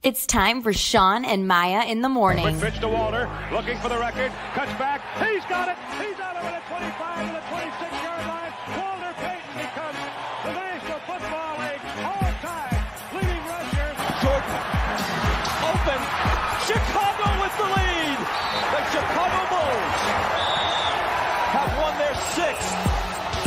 It's time for Shawn and Maya in the morning. Quick pitch to Walter, looking for the record, cuts back, he's got it, he's out of it at 25 and the 26-yard line. Walter Payton becomes the National Football League all-time leading rusher. Jordan, open, Chicago with the lead. The Chicago Bulls have won their 6th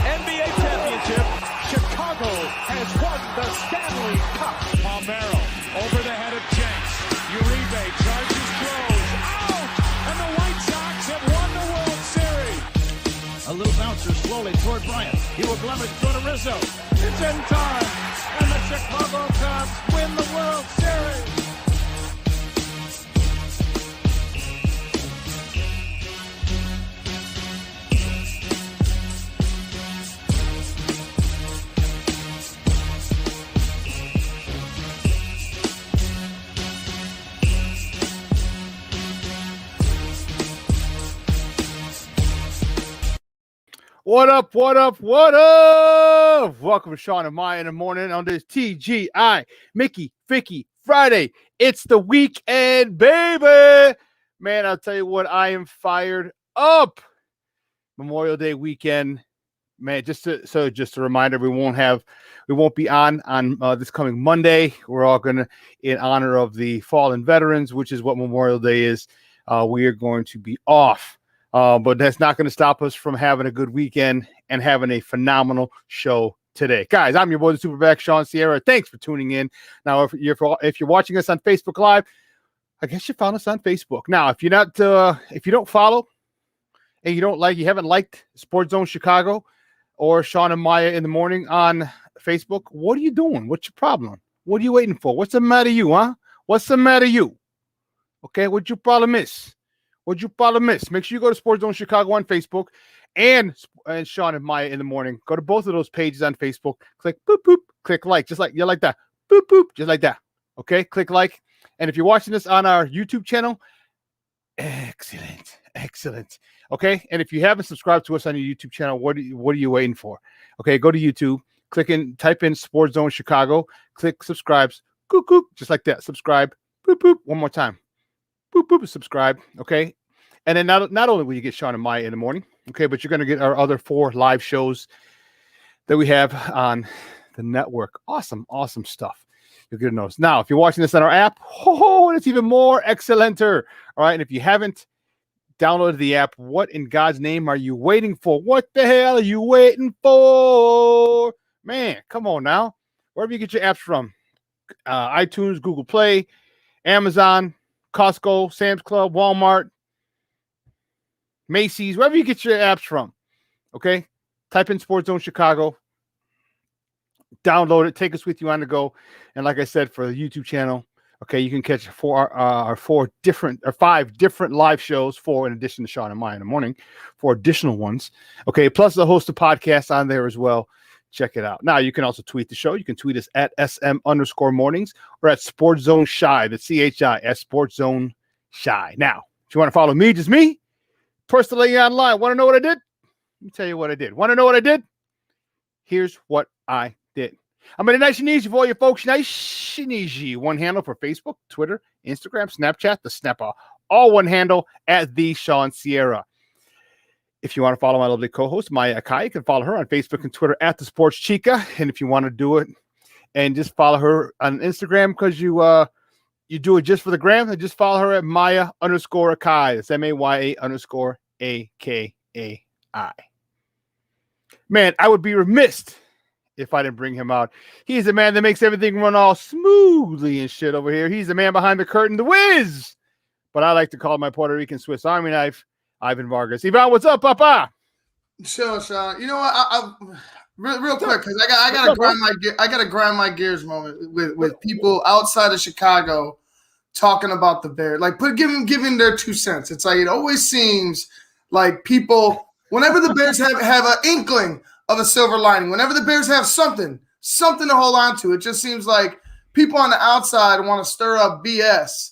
NBA championship. Chicago has won the Stanley Cup. Palmero over the head of Jenks. Uribe charges, throws, out! And the White Sox have won the World Series. A little bouncer slowly toward Bryant. He will glove it, go to Rizzo. It's in time, and the Chicago Cubs win the World Series. What up, what up, what up? Welcome to Shawn and Maya in the morning on this TGI Mickey Ficky Friday. It's the weekend, baby. Man, I'll tell you what, I am fired up. Memorial Day weekend. Man, just a reminder, we won't be on this coming Monday. We're all gonna, in honor of the fallen veterans, which is what Memorial Day is, we are going to be off. But that's not going to stop us from having a good weekend and having a phenomenal show today. Guys, I'm your boy, the Superback, Shawn Sierra. Thanks for tuning in. Now, if you're watching us on Facebook Live, I guess you found us on Facebook. Now, if you're not, if you don't follow and you haven't liked SportsZone Chicago or Shawn and Maya in the morning on Facebook, what are you doing? What's your problem? What are you waiting for? What's the matter, you, huh? What's the matter, you? Okay, what's your problem is? What'd you problem miss? Make sure you go to SportsZone Chicago on Facebook and Shawn and Maya in the morning. Go to both of those pages on Facebook. Click boop, boop. Click like, just like you like that. Boop, boop, just like that. Okay, click like. And if you're watching this on our YouTube channel, excellent. Okay, and if you haven't subscribed to us on your YouTube channel, what are you waiting for? Okay, go to YouTube, type in SportsZone Chicago, click subscribes, just like that. Subscribe, boop, boop. One more time. Boop, boop, subscribe, okay? And then not only will you get Shawn and Maya in the morning, okay, but you're going to get our other 4 live shows that we have on the network. Awesome stuff. You'll get those. Now, if you're watching this on our app, it's even more excellenter. All right, and if you haven't downloaded the app, what in God's name are you waiting for? What the hell are you waiting for? Man, come on now. Wherever you get your apps from, iTunes, Google Play, Amazon, Costco, Sam's Club, Walmart, Macy's, wherever you get your apps from, okay? Type in SportsZone Chicago, download it, take us with you on the go. And like I said, for the YouTube channel, okay, you can catch our 5 different live shows, 4 in addition to Shawn and Maya in the morning, 4 additional ones, okay? Plus a host of podcasts on there as well. Check it out. Now, you can also tweet the show. You can tweet us at SM_mornings or at SportsZone Shy, the CHI, at SportsZone Shy. Now, if you want to follow me, just me, personally online, want to know what I did? Let me tell you what I did. Want to know what I did? Here's what I did. I made it nice and easy for all you folks. Nice and easy. One handle for Facebook, Twitter, Instagram, Snapchat, the Snapper. All one handle at the Shawn Sierra. If you want to follow my lovely co-host, Maya Akai, you can follow her on Facebook and Twitter at the Sports Chica. And if you want to do it and just follow her on Instagram because you do it just for the gram, then just follow her at Maya_Akai. It's MAYA_AKAI. Man, I would be remiss if I didn't bring him out. He's the man that makes everything run all smoothly and shit over here. He's the man behind the curtain, the Wiz. But I like to call my Puerto Rican Swiss Army knife, Ivan Vargas. Ivan, what's up, Papa? Sure, Shawn. You know what? I real quick, because I gotta grind my gears moment with people outside of Chicago talking about the Bears, like giving their 2 cents. It's like it always seems like people, whenever the Bears have an inkling of a silver lining, whenever the Bears have something to hold on to, it just seems like people on the outside want to stir up BS,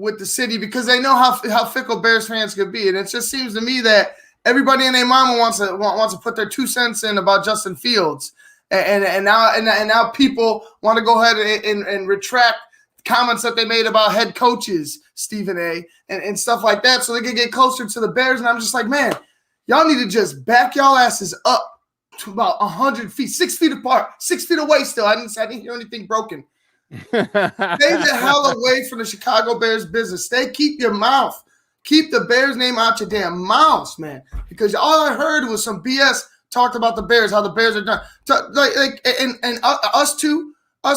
with the city because they know how fickle Bears fans could be. And it just seems to me that everybody and their mama wants to put their 2 cents in about Justin Fields. And now people want to go ahead and retract comments that they made about head coaches, Stephen A, and stuff like that, so they can get closer to the Bears. And I'm just like, man, y'all need to just back y'all asses up to about 100 feet, 6 feet apart, 6 feet away still. I didn't hear anything broken. Stay the hell away from the Chicago Bears business. Keep your mouth. Keep the Bears name out your damn mouths, man. Because all I heard was some BS talked about the Bears, how the Bears are done. Us too. But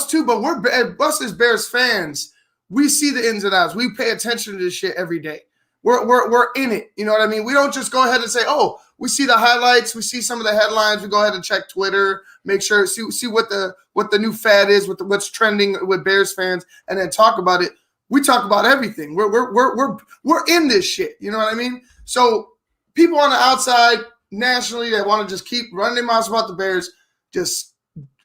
us as Bears fans, we see the ins and outs. We pay attention to this shit every day. We're in it. You know what I mean? We don't just go ahead and say, oh, we see the highlights, we see some of the headlines. We go ahead and check Twitter, make sure see what the new fad is, what's trending with Bears fans, and then talk about it. We talk about everything. We're in this shit. You know what I mean? So people on the outside nationally that want to just keep running their mouths about the Bears, just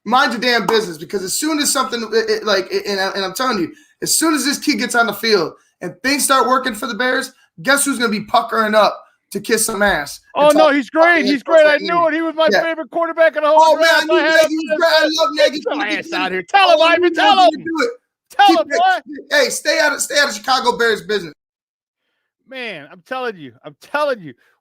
mind your damn business. Because as soon as something and I'm telling you, as soon as this kid gets on the field and things start working for the Bears, guess who's going to be puckering up to kiss some ass? Oh, no, he's great. He's great. I knew it. He was my favorite quarterback in the whole draft. Oh, man, I knew was great. I love Nagy. Get your ass out here. Tell him, Ivan. Tell him. Tell him, boy. Hey, stay out of Chicago Bears business. Man, I'm telling you.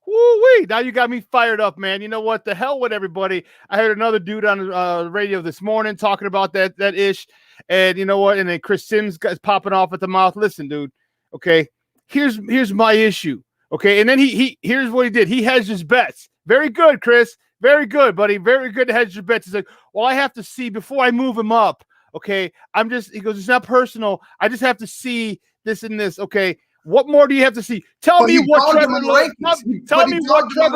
Woo-wee. Now you got me fired up, man. You know what? The hell with everybody. I heard another dude on the radio this morning talking about that ish. And you know what? And then Chris Sims is popping off at the mouth. Listen, dude. Okay. Here's my issue. Okay. And then here's what he did. He hedged his bets. Very good, Chris. Very good, buddy. Very good to hedge your bets. He's like, well, I have to see before I move him up. Okay. He goes, it's not personal. I just have to see this and this. Okay. What more do you have to see? Tell me what Trevor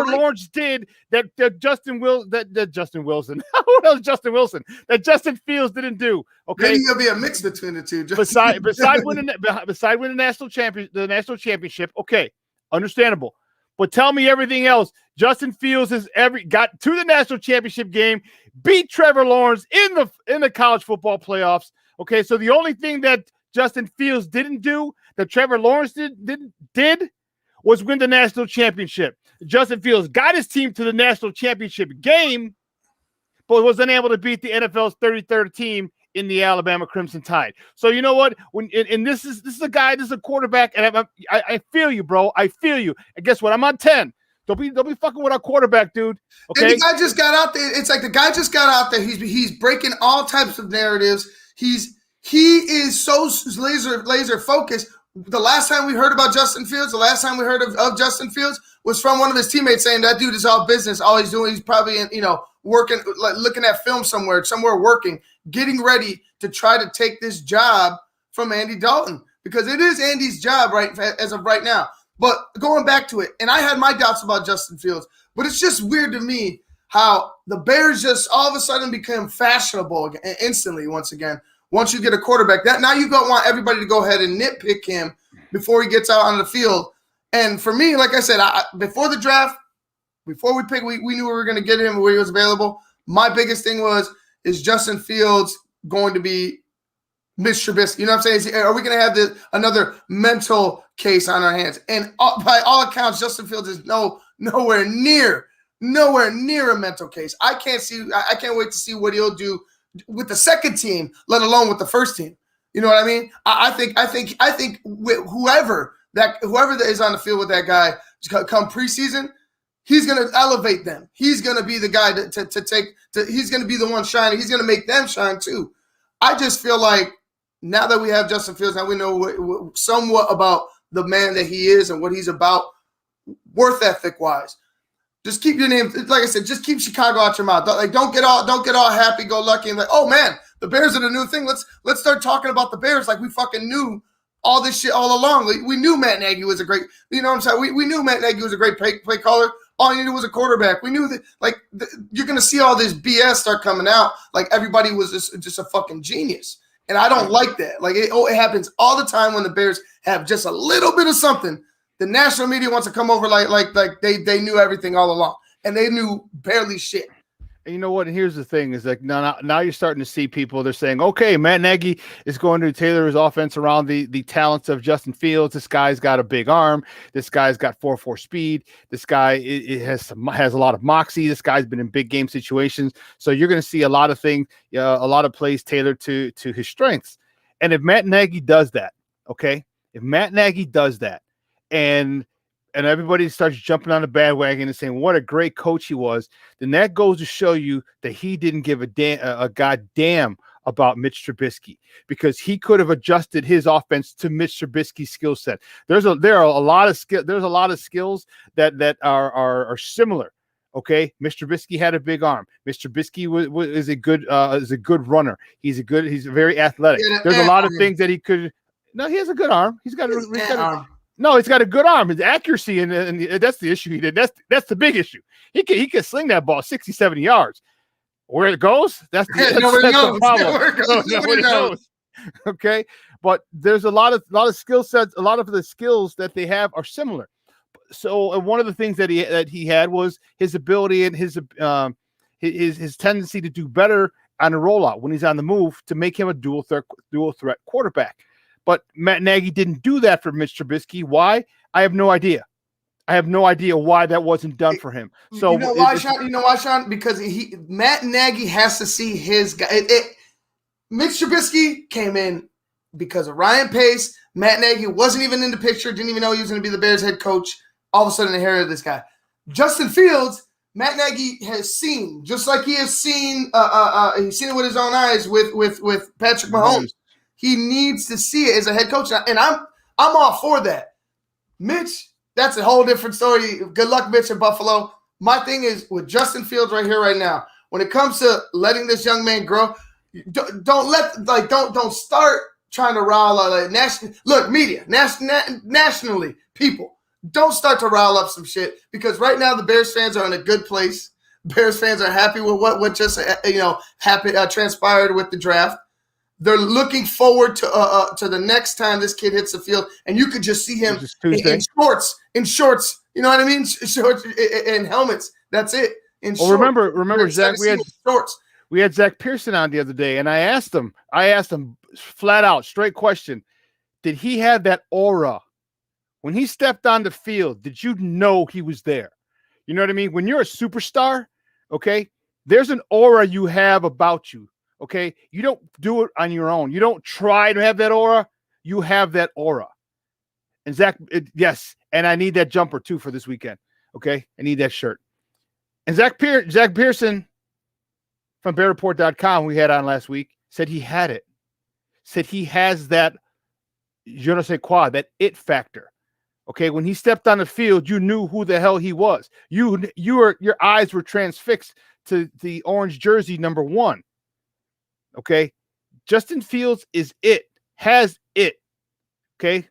Lawrence did that Justin Wilson. Who knows Justin Wilson? That Justin Fields didn't do. Okay, maybe there'll be a mix between the two. Beside winning the national championship. Okay, understandable. But tell me everything else. Justin Fields has got to the national championship game, beat Trevor Lawrence in the college football playoffs. Okay, so the only thing that Justin Fields didn't do that Trevor Lawrence did was win the national championship. Justin Fields got his team to the national championship game, but was unable to beat the NFL's 33rd team in the Alabama Crimson Tide. So you know what? This is a quarterback, and I feel you, bro. I feel you. And guess what? I'm on 10. Don't be fucking with our quarterback, dude. Okay. And the guy just got out there. It's like the guy just got out there. He's breaking all types of narratives. He is so laser focused. The last time we heard about Justin Fields, the last time we heard of Justin Fields was from one of his teammates saying that dude is all business. All he's doing, he's probably working, like looking at film somewhere working, getting ready to try to take this job from Andy Dalton, because it is Andy's job as of right now. But going back to it, and I had my doubts about Justin Fields, but it's just weird to me how the Bears just all of a sudden became fashionable instantly once again. Once you get a quarterback, that now you want everybody to go ahead and nitpick him before he gets out on the field. And for me, like I said, before the draft, before we picked, we knew we were going to get him where he was available. My biggest thing is Justin Fields going to be Mr. Trubisky? You know what I'm saying? Are we going to have another mental case on our hands? And by all accounts, Justin Fields is nowhere near a mental case. I can't wait to see what he'll do with the second team, let alone with the first team. You know what I mean? I think with whoever that is on the field with that guy come preseason, he's going to elevate them. He's going to be the guy he's going to be the one shining. He's going to make them shine too. I just feel like now that we have Justin Fields, now we know somewhat about the man that he is and what he's about, worth ethic wise. Just keep your name, like I said, just keep Chicago out your mouth. Don't get all happy go lucky and like, oh man, the Bears are the new thing. Let's start talking about the Bears like we fucking knew all this shit all along. Like, we knew Matt Nagy was a great, you know what I'm saying? We knew Matt Nagy was a great play caller. All you needed was a quarterback. We knew that you're gonna see all this BS start coming out. Like everybody was just a fucking genius, and I don't like that. Like it happens all the time when the Bears have just a little bit of something. The national media wants to come over like they knew everything all along, and they knew barely shit. And you know what? And here's the thing: is like now you're starting to see people. They're saying, okay, Matt Nagy is going to tailor his offense around the talents of Justin Fields. This guy's got a big arm. This guy's got 4.4 speed. This guy has a lot of moxie. This guy's been in big game situations. So you're going to see a lot of things, a lot of plays tailored to his strengths. And if Matt Nagy does that, okay, if Matt Nagy does that, and everybody starts jumping on the bandwagon and saying what a great coach he was, then that goes to show you that he didn't give a goddamn about Mitch Trubisky, because he could have adjusted his offense to Mitch Trubisky's skill set. There are a lot of skills that are similar. Okay, Mr. Trubisky had a big arm. Mr. Trubisky is a good runner. He's very athletic. There's a lot of things that he could. No, he has a good arm. He's got a good arm. His accuracy and that's the issue. He did. That's the big issue. He can sling that ball 60, 70 yards. Where it goes, that's the problem. Nobody knows. Okay, but there's a lot of skill sets. A lot of the skills that they have are similar. So one of the things that he had was his ability and his tendency to do better on a rollout when he's on the move, to make him a dual threat quarterback. But Matt Nagy didn't do that for Mitch Trubisky. Why? I have no idea. I have no idea why that wasn't done for him. So you know why, Shawn? Because Matt Nagy has to see his guy. Mitch Trubisky came in because of Ryan Pace. Matt Nagy wasn't even in the picture, didn't even know he was going to be the Bears head coach. All of a sudden inherited this guy. Justin Fields, Matt Nagy has seen, just like he has seen, he's seen it with his own eyes with Patrick Mahomes. He needs to see it as a head coach, and I'm all for that. Mitch, that's a whole different story. Good luck, Mitch, in Buffalo. My thing is with Justin Fields right here, right now. When it comes to letting this young man grow, don't start trying to rile up media, nationally, people. Don't start to rile up some shit, because right now the Bears fans are in a good place. Bears fans are happy with what just transpired with the draft. They're looking forward to the next time this kid hits the field, and you could just see him in shorts. You know what I mean? Shorts and helmets. That's it. Remember, Zach, we had Zach Pearson on the other day, and I asked him flat out, straight question: did he have that aura when he stepped on the field? Did you know he was there? You know what I mean? When you're a superstar, okay, there's an aura you have about you. Okay, you don't do it on your own. You don't try to have that aura. You have that aura. And Zach, yes, and I need that jumper too for this weekend. Okay, I need that shirt. And Zach Pearson from BearReport.com, we had on last week, said he had it. Said he has that je ne sais quoi, that it factor. Okay, when he stepped on the field, you knew who the hell he was. Your eyes were transfixed to the orange jersey number 1. Okay, Justin Fields has it. Okay,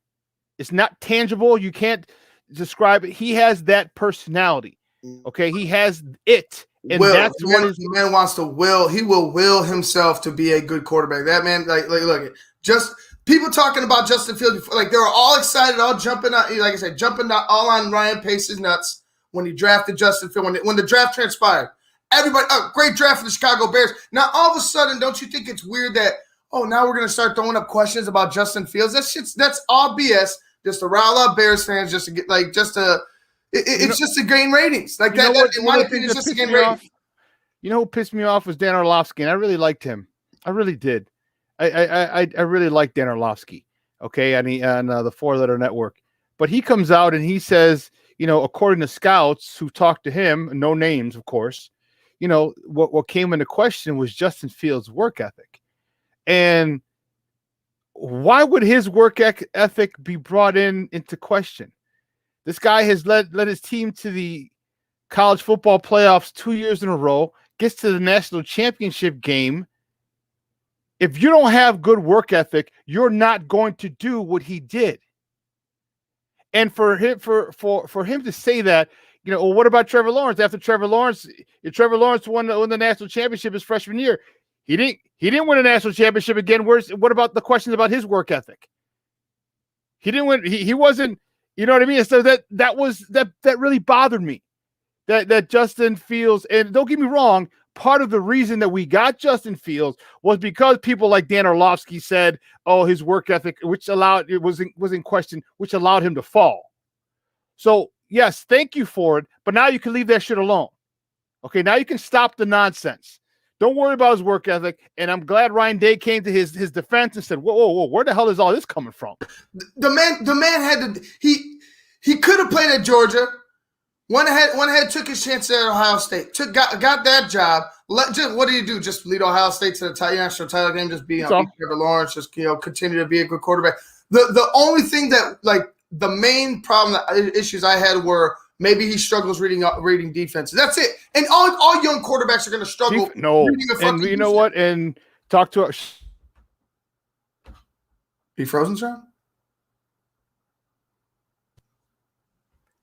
it's not tangible. You can't describe it. He has that personality. Okay, he has it, and that's what the man wants to will. He will will himself to be a good quarterback. That man, look, just people talking about Justin Fields, like they were all excited, all jumping on, like I said, all on Ryan Pace's nuts when he drafted Justin Fields. When the draft transpired. Everybody, great draft for the Chicago Bears. Now, all of a sudden, don't you think it's weird that, now we're going to start throwing up questions about Justin Fields? That's all BS, just to rile up Bears fans, just to get, just to gain ratings. Like that, in my opinion, it's just to gain ratings. You know who pissed me off was Dan Orlovsky, and I really liked him. I really did. I really liked Dan Orlovsky, okay, on the 4-letter network. But he comes out and he says, according to scouts who talked to him, no names, of course, what came into question was Justin Fields' work ethic. And why would his work ethic be brought into question? This guy has led his team to the college football playoffs 2 years in a row, gets to the national championship game. If you don't have good work ethic, you're not going to do what he did. And for him to say that, well, what about Trevor Lawrence? After Trevor Lawrence won the national championship his freshman year, he didn't win a national championship again. What about the questions about his work ethic? He didn't win. He wasn't. You know what I mean? So that really bothered me. That Justin Fields, and don't get me wrong, part of the reason that we got Justin Fields was because people like Dan Orlovsky said, his work ethic, was in question, which allowed him to fall. So yes, thank you for it, but now you can leave that shit alone. Okay, now you can stop the nonsense. Don't worry about his work ethic. And I'm glad Ryan Day came to his defense and said, whoa, where the hell is all this coming from? The man had to. He could have played at Georgia. Went ahead, took his chance at Ohio State. Got that job. What did he do? Just lead Ohio State to the national title game. Just be Trevor Lawrence. Just continue to be a good quarterback. The only thing that the main problem issues I had were maybe he struggles reading defenses. That's it. And all young quarterbacks are going to struggle. And you know what? And talk to us. Be frozen, sir?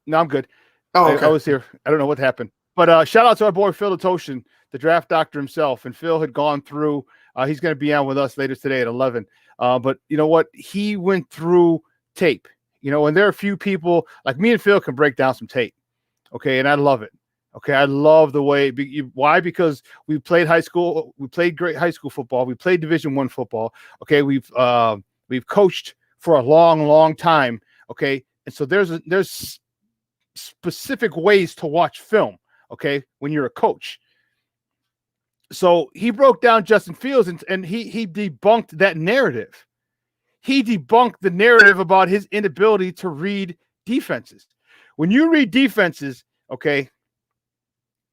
No, I'm good. Oh, okay. I was here. I don't know what happened. But shout out to our boy Phil Toshin, the draft doctor himself. And Phil had gone through. He's going to be on with us later today at 11. But you know what? He went through tape. And there are a few people like me and Phil can break down some tape. Okay, and I love it. Okay, I love the way. Why? Because we played high school. We played great high school football. We played Division I football. Okay, we've coached for a long time. Okay, and so there's specific ways to watch film. Okay, when you're a coach. So he broke down Justin Fields and he debunked that narrative. He debunked the narrative about his inability to read defenses. When you read defenses, okay,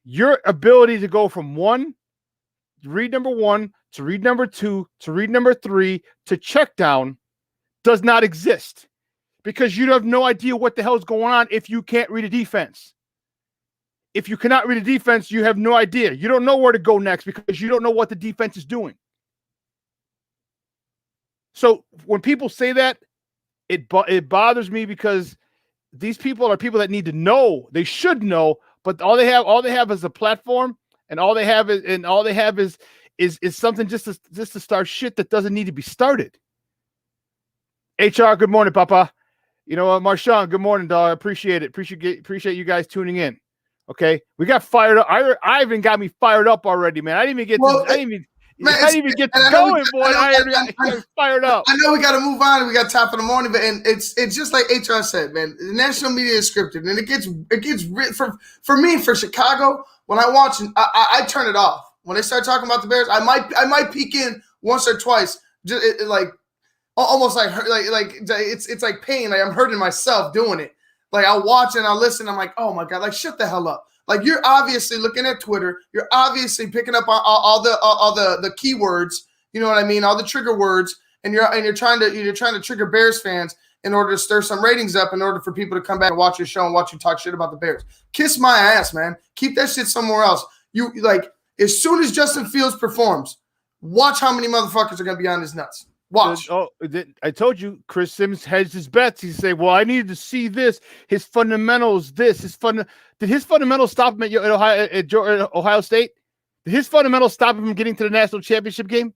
your ability to go from read number one, to read number two, to read number three, to check down does not exist because you have no idea what the hell is going on if you can't read a defense. If you cannot read a defense, you have no idea. You don't know where to go next because you don't know what the defense is doing. So when people say that, it bothers me because these people are people that need to know. They should know, but all they have is a platform, and all they have is something just to start shit that doesn't need to be started. HR, good morning, Papa. Marshawn, good morning, dog. I appreciate it. Appreciate you guys tuning in. Okay, we got fired up. Ivan got me fired up already, man. I didn't even get going, boy. I fired up. I know we got to move on. We got top of the morning, but it's just like HR said, man. The national media is scripted, and it gets for me for Chicago. When I watch, I turn it off. When they start talking about the Bears, I might peek in once or twice, just almost like it's like pain. Like I'm hurting myself doing it. Like I'll watch and I'll listen. I'm like, oh my God, like shut the hell up. Like you're obviously looking at Twitter. You're obviously picking up all the keywords. You know what I mean? All the trigger words, and you're trying to trigger Bears fans in order to stir some ratings up, in order for people to come back and watch your show and watch you talk shit about the Bears. Kiss my ass, man. Keep that shit somewhere else. You like as soon as Justin Fields performs, watch how many motherfuckers are gonna be on his nuts. Watch. I told you, Chris Sims hedged his bets. He said, well, I needed to see this. His fundamentals, did his fundamentals stop him at Ohio State? Did his fundamentals stop him from getting to the national championship game?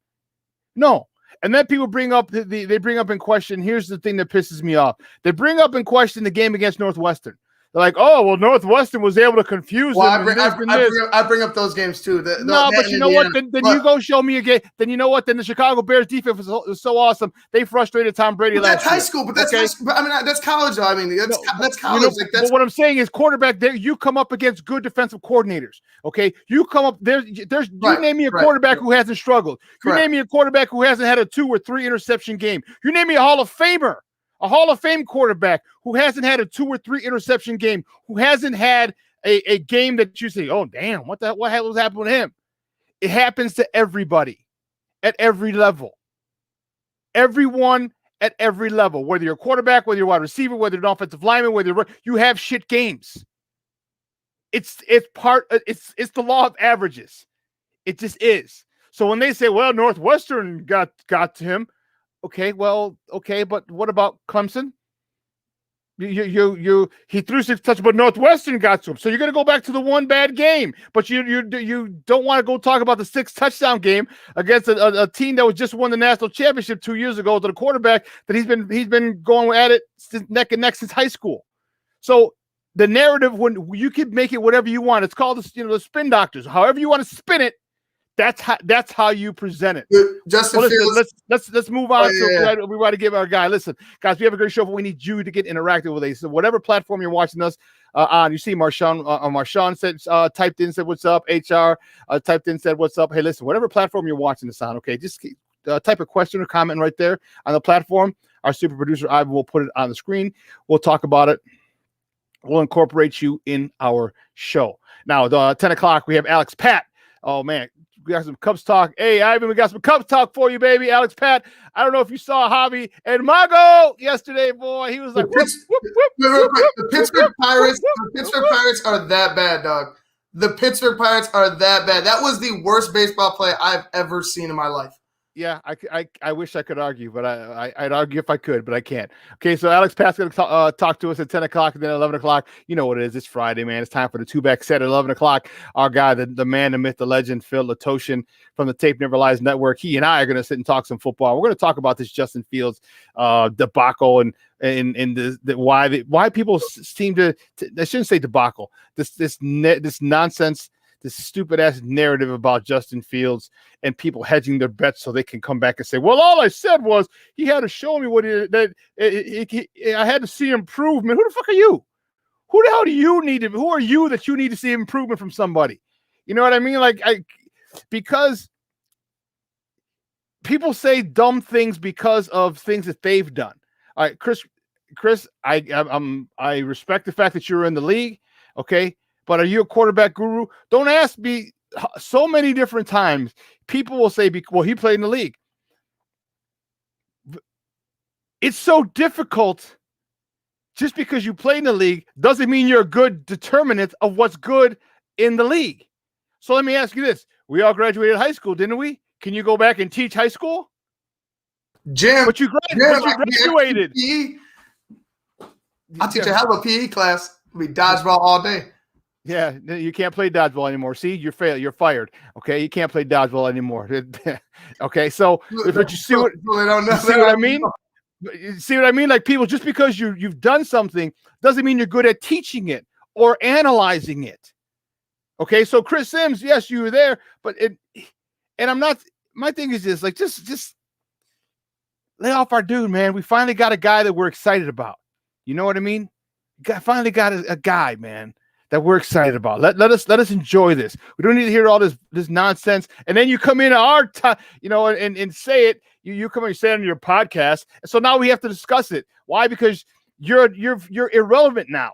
No. And then people bring up they bring up in question. Here's the thing that pisses me off. They bring up in question the game against Northwestern. They're like, oh, well, Northwestern was able to confuse them. I bring up those games too. But you know what? Then you go show me a game. Then you know what? Then the Chicago Bears defense was so awesome. They frustrated Tom Brady last year. That's high school, but that's high school. I mean, that's college. I mean, that's college. But what I'm saying is, quarterback there, you come up against good defensive coordinators. Okay, you come up there. You name me a quarterback who hasn't struggled. You name me a quarterback who hasn't had a 2 or 3 interception game. You name me a Hall of Famer. A Hall of Fame quarterback who hasn't had a 2 or 3 interception game, who hasn't had a game that you say, oh, damn, what hell was happening to him? It happens to everybody at every level. Everyone at every level, whether you're a quarterback, whether you're a wide receiver, whether you're an offensive lineman, you have shit games. It's the law of averages. It just is. So when they say, well, Northwestern got to him, okay, but what about Clemson? He threw 6 touchdowns, but Northwestern got to him. So you're going to go back to the one bad game, but you don't want to go talk about the 6 touchdown game against a team that was just won the national championship 2 years ago to the quarterback that he's been going at it neck and neck since high school. So the narrative, when you can make it whatever you want, it's called the spin doctors. However you want to spin it, That's how you present it. Justin Well, Fields. let's move on. Yeah. We want to give our guy. Listen, guys, we have a great show, but we need you to get interactive with us. So whatever platform you're watching us on, you see Marshawn said typed in, said what's up. HR typed in, said what's up. Hey, listen, whatever platform you're watching this on, okay, just type a question or comment right there on the platform. Our super producer Ivan will put it on the screen. We'll talk about it. We'll incorporate you in our show. Now, 10 o'clock, we have Alex Pat. Oh man, we got some Cubs talk. Hey, Ivan, we got some Cubs talk for you, baby. Alex Pat. I don't know if you saw Javi and Mago yesterday, boy. He was like, The Pittsburgh Pirates are that bad, dog. The Pittsburgh Pirates are that bad. That was the worst baseball play I've ever seen in my life. Yeah, I wish I could argue, but I'd argue if I could, but I can't. Okay, so Alex Pat's going to talk to us at 10 o'clock and then 11 o'clock. You know what it is. It's Friday, man. It's time for the two-back set at 11 o'clock. Our guy, the man, the myth, the legend, Phil Latoshin from the Tape Never Lies Network. He and I are going to sit and talk some football. We're going to talk about this Justin Fields debacle and why people seem to I shouldn't say debacle. This nonsense, this stupid ass narrative about Justin Fields and people hedging their bets so they can come back and say, well, all I said was he had to show me I had to see improvement. Who the fuck are you? Who the hell do you need to, who are you that you need to see improvement from somebody? You know what I mean? Because people say dumb things because of things that they've done. All right, Chris, I respect the fact that you're in the league. Okay. But are you a quarterback guru? Don't ask me. So many different times, people will say, well, he played in the league. It's so difficult. Just because you played in the league doesn't mean you're a good determinant of what's good in the league. So let me ask you this. We all graduated high school, didn't we? Can you go back and teach high school? Jim, But you graduated. I'll teach a hell of a PE class. We dodgeball all day. Yeah, you can't play dodgeball anymore. See, you're fired. Okay, you can't play dodgeball anymore. Okay, so but you see what I mean? You see what I mean? Like, people, just because you've done something doesn't mean you're good at teaching it or analyzing it. Okay, so Chris Sims, yes, you were there, but I'm not. My thing is this: like, just lay off our dude, man. We finally got a guy that we're excited about. You know what I mean? Finally got a guy, man, that we're excited about. Let us enjoy this. We don't need to hear all this nonsense. And then you come in our time, and say it. You come in and say it on your podcast. And so now we have to discuss it. Why? Because you're irrelevant now.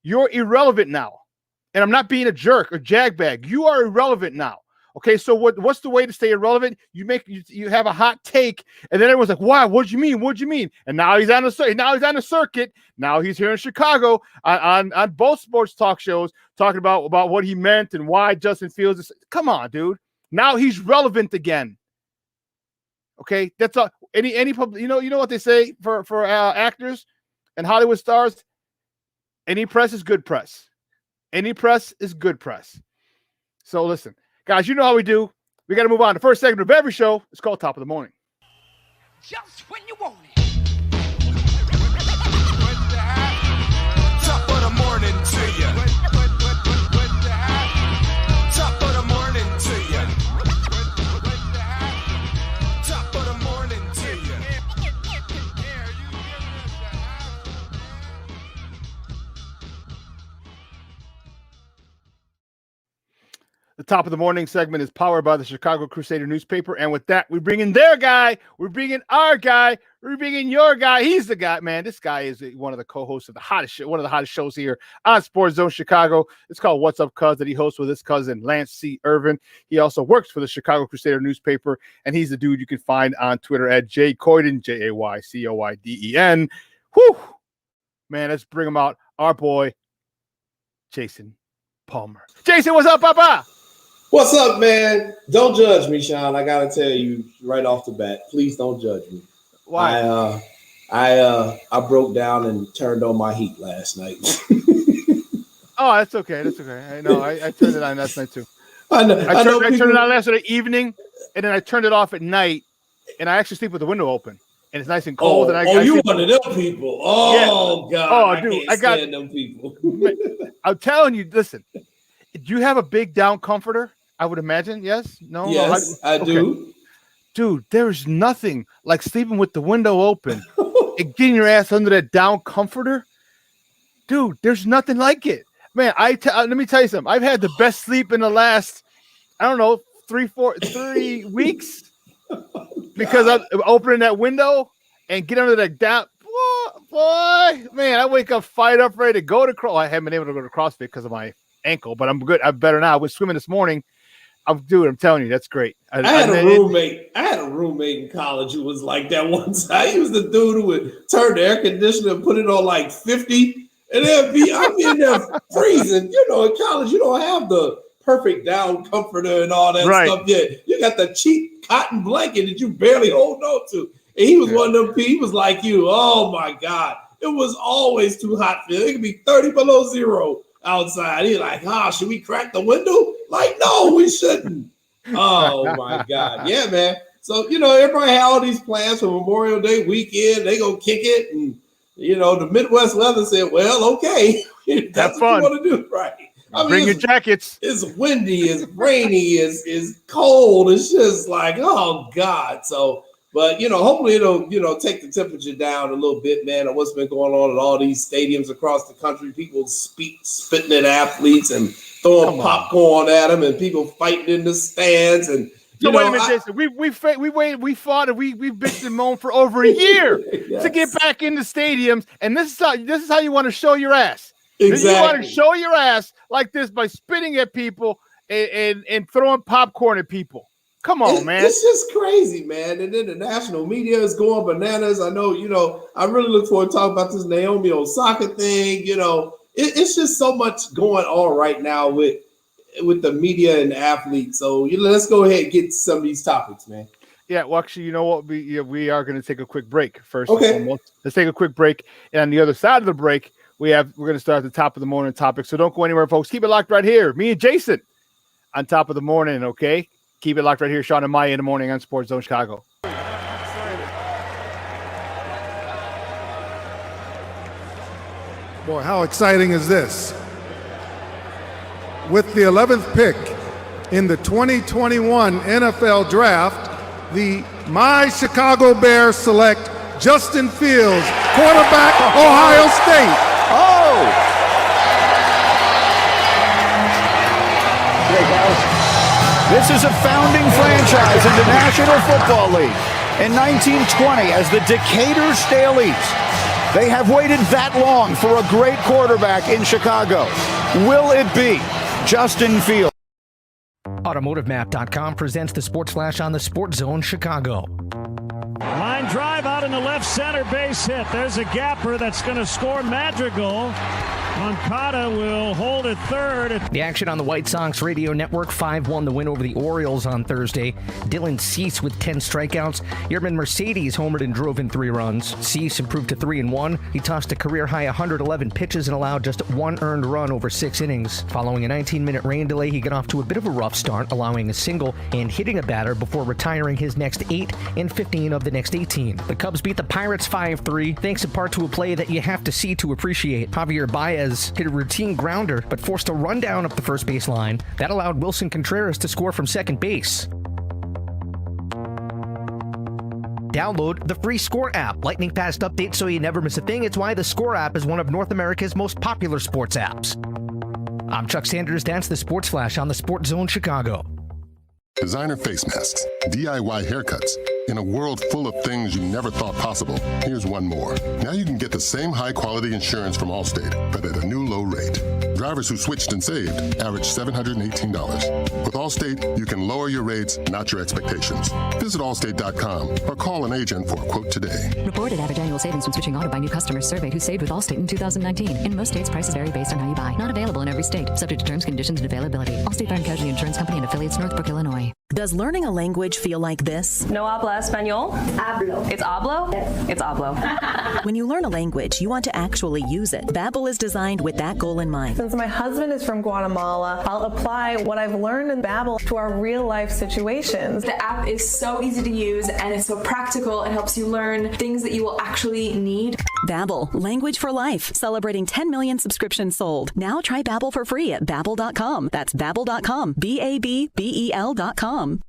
You're irrelevant now. And I'm not being a jerk or jagbag. You are irrelevant now. Okay, so what's the way to stay irrelevant? You have a hot take, and then everyone's like, "Wow, what'd you mean? What'd you mean?" And now he's on the circuit. Now he's here in Chicago on both sports talk shows talking about what he meant and why Justin Fields is. Come on, dude. Now he's relevant again. Okay, that's all. Any public, you know what they say for actors and Hollywood stars. Any press is good press. Any press is good press. So listen. Guys, you know how we do. We got to move on. The first segment of every show is called Top of the Morning. Just when you want it. Top of the morning to you. Top of the morning to you. Top of the morning to you. The Top of the Morning segment is powered by the Chicago Crusader newspaper. And with that, we bring in their guy. We're bringing our guy. We're bringing your guy. He's the guy, man. This guy is one of the co-hosts of one of the hottest shows here on SportsZone Chicago. It's called What's Up, Cuz, that he hosts with his cousin, Lance C. Irvin. He also works for the Chicago Crusader newspaper, and he's the dude you can find on Twitter at JCoyden, JAYCOYDEN. Whew. Man, let's bring him out. Our boy, Jason Palmer. Jason, what's up, Papa? What's up, man? Don't judge me, Shawn. I gotta tell you right off the bat. Please don't judge me. Why? I broke down and turned on my heat last night. Oh, that's okay. That's okay. I know. I turned it on last night too. I turned it on last night evening, and then I turned it off at night, and I actually sleep with the window open, and it's nice and cold. You one of them people? Oh yeah. God! Oh, dude, I can't stand them people. I'm telling you, listen. Do you have a big down comforter? I would imagine. Yes. No. Yes, I do. Dude, there's nothing like sleeping with the window open and getting your ass under that down comforter. Dude, there's nothing like it. Man, let me tell you something. I've had the best sleep in the last, I don't know, 3 weeks because I'm opening that window and get under that down. Boy, man, I wake up fired up, ready to go to I haven't been able to go to CrossFit because of my ankle, but I'm good. I'm better now. I was swimming this morning. I'm telling you, that's great. I had a roommate in college who was like that one time. He was the dude who would turn the air conditioner and put it on like 50. And I'd be in there freezing. You know, in college, you don't have the perfect down comforter and all that stuff yet. You got the cheap cotton blanket that you barely hold on to. And he was one of them. He was like you. Oh my God. It was always too hot for him. It could be 30 below zero outside. He's like, should we crack the window? Like, no, we shouldn't. Oh my God. Yeah, man. So, everybody had all these plans for Memorial Day weekend. They gonna kick it. And, the Midwest weather said, well, okay. That's what you want to do, right? Bring your jackets. It's windy, it's rainy, it's cold. It's just like, oh God. So, but hopefully it'll take the temperature down a little bit, man, of what's been going on at all these stadiums across the country. People spitting at athletes and throwing popcorn at them, and people fighting in the stands. And wait a minute, Jason. We fought, and we bitched and moaned for over a year to get back in the stadiums. And this is how you want to show your ass. Exactly. You want to show your ass like this by spitting at people and throwing popcorn at people. Come on, man. It's just crazy, man. And then the national media is going bananas. I know, I really look forward to talking about this Naomi Osaka thing. It's just so much going on right now with the media and the athletes. So let's go ahead and get to some of these topics, man. Yeah, well, actually, you know what? We are going to take a quick break first. Okay. Let's take a quick break. And on the other side of the break, we're going to start at the top of the morning topic. So don't go anywhere, folks. Keep it locked right here. Me and Jason on top of the morning, okay? Keep it locked right here. Shawn and Maya in the morning on SportsZone Chicago. Boy, how exciting is this? With the 11th pick in the 2021 NFL Draft, the My Chicago Bears select Justin Fields, quarterback, Ohio State. This is a founding franchise in the National Football League. In 1920, as the Decatur Staleys, they have waited that long for a great quarterback in Chicago. Will it be Justin Fields? AutomotiveMap.com presents the Sports Flash on the SportsZone Chicago. Line drive out in the left center, base hit. There's a gapper that's going to score. Madrigal. Moncada will hold at third. The action on the White Sox radio network. 5-1 the win over the Orioles on Thursday. Dylan Cease with 10 strikeouts. Yerman Mercedes homered and drove in 3 runs. Cease improved to 3-1. He tossed a career-high 111 pitches and allowed just 1 earned run over 6 innings. Following a 19-minute rain delay, he got off to a bit of a rough start, allowing a single and hitting a batter before retiring his next 8 and 15 of the next 18. The Cubs beat the Pirates 5-3, thanks in part to a play that you have to see to appreciate. Javier Baez hit a routine grounder, but forced a rundown up the first base line. That allowed Wilson Contreras to score from second base. Download the free Score app. Lightning fast updates so you never miss a thing. It's why the Score app is one of North America's most popular sports apps. I'm Chuck Sanders. That's the Sports Flash on the SportsZone Chicago. Designer face masks, DIY haircuts. In a world full of things you never thought possible, here's one more. Now you can get the same high-quality insurance from Allstate, but at a new low rate. Drivers who switched and saved averaged $718. With Allstate, you can lower your rates, not your expectations. Visit allstate.com or call an agent for a quote today. Reported average annual savings when switching auto by new customers surveyed who saved with Allstate in 2019. In most states, prices vary based on how you buy. Not available in every state. Subject to terms, conditions, and availability. Allstate Fire and Casualty Insurance Company and affiliates, Northbrook, Illinois. Does learning a language feel like this? No habla español? Hablo. It's hablo? Yes. It's hablo. When you learn a language, you want to actually use it. Babbel is designed with that goal in mind. Since my husband is from Guatemala, I'll apply what I've learned in Babbel to our real-life situations. The app is so easy to use and it's so practical. It helps you learn things that you will actually need. Babbel, language for life. Celebrating 10 million subscriptions sold. Now try Babbel for free at Babbel.com. That's Babbel.com. Babbel.com.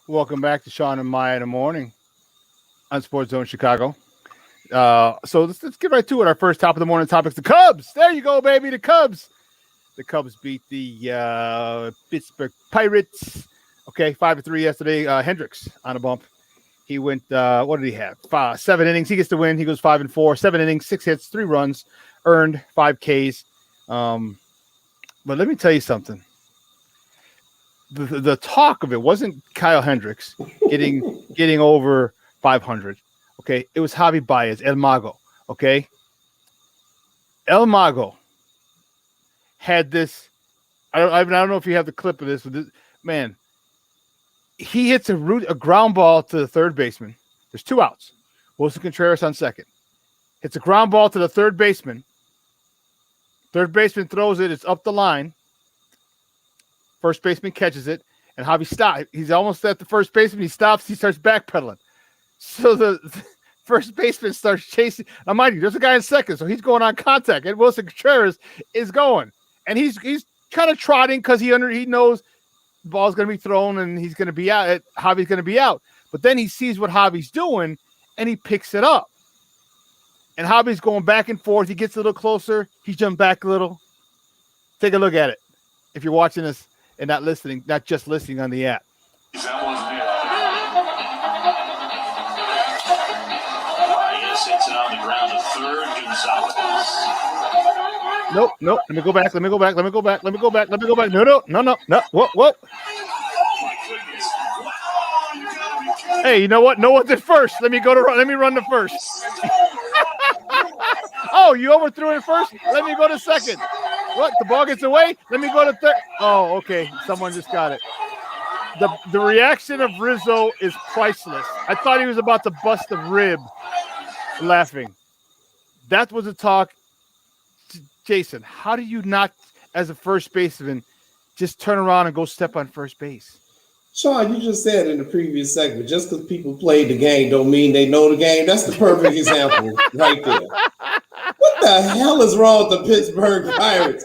Welcome back to Shawn and Maya in the morning on SportsZone Chicago. So let's get right to it. Our first top of the morning topics: the Cubs. There you go, baby. The Cubs. The Cubs beat the Pittsburgh Pirates. Okay, 5-3 yesterday. Hendricks on a bump. He went. What did he have? 7 innings. He gets the win. He goes 5-4. 7 innings, 6 hits, 3 runs, earned 5 Ks. But let me tell you something. The talk of it wasn't Kyle Hendricks getting over 500. Okay, it was Javi Baez, El Mago. Okay, El Mago had this. I don't know if you have the clip of this. But this man, he hits a ground ball to the third baseman. There's 2 outs. Wilson Contreras on second. Hits a ground ball to the third baseman. Third baseman throws it. It's up the line. First baseman catches it, and Javi stops. He's almost at the first baseman. He stops. He starts backpedaling. So the first baseman starts chasing. Now, mind you, there's a guy in second, so he's going on contact, and Wilson Contreras is going, and he's kind of trotting because he knows the ball's going to be thrown and he's going to be out. Javi's going to be out, but then he sees what Javi's doing, and he picks it up. And Javi's going back and forth. He gets a little closer. He jumped back a little. Take a look at it if you're watching this and not just listening on the app. Hits it on the ground to third. Gonzalez. Nope. Let me go back. No. Whoa. Oh my goodness. Hey, you know what? No one's at first. Let me run to first. Oh, you overthrew it first? Let me go to second. What? The ball gets away? Let me go to third. Oh, okay. Someone just got it. The reaction of Rizzo is priceless. I thought he was about to bust a rib laughing. That was a talk. Jason, how do you not, as a first baseman, just turn around and go step on first base? Shawn, you just said in the previous segment, just because people played the game don't mean they know the game. That's the perfect example right there. What the hell is wrong with the Pittsburgh Pirates?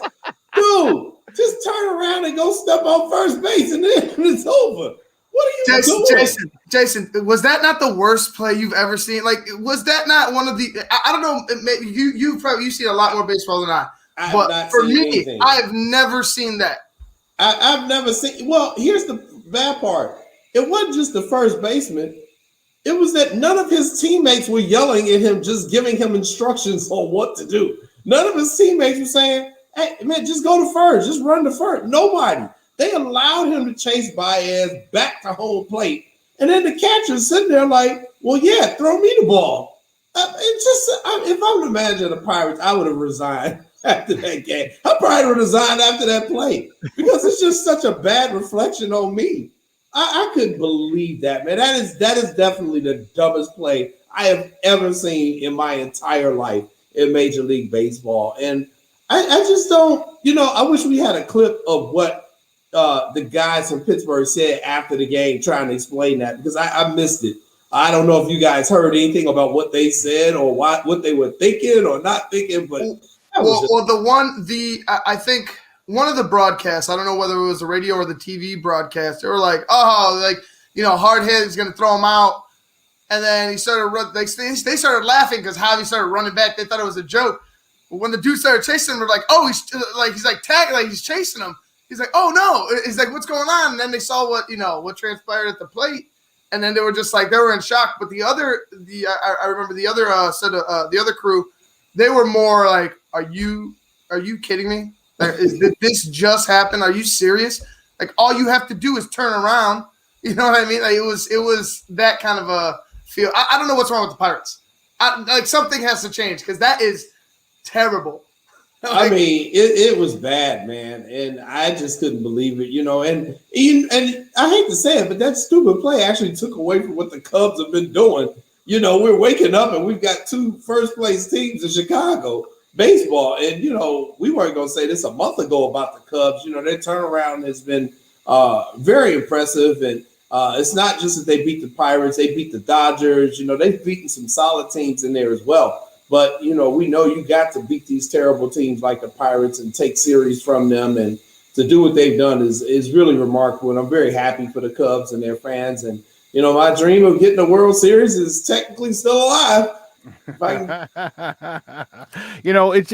Dude, just turn around and go step on first base and then it's over. What are you doing? Jason, was that not the worst play you've ever seen? Like, was that not one of the – I don't know. Maybe you've seen a lot more baseball than I. But for me, I've never seen that. I've never seen – well, here's the bad part. It wasn't just the first baseman. It was that none of his teammates were yelling at him, just giving him instructions on what to do. None of his teammates were saying, hey, man, just go to first. Just run to first. Nobody. They allowed him to chase Baez back to home plate. And then the catcher's sitting there like, well, yeah, throw me the ball. If I would imagine the Pirates, I would have resigned after that game. I probably would have resigned after that play because it's just such a bad reflection on me. I couldn't believe that, man. That is definitely the dumbest play I have ever seen in my entire life in Major League Baseball. And I just don't, I wish we had a clip of what the guys from Pittsburgh said after the game trying to explain that because I missed it. I don't know if you guys heard anything about what they said or what they were thinking or not thinking, but I think one of the broadcasts, I don't know whether it was the radio or the TV broadcast, they were like, hard hit is going to throw him out. And then he started they started laughing because Javi started running back. They thought it was a joke. But when the dude started chasing him, we're like, oh, he's chasing him. He's like, oh no. He's like, what's going on? And then they saw what transpired at the plate. And then they were just like, they were in shock. But I remember the other crew, they were more like, are you kidding me? Did this just happen? Are you serious? Like, all you have to do is turn around. You know what I mean? Like, it was that kind of a feel. I don't know what's wrong with the Pirates. Something has to change because that is terrible. I mean, it was bad, man, and I just couldn't believe it, And I hate to say it, but that stupid play actually took away from what the Cubs have been doing. We're waking up and we've got 2 first-place teams in Chicago baseball, and we weren't going to say this a month ago about the Cubs. Their turnaround has been Very impressive. And it's not just that they beat the Pirates, they beat the Dodgers. They've beaten some solid teams in there as well. But, we know you got to beat these terrible teams like the Pirates and take series from them. And to do what they've done is really remarkable. And I'm very happy for the Cubs and their fans. And, my dream of getting a World Series is technically still alive. It's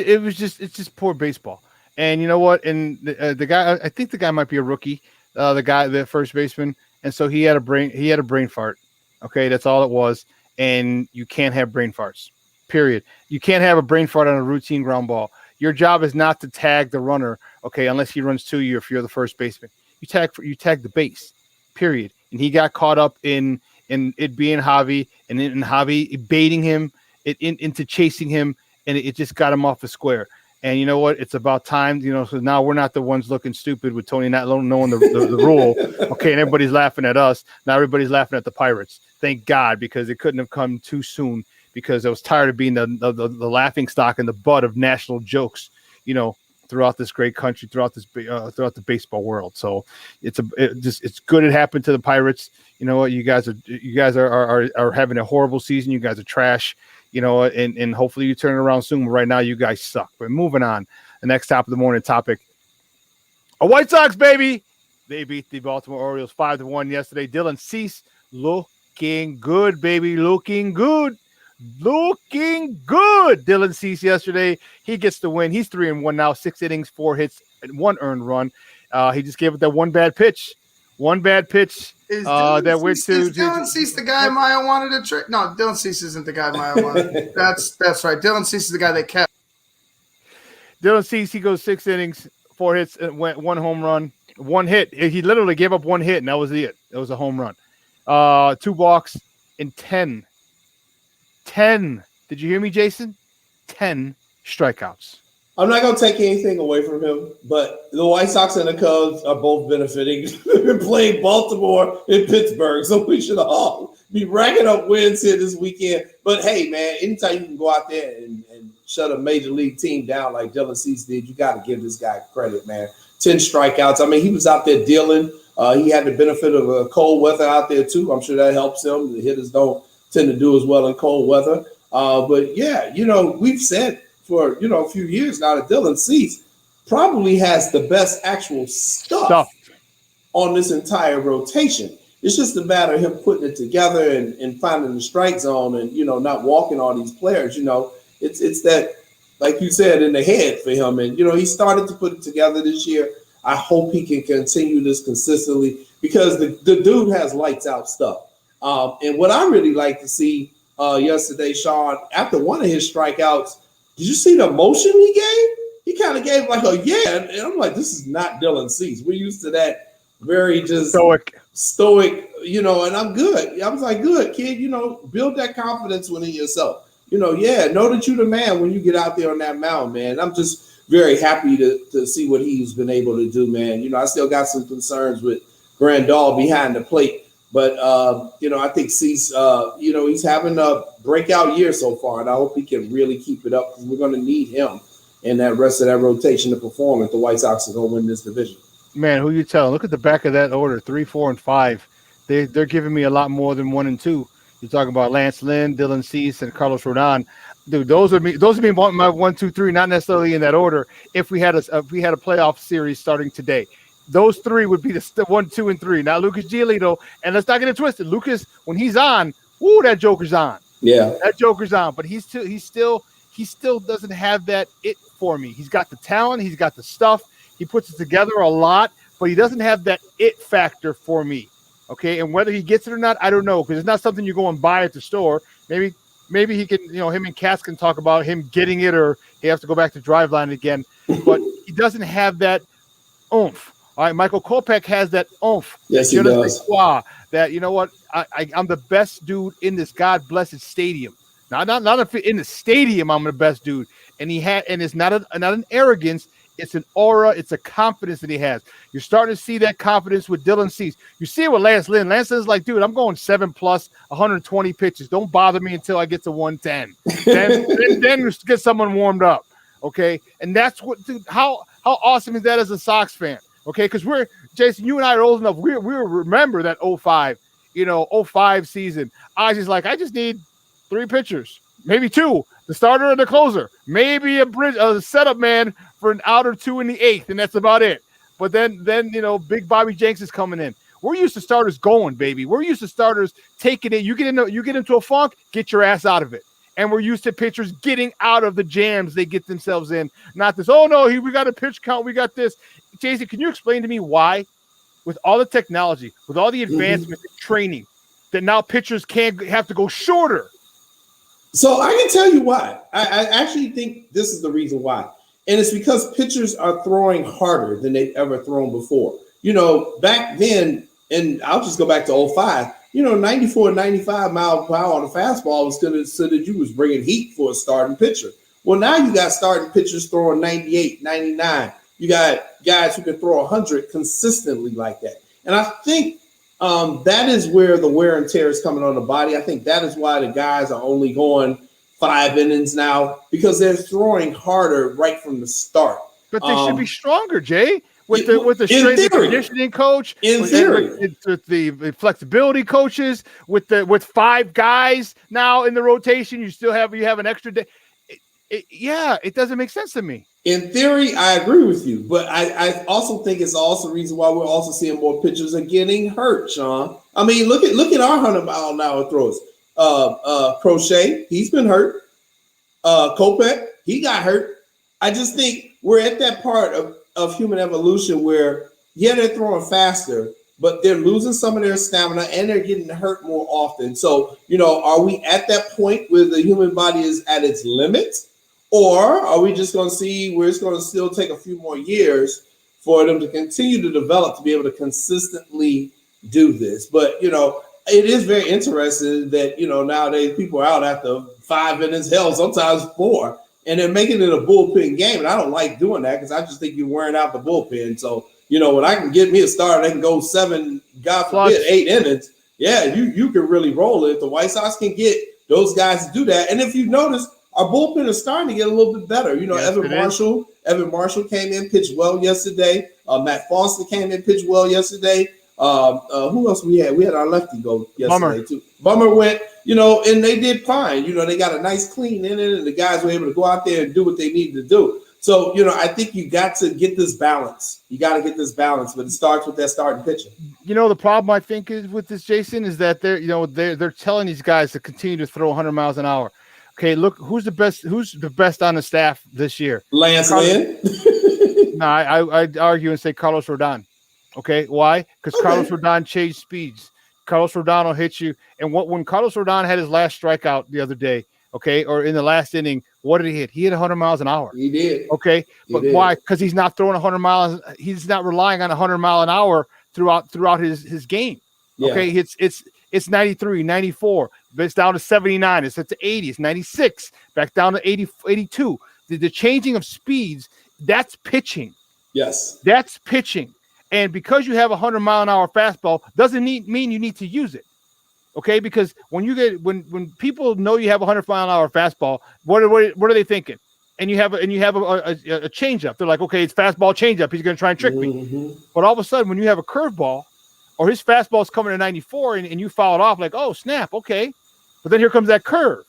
just poor baseball. And you know what? And the guy, I think the guy might be a rookie, the first baseman. And so he had a brain fart. Okay. That's all it was. And you can't have brain farts, period. You can't have a brain fart on a routine ground ball. Your job is not to tag the runner. Okay. Unless he runs to you, if you're the first baseman, you tag the base, period. And he got caught up in it being Javi and in Javi baiting him into chasing him. And it just got him off the square. And you know what? It's about time, so now we're not the ones looking stupid with Tony not knowing the rule. Okay, and everybody's laughing at us. Now everybody's laughing at the Pirates. Thank God, because it couldn't have come too soon, because I was tired of being the laughing stock and the butt of national jokes, throughout this great country, throughout the baseball world. So it's good it happened to the Pirates. You know what? You guys are having a horrible season. You guys are trash. And hopefully you turn it around soon. But right now, you guys suck. But moving on, the next top of the morning topic: a White Sox, baby. They beat the Baltimore Orioles 5-1 yesterday. Dylan Cease looking good, baby, looking good. Dylan Cease yesterday. He gets the win. He's 3-1 now, 6 innings, 4 hits, and 1 earned run. He just gave it that one bad pitch. Is Dylan Cease the guy Maya wanted to trade? No, Dylan Cease isn't the guy Maya wanted. That's right. Dylan Cease is the guy they kept. Dylan Cease, he goes 6 innings, 4 hits, and went 1 home run, 1 hit. He literally gave up 1 hit, and that was it. It was a home run. 2 walks and 10. Did you hear me, Jason? 10 strikeouts. I'm not going to take anything away from him, but the White Sox and the Cubs are both benefiting. We've been playing Baltimore and Pittsburgh, so we should all be racking up wins here this weekend. But, hey, man, anytime you can go out there and shut a major league team down like Dylan Cease did, you got to give this guy credit, man. 10 strikeouts. I mean, he was out there dealing. He had the benefit of cold weather out there, too. I'm sure that helps him. The hitters don't tend to do as well in cold weather. But, yeah, we've said for, a few years now that Dylan Cease probably has the best actual stuff on this entire rotation. It's just a matter of him putting it together and finding the strike zone and, not walking all these players. It's that, like you said, in the head for him. And, he started to put it together this year. I hope he can continue this consistently because the dude has lights out stuff. And what I really like to see yesterday, Shawn, after one of his strikeouts, did you see the emotion he gave? He kind of gave like a yeah. And I'm like, this is not Dylan Cease. We're used to that very just stoic, and I'm good. I was like, good, kid, build that confidence within yourself. Know that you're the man when you get out there on that mound, man. I'm just very happy to see what he's been able to do, man. I still got some concerns with Grandal behind the plate. But, I think Cease, he's having a breakout year so far, and I hope he can really keep it up because we're going to need him and that rest of that rotation to perform if the White Sox are going to win this division. Man, who you telling? Look at the back of that order, 3, 4, and 5. They're giving me a lot more than 1 and 2. You're talking about Lance Lynn, Dylan Cease, and Carlos Rodon. Dude, those would be my 1, 2, 3, not necessarily in that order. If we had a playoff series starting today. Those 3 would be the 1, 2, and 3. Now Lucas Giolito, and let's not get it twisted. Lucas, when he's on, that Joker's on. Yeah, that Joker's on. But he still doesn't have that it for me. He's got the talent, he's got the stuff, he puts it together a lot, but he doesn't have that it factor for me. Okay, and whether he gets it or not, I don't know because it's not something you go and buy at the store. Maybe he can, him and Cass can talk about him getting it, or he has to go back to Driveline again. But he doesn't have that oomph. All right, Michael Kopech has that oomph. Yes, he does. That, I'm the best dude in this God-blessed stadium. Not if in the stadium I'm the best dude. And it's not an arrogance. It's an aura. It's a confidence that he has. You're starting to see that confidence with Dylan Cease. You see it with Lance Lynn. Lance Lynn's like, dude, I'm going 7+, 120 pitches. Don't bother me until I get to 110. then get someone warmed up. Okay, and that's what, dude. How awesome is that as a Sox fan? Okay, because Jason, you and I are old enough. We remember that 05, 05 season. I just need 3 pitchers, maybe 2, the starter and the closer, maybe a setup man for an out or 2 in the 8th, and that's about it. But then Big Bobby Jenks is coming in. We're used to starters going, baby. We're used to starters taking it. You get into a funk, get your ass out of it. And we're used to pitchers getting out of the jams they get themselves in. Not this, oh, no, we got a pitch count. We got this. Jason, can you explain to me why, with all the technology, with all the advancement in training, that now pitchers can't have to go shorter? So I can tell you why. I actually think this is the reason why. And it's because pitchers are throwing harder than they've ever thrown before. Back then, and I'll just go back to 05, 94, 95 mile per hour on a fastball was considered you was bringing heat for a starting pitcher. Well, now you got starting pitchers throwing 98, 99. You got guys who can throw 100 consistently like that. And I think that is where the wear and tear is coming on the body. I think that is why the guys are only going 5 innings now, because they're throwing harder right from the start. But they should be stronger, Jay. With the strength and conditioning coach, with the flexibility coaches, with 5 guys now in the rotation, you have an extra day. It doesn't make sense to me. In theory, I agree with you, but I also think it's also the reason why we're also seeing more pitchers are getting hurt, Sean. I mean, look at our 100-mile-an-hour throws. Crochet, he's been hurt. Kopech, he got hurt. I just think we're at that part of human evolution where, they're throwing faster, but they're losing some of their stamina and they're getting hurt more often. So, are we at that point where the human body is at its limit? Or are we just going to see where it's going to still take a few more years for them to continue to develop to be able to consistently do this? But, it is very interesting that, nowadays people are out after 5 innings, hell, sometimes 4. And they're making it a bullpen game. And I don't like doing that because I just think you're wearing out the bullpen. So, when I can get me a starter, they can go 7, God forbid, 8 innings. Yeah, you can really roll it. If the White Sox can get those guys to do that. And if you notice, our bullpen is starting to get a little bit better. Evan Marshall came in, pitched well yesterday. Matt Foster came in, pitched well yesterday. Who else we had? We had our lefty go yesterday too. Bummer went, and they did fine. They got a nice clean in it, and the guys were able to go out there and do what they needed to do. So, I think you got to get this balance. You got to get this balance, but it starts with that starting pitcher. The problem I think is with this, Jason, is that they're telling these guys to continue to throw 100 miles an hour. Okay, look, who's the best on the staff this year? Lance Lynn? No, I'd argue and say Carlos Rodon. Okay, why? Because Carlos Rodon changed speeds. Carlos Rodon will hit you. And when Carlos Rodon had his last strikeout the other day, okay, or in the last inning, what did he hit? He hit 100 miles an hour. He did. Okay, but why? Because he's not throwing 100 miles. He's not relying on 100 mile an hour throughout his game. Yeah. Okay, it's 93, 94. But it's down to 79. It's at 80. It's 96. Back down to 80, 82. The changing of speeds, that's pitching. Yes. That's pitching. And because you have a 100-mile-an-hour fastball doesn't mean you need to use it. Okay? Because when people know you have a 100-mile-an-hour fastball, what are they thinking? And you have a changeup. They're like, okay, it's fastball changeup. He's going to try and trick me. But all of a sudden, when you have a curveball, or his fastball's coming to 94 and you foul it off, like, oh, snap, okay. But then here comes that curve.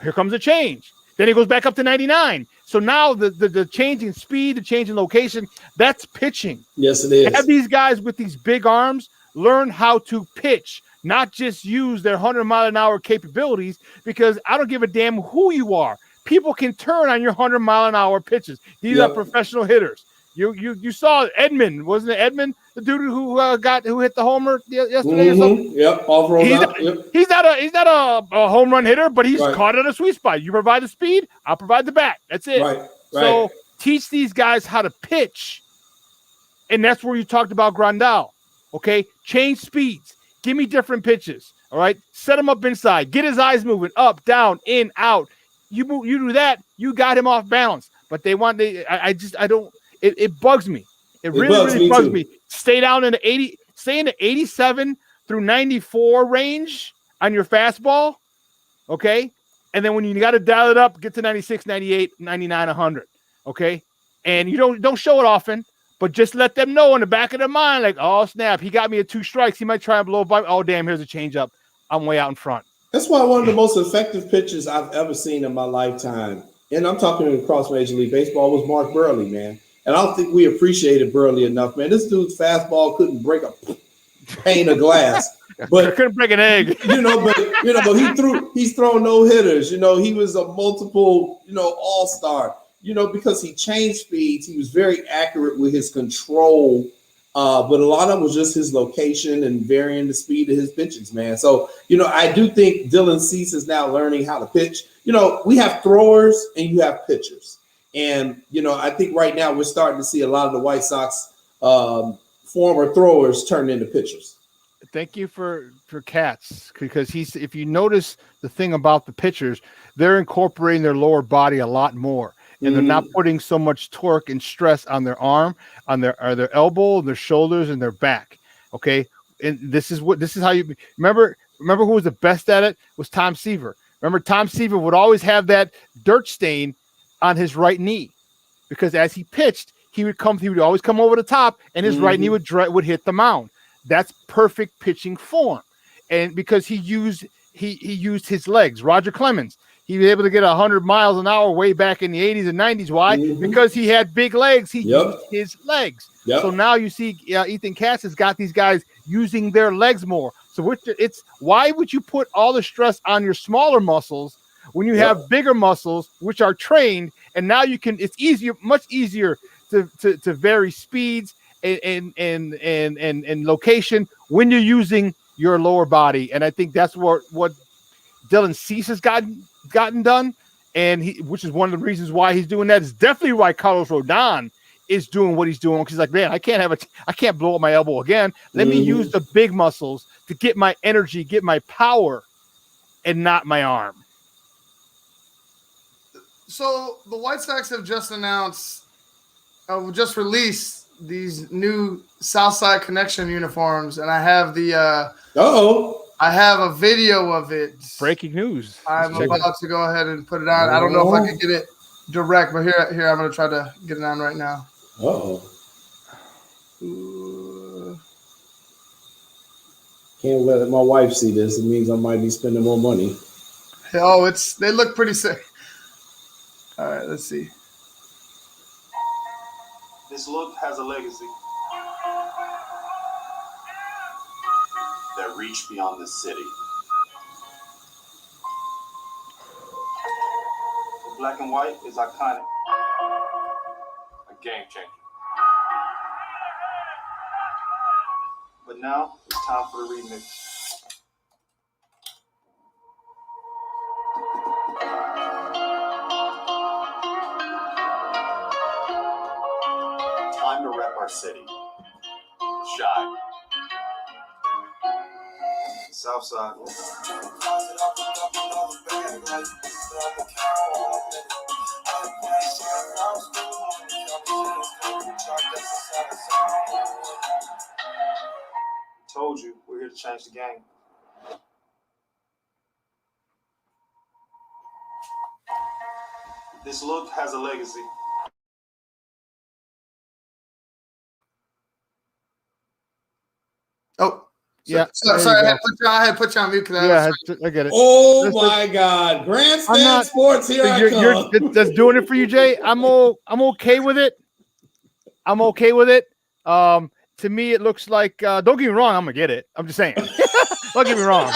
Here comes a change. Then he goes back up to 99. So now the change in speed, the change in location, that's pitching. Yes, it is. Have these guys with these big arms learn how to pitch, not just use their 100-mile-an-hour capabilities, because I don't give a damn who you are. People can turn on your 100-mile-an-hour pitches. These are professional hitters. You saw Edmund, wasn't it Edmund, the dude who hit the homer yesterday or something? Yep, off roll out. Yep. He's not a home run hitter, but he's caught at a sweet spot. You provide the speed, I'll provide the bat. That's it. Right. So teach these guys how to pitch, and that's where you talked about Grandal. Okay, change speeds. Give me different pitches. All right, set him up inside. Get his eyes moving up, down, in, out. You do that, you got him off balance. But they don't. It bugs me. It really bugs me. Stay down in the 80, stay in the 87 through 94 range on your fastball. Okay. And then when you got to dial it up, get to 96, 98, 99, 100. Okay. And you don't show it often, But just let them know in the back of their mind, like, oh, snap, he got me at 2 strikes. He might try and blow by. Oh, damn, here's a changeup. I'm way out in front. That's why one of the most effective pitchers I've ever seen in my lifetime, and I'm talking across Major League Baseball, was Mark Burley, man. And I don't think we appreciated Burley enough, man. This dude's fastball couldn't break a pane of glass. But couldn't break an egg. But he's thrown no hitters. He was a multiple, all-star. Because he changed speeds, he was very accurate with his control. But a lot of it was just his location and varying the speed of his pitches, man. So, I do think Dylan Cease is now learning how to pitch. We have throwers and you have pitchers. And, I think right now we're starting to see a lot of the White Sox former throwers turn into pitchers. Thank you for Katz, because if you notice the thing about the pitchers, they're incorporating their lower body a lot more. And they're not putting so much torque and stress on their arm, on their elbow, their shoulders, and their back. Okay. And this is how you remember who was the best at it was Tom Seaver. Remember, Tom Seaver would always have that dirt stain on his right knee, because as he pitched, he would always come over the top, and his right knee would hit the mound. That's perfect pitching form. And because he used his legs. Roger Clemens, he was able to get 100 miles an hour way back in the 80s and 90s. Why? Because he had big legs. He used his legs. Yep. So now you see Ethan Katz has got these guys using their legs more. So it's why would you put all the stress on your smaller muscles when you have bigger muscles which are trained, and now it's much easier to vary speeds and location when you're using your lower body. And I think that's what Dylan Cease has gotten done, and which is one of the reasons why he's doing that. Is definitely why Carlos Rodon is doing what he's doing, because he's like, man, I can't blow up my elbow again. Let me use the big muscles to get my energy, get my power, and not my arm. So the White Sox have just announced, just released these new Southside Connection uniforms, and I have I have a video of it. Breaking news. I'm about to go ahead and put it on. I don't know if I can get it direct, but here I'm going to try to get it on right now. Can't let my wife see this. It means I might be spending more money. Oh, they look pretty sick. All right, let's see. This look has a legacy that reached beyond the city. The black and white is iconic. A game changer. But now it's time for the remix. Time to rep our city. Shy. Southside. Told you, we're here to change the game. This look has a legacy. Oh, yeah. Sorry, I had put you on mute because I get it. Oh my God, Grandstand Sports here I come. That's doing it for you, Jay. I'm okay with it. I'm okay with it. To me, it looks like. Don't get me wrong. I'm gonna get it. I'm just saying. Don't get me wrong.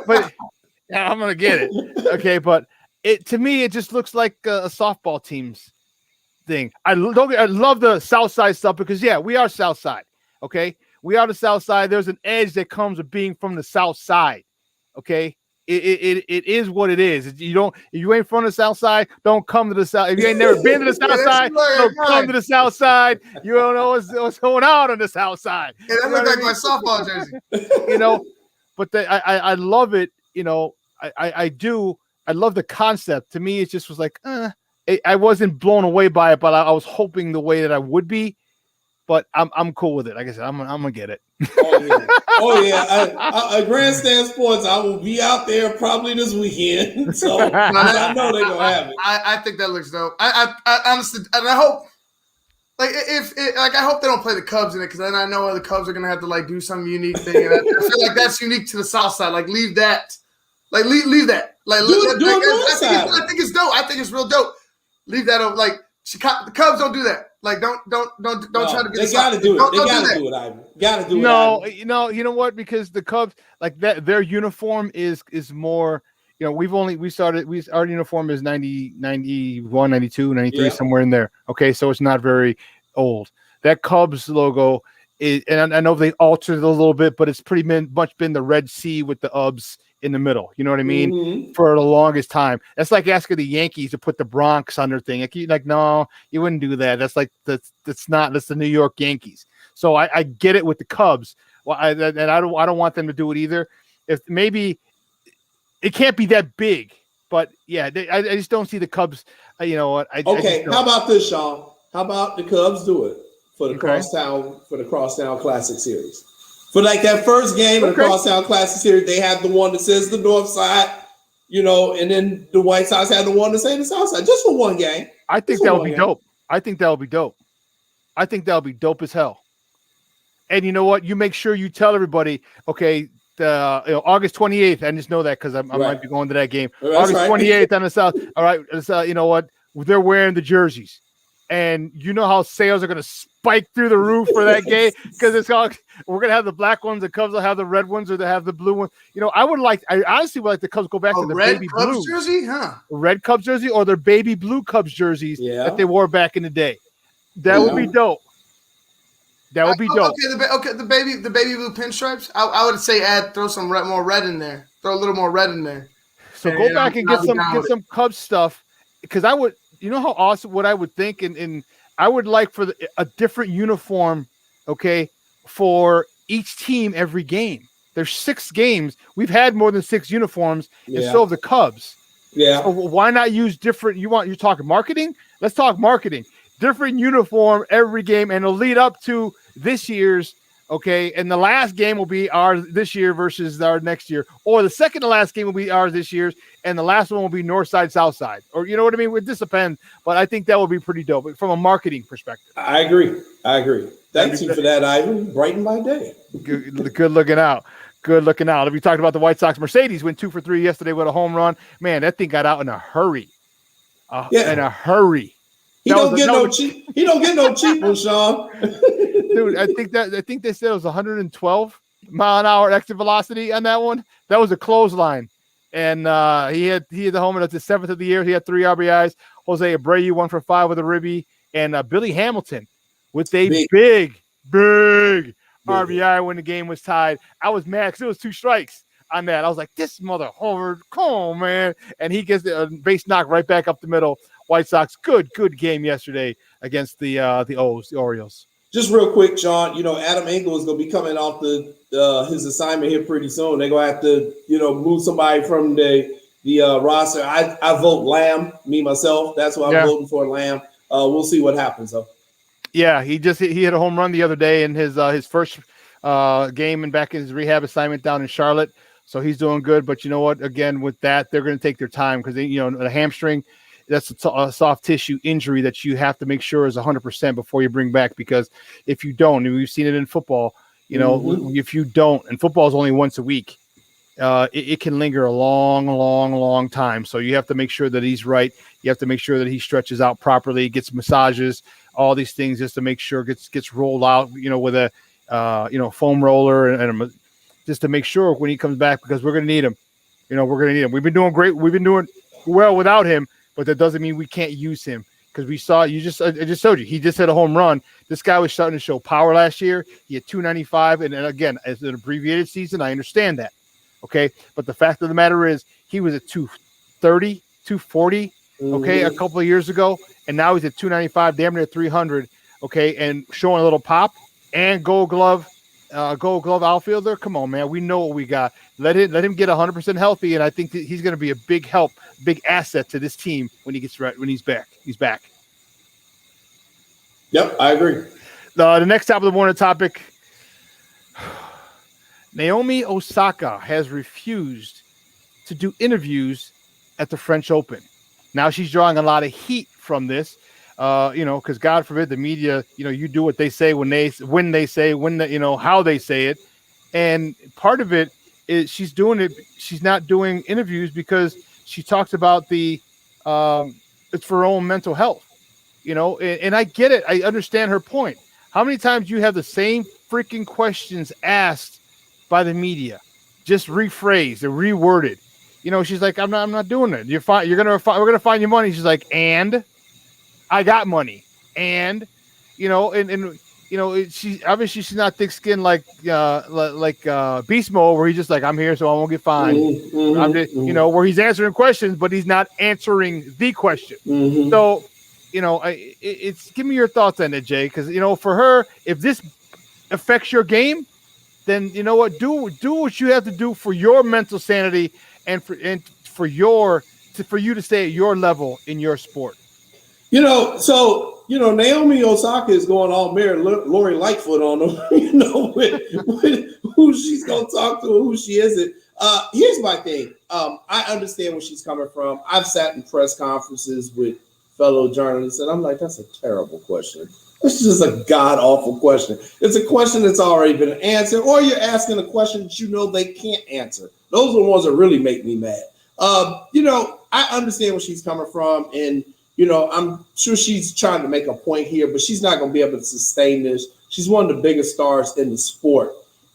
But I'm gonna get it. Okay, but to me, it just looks like a softball team's thing. I love the South Side stuff because we are South Side. Okay, we are the South Side. There's an edge that comes with being from the South Side. Okay, it is what it is. If you ain't from the South Side, don't come to the South. If you ain't never been to the South Side, don't come to the South Side. You don't know what's going on the South Side. Yeah, that looks like my softball jersey. But I love it. I do. I love the concept. To me, it just was like, I wasn't blown away by it, but I was hoping the way that I would be. but I'm cool with it. Like I said, I'm gonna get it. Oh yeah. Grandstand Sports. I will be out there probably this weekend. So I know they're gonna have it. I think that looks dope. I honestly, and I hope. I hope they don't play the Cubs in it because then I know the Cubs are gonna have to like do some unique thing, and I feel like that's unique to the South Side. Like leave that, leave that. I think it's dope. I think it's real dope. Leave that over. Like Chicago, the Cubs don't do that. Like don't try to get. They gotta do it. They gotta do it. Ivan. Gotta do it. No, you know what? Because the Cubs like that, their uniform is more. You know, our uniform is 90, 91, 92, 93, somewhere in there. Okay, so it's not very old. That Cubs logo is, and I know they altered it a little bit, but it's pretty much been the Red Sea with the Ubs in the middle. You know what I mean? Mm-hmm. For the longest time. That's like asking the Yankees to put the Bronx on their thing. Like, no, you wouldn't do that. That's the New York Yankees. So I get it with the Cubs. Well, I don't want them to do it either. If maybe. It can't be that big, but yeah, I just don't see the Cubs. You know what? How about this, Shawn? How about the Cubs do it for the Crosstown Classic Series? For like that first game of the Crosstown Classic Series, they have the one that says the North Side, you know, and then the White Sox have the one that says the South Side, just for one game. I think that would be dope. I think that would be dope. I think that would be dope as hell. And you know what? You make sure you tell everybody, okay. August 28th. I just know that because I might be going to that game. August 28th on the South. All right, you know what? They're wearing the jerseys, and you know how sales are going to spike through the roof for that game because we're going to have the black ones. The Cubs will have the red ones, or they have the blue ones. You know, I honestly would like the Cubs go back to the red baby Cubs blue jersey, huh? Red Cubs jersey or their baby blue Cubs jerseys that they wore back in the day. That would be dope. That would be dope. Okay, the baby blue pinstripes. I would say throw some more red in there. Throw a little more red in there. So go back and get some Cubs stuff because I would. You know how awesome what I would think, and I would like for a different uniform. Okay, for each team every game. There's 6 games. We've had more than 6 uniforms, and so have the Cubs. Yeah. So why not use different? You're talking marketing? Let's talk marketing. Different uniform every game, and it'll lead up to this year's, okay, and the last game will be ours this year versus our next year, or the second to last game will be ours this year's, and the last one will be North Side, South Side, or you know what I mean? It just depends, but I think that would be pretty dope from a marketing perspective. I agree. Thank you for that, Ivan. Brighten my day. Good looking out. Good looking out. We talked about the White Sox. Mercedes went 2 for 3 yesterday with a home run. Man, that thing got out in a hurry. In a hurry. He don't get no cheap. He don't get no cheap one, Shawn. Dude, I think they said it was 112-mile-an-hour exit velocity on that one. That was a clothesline, and he had the home run. That's his 7th of the year. He had 3 RBIs. Jose Abreu 1 for 5 with a ribby, and Billy Hamilton with a big RBI when the game was tied. I was mad because it was 2 strikes on that. I was like, this mother hovered, come on, man, and he gets the base knock right back up the middle. White Sox, good game yesterday against the Orioles. Just real quick, Shawn, you know, Adam Engel is going to be coming off his assignment here pretty soon. They're going to have to, you know, move somebody from the roster. I vote Lamb, me, myself. That's why I'm voting for Lamb. We'll see what happens, though. Yeah, he hit a home run the other day in his first game and back in his rehab assignment down in Charlotte. So he's doing good. But you know what? Again, with that, they're going to take their time because, the hamstring, that's a soft tissue injury that you have to make sure is 100% before you bring back, because if you don't, and we've seen it in football, if you don't, and football is only once a week, it can linger a long time. So you have to make sure that he's right. You have to make sure that he stretches out properly, gets massages, all these things just to make sure it gets rolled out, with a foam roller and just to make sure when he comes back, because we're going to need him. We're going to need him. We've been doing great. We've been doing well without him. But that doesn't mean we can't use him, because we saw I just told you he just hit a home run. This guy was starting to show power last year. He had 295, and again, as an abbreviated season, I understand that. Okay, but the fact of the matter is he was at 230, 240. Okay, a couple of years ago, and now he's at 295, damn near 300. Okay, and showing a little pop and Gold Glove outfielder. Come on, man, we know what we got. Let him get 100% healthy, and I think that he's going to be a big help, big asset to this team when he's back. He's back. Yep, I agree. The next top of the morning topic. Naomi Osaka has refused to do interviews at the French Open. Now she's drawing a lot of heat from this, because God forbid the media, you do what they say how they say it. And part of it is she's doing it. She's not doing interviews because she talks about it's for her own mental health, and I get it. I understand her point. How many times do you have the same freaking questions asked by the media, just rephrased and reworded? She's like, I'm not doing it. You're fine. We're gonna find you money. She's like, and I got money, and she obviously she's not thick-skinned like Beast Mode, where he's just like, I'm here, so I won't get fined. I'm just, where he's answering questions, but he's not answering the question. So, it's give me your thoughts on it, Jay, because for her, if this affects your game, then you know what, do what you have to do for your mental sanity and for you to stay at your level in your sport. Naomi Osaka is going all Mary Lori Lightfoot on them, with who she's going to talk to and who she isn't. Here's my thing. I understand where she's coming from. I've sat in press conferences with fellow journalists, and I'm like, that's a terrible question. This is just a god-awful question. It's a question that's already been answered, or you're asking a question that they can't answer. Those are the ones that really make me mad. I understand where she's coming from, and I'm sure she's trying to make a point here, but she's not going to be able to sustain this. She's one of the biggest stars in the sport,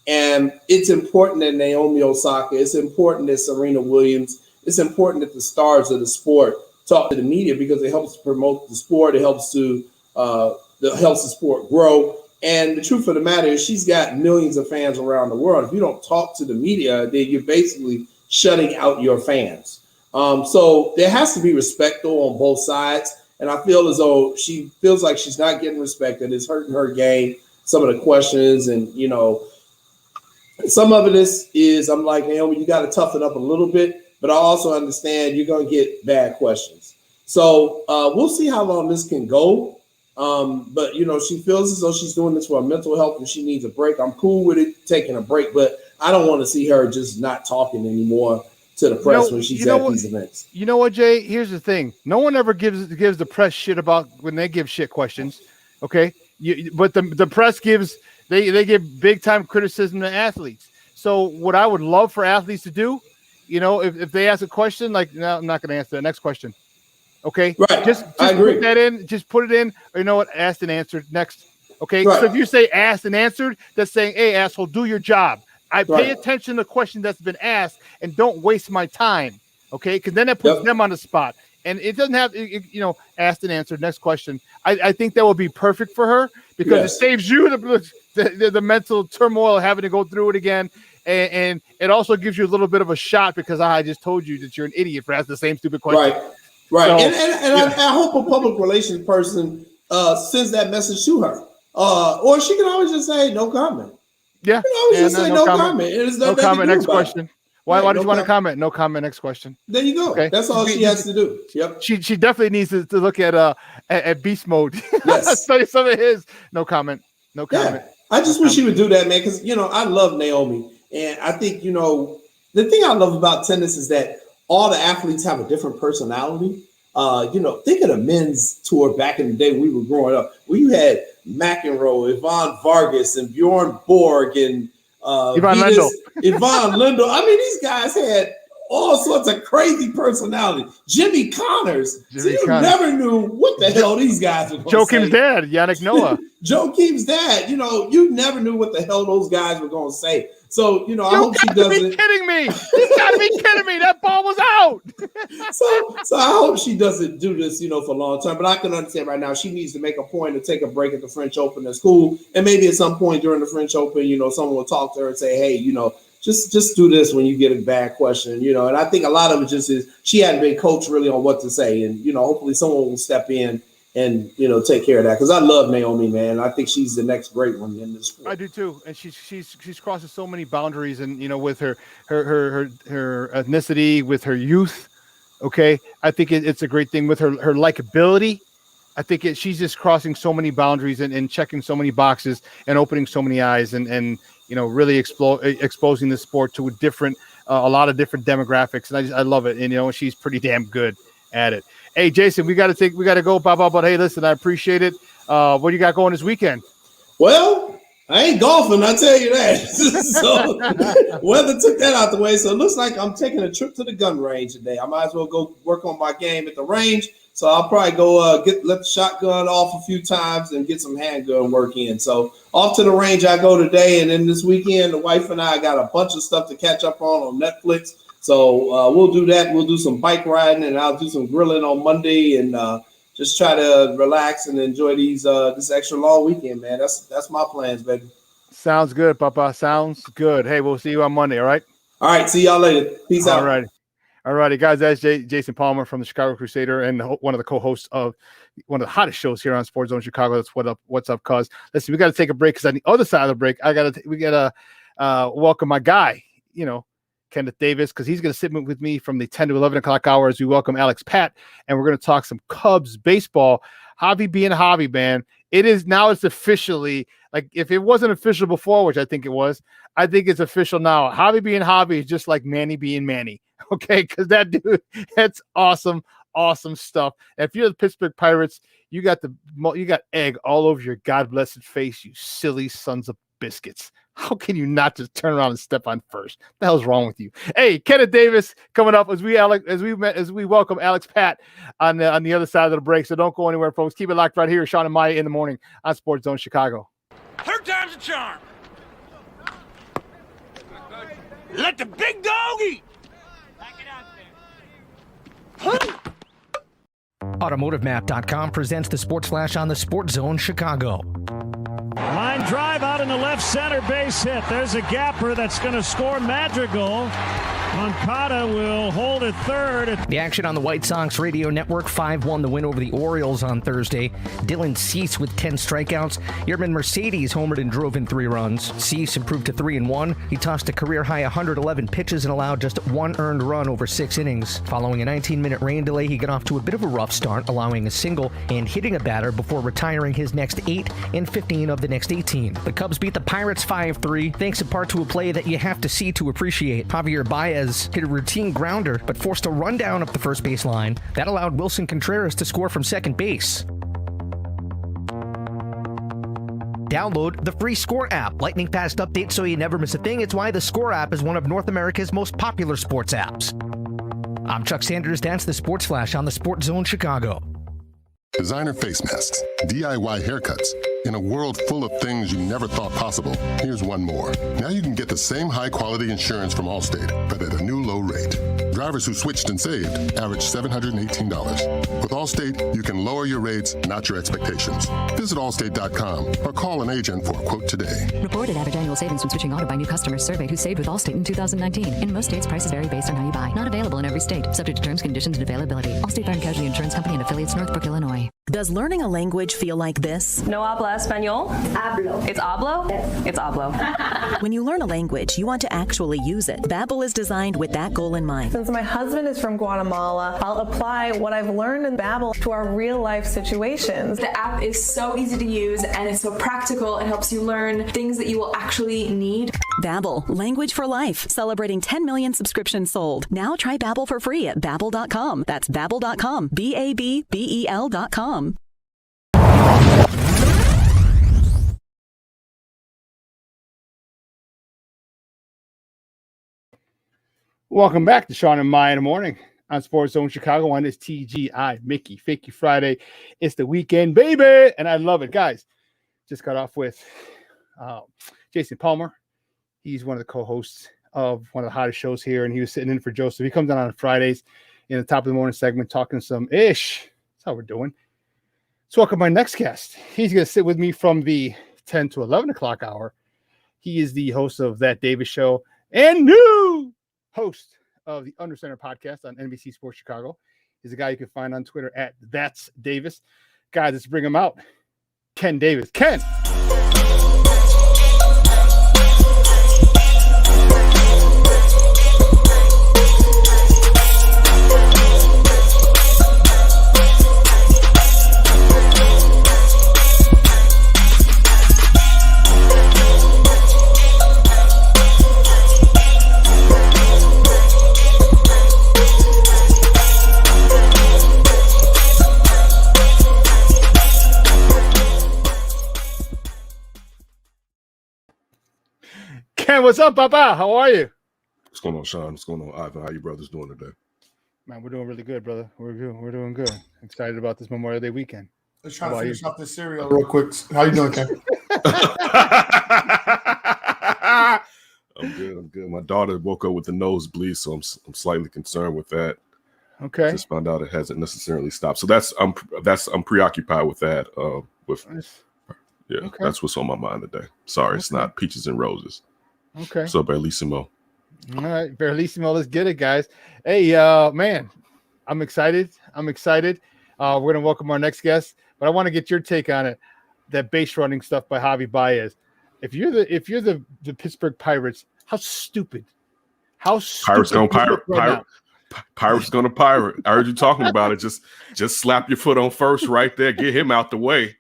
and it's important that Naomi Osaka, it's important that Serena Williams, it's important that the stars of the sport talk to the media, because it helps to promote the sport. It helps to the sport grow. And the truth of the matter is she's got millions of fans around the world. If you don't talk to the media, then you're basically shutting out your fans. So there has to be respect, though, on both sides. And I feel as though she feels like she's not getting respected. It's hurting her game, some of the questions. And, some of it is I'm like, Naomi, you got to toughen up a little bit. But I also understand you're going to get bad questions. So we'll see how long this can go. But, she feels as though she's doing this for her mental health and she needs a break. I'm cool with it, taking a break, but I don't want to see her just not talking anymore to the press when she's at these events. You know what, Jay? Here's the thing. No one ever gives the press shit about when they give shit questions, okay? But the press they give big-time criticism to athletes. So what I would love for athletes to do, if they ask a question, like, no, I'm not going to answer that. Next question. Okay, right. Just put that in. Just put it in. Or you know what? Asked and answered. Next. Okay. Right. So if you say asked and answered, that's saying, "Hey, asshole, do your job. Pay attention to the question that's been asked and don't waste my time." Okay, because then that puts them on the spot, and it doesn't have asked and answered. Next question. I think that would be perfect for her because it saves you the mental turmoil of having to go through it again. And it also gives you a little bit of a shot because I just told you that you're an idiot for asking the same stupid question. Right. So, I hope a public relations person sends that message to her. Or she can always just say no comment. Yeah. You can always just say no comment. No comment. Next question. Why did you want to comment? No comment. Next question. There you go. Okay. That's all she has to do. Yep. She definitely needs to look at beast mode. Yes. Study some of his. No comment. No comment. Yeah. I just wish she would do that, man, because I love Naomi. And I think, the thing I love about tennis is that all the athletes have a different personality. Think of the men's tour back in the day when we were growing up, where you had McEnroe, Yvonne Vargas, and Bjorn Borg, and Yvonne Lendl. I mean, these guys had all sorts of crazy personality. Jimmy Connors. Never knew what the hell these guys were going to say. Joakim's dad, Yannick Noah. Joakim's dad. You never knew what the hell those guys were going to say. So, I hope she doesn't. You got to be kidding me. You got to be kidding me. That ball was out. So I hope she doesn't do this, for a long time. But I can understand right now she needs to make a point to take a break at the French Open. That's cool. And maybe at some point during the French Open, someone will talk to her and say, hey, just do this when you get a bad question, And I think a lot of it just is she hadn't been coached really on what to say. And, hopefully someone will step in and take care of that, because I love Naomi, man. I think she's the next great one in this sport. I do too, and she's crossing so many boundaries, and with her ethnicity, with her youth. Okay, I think it's a great thing with her likability. I think she's just crossing so many boundaries and checking so many boxes and opening so many eyes and really exposing the sport to a lot of different demographics. And I love it. And, she's pretty damn good at it. Hey, Jason, we got to go, Bob. But hey, listen, I appreciate it. What do you got going this weekend? Well, I ain't golfing, I tell you that. So weather took that out the way. So it looks like I'm taking a trip to the gun range today. I might as well go work on my game at the range. So I'll probably go let the shotgun off a few times and get some handgun work in. So off to the range I go today. And then this weekend, the wife and I got a bunch of stuff to catch up on Netflix. So we'll do that. We'll do some bike riding and I'll do some grilling on Monday and just try to relax and enjoy this extra long weekend, man. That's my plans, baby. Sounds good, Papa. Sounds good. Hey, we'll see you on Monday, all right? All right, see y'all later. Peace out. All righty, guys. That's Jason Palmer from the Chicago Crusader and one of the co-hosts of one of the hottest shows here on SportsZone Chicago. That's What's Up, Cuz. Listen, we got to take a break because on the other side of the break, we gotta welcome my guy, Kenneth Davis, because he's going to sit with me from the 10 to 11 o'clock hour as we welcome Alex Pat, and we're going to talk some Cubs baseball. Javi being Javi, man. It's officially, like, if it wasn't official before, which I think it was, I think it's official now. Javi being Javi is just like Manny being Manny, okay? Because that dude, that's awesome stuff. And if you're the Pittsburgh Pirates, you got egg all over your God-blessed face, you silly sons of biscuits. How can you not just turn around and step on first? What the hell's wrong with you? Hey, Kenneth Davis coming up as we welcome Alex Pat on the other side of the break. So don't go anywhere, folks. Keep it locked right here. Shawn and Maya in the morning on SportsZone Chicago. Third time's a charm. Let the big dog eat. AutomotiveMap.com presents the Sports Flash on the SportsZone Chicago. Line drive out in the left center, base hit. There's a gapper that's going to score. Madrigal. Moncada will hold at third. The action on the White Sox radio network. 5-1 the win over the Orioles on Thursday. Dylan Cease with 10 strikeouts. Yerman Mercedes homered and drove in 3 runs. Cease improved to 3-1. He tossed a career-high 111 pitches and allowed just 1 earned run over 6 innings. Following a 19-minute rain delay, he got off to a bit of a rough start, allowing a single and hitting a batter before retiring his next 8 and 15 of the next 18. The Cubs beat the Pirates 5-3, thanks in part to a play that you have to see to appreciate. Javier Baez hit a routine grounder, but forced a rundown up the first base line. That allowed Wilson Contreras to score from second base. Download the free Score app. Lightning fast updates so you never miss a thing. It's why the Score app is one of North America's most popular sports apps. I'm Chuck Sanders. That's the Sports Flash on the SportsZone Chicago. Designer face masks, DIY haircuts. In a world full of things you never thought possible, here's one more. Now you can get the same high-quality insurance from Allstate, but at a new low rate. Drivers who switched and saved average $718. With Allstate, you can lower your rates, not your expectations. Visit allstate.com or call an agent for a quote today. Reported average annual savings when switching auto by new customers surveyed who saved with Allstate in 2019. In most states, prices vary based on how you buy. Not available in every state. Subject to terms, conditions, and availability. Allstate Fire and Casualty Insurance Company and affiliates, Northbrook, Illinois. Does learning a language feel like this? No habla español? Hablo. It's hablo? Yes. It's hablo. When you learn a language, you want to actually use it. Babbel is designed with that goal in mind. Since my husband is from Guatemala, I'll apply what I've learned in Babbel to our real life situations. The app is so easy to use and it's so practical. It helps you learn things that you will actually need. Babbel, language for life. Celebrating 10 million subscriptions sold. Now try Babbel for free at Babbel.com. That's Babbel.com. Babbel.com. Welcome back to Shawn and Maya in the morning on SportsZone Chicago on this TGI Mickey Fakey Friday. It's the weekend, baby, and I love it, guys. Just got off with Jason Palmer. He's one of the co-hosts of one of the hottest shows here, and he was sitting in for Joseph. He comes on Fridays in the top of the morning segment talking some ish. That's how we're doing. Let's welcome my next guest. He's going to sit with me from the 10 to 11 o'clock hour. He is the host of That Davis Show and new host of the Under Center podcast on NBC Sports Chicago. He's a guy you can find on Twitter at That's Davis. Guys, let's bring him out. Ken Davis. Ken. what's up, Papa? How are you? What's going on, Shawn? What's going on, Ivan? How you brothers doing today? Man, we're doing really good, brother. We're good. We're doing good. Excited about this Memorial Day weekend. Let's try to finish off this cereal real quick. How you doing, Ken? I'm good. I'm good. My daughter woke up with the nosebleed, so I'm slightly concerned with that. Okay. I just found out it hasn't necessarily stopped. So I'm preoccupied with that. Okay. That's what's on my mind today. Sorry, It's not peaches and roses. Okay. So Bellissimo. All right, Bellissimo. Let's get it, guys. Hey, man, I'm excited. We're gonna welcome our next guest, but I want to get your take on it. That base running stuff by Javi Baez. If you're the Pittsburgh Pirates, how stupid? Pirates gonna pirate. Pirates gonna pirate. I heard you talking about it. Just slap your foot on first right there. Get him out the way.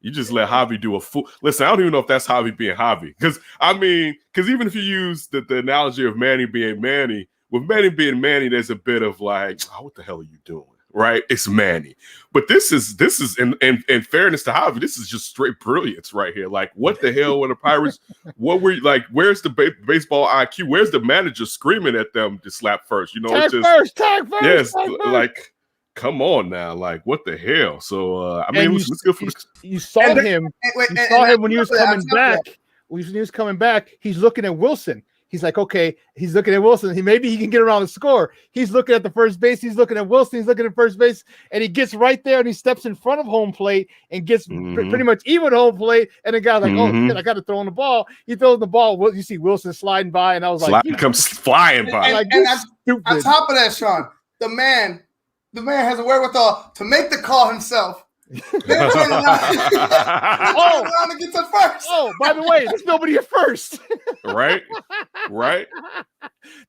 You just let Javi do a fool. Listen, I don't even know if that's Javi being Javi. Because even if you use the analogy of Manny being Manny, with Manny being Manny, there's a bit of like, oh, what the hell are you doing? Right? It's Manny. But this is in fairness to Javi, this is just straight brilliance right here. Like, what the hell were the Pirates? What were like? Where's the baseball IQ? Where's the manager screaming at them to slap first? You know, tag first. Yes, like, come on now. Like, what the hell? So let's go for you saw him. You saw him when he was coming back. When he was coming back, he's looking at Wilson. He's like, okay, he's looking at Wilson. Maybe he can get around the score. He's looking at the first base. He's looking at Wilson. He's looking at first base, and he gets right there and he steps in front of home plate and gets pretty much even home plate. And the guy's like, oh, shit, I got to throw in the ball. He throws the ball. You see Wilson sliding by, and I was like, comes flying by. On top of that, Shawn, the man has a wherewithal to make the call himself. Then turn around and get to first. Oh, by the way, there's nobody at first. Right.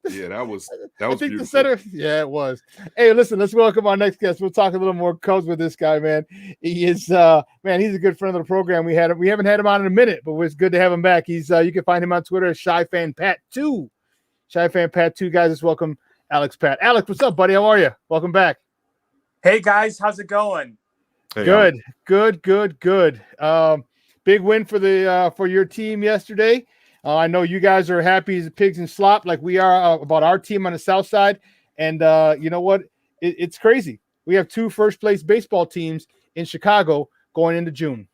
Yeah, that was I think beautiful. the center. Yeah, it was. Hey, listen, let's welcome our next guest. We'll talk a little more Cubs with this guy, man. He is he's a good friend of the program. We haven't had him on in a minute, but it's good to have him back. He's you can find him on Twitter at ShyFanPat2. ShyFanPat2, guys. Let's welcome Alex Pat. Alex, what's up, buddy? How are you? Welcome back. Hey guys, how's it going? Hey, Good. Big win for your team yesterday. I know you guys are happy as pigs in slop, like we are about our team on the south side. And you know what? It's crazy. We have 2 first-place baseball teams in Chicago going into June.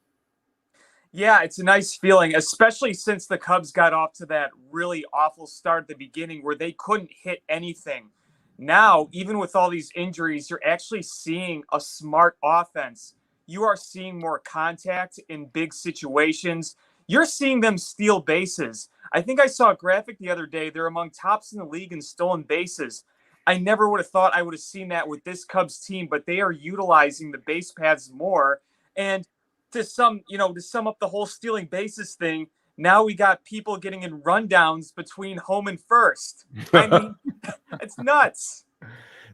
Yeah, it's a nice feeling, especially since the Cubs got off to that really awful start at the beginning where they couldn't hit anything. Now, even with all these injuries, you're actually seeing a smart offense. You are seeing more contact in big situations. You're seeing them steal bases. I think I saw a graphic the other day. They're among tops in the league in stolen bases. I never would have thought I would have seen that with this Cubs team, but they are utilizing the base paths more. And to sum up the whole stealing bases thing, now we got people getting in rundowns between home and first. I mean, it's nuts.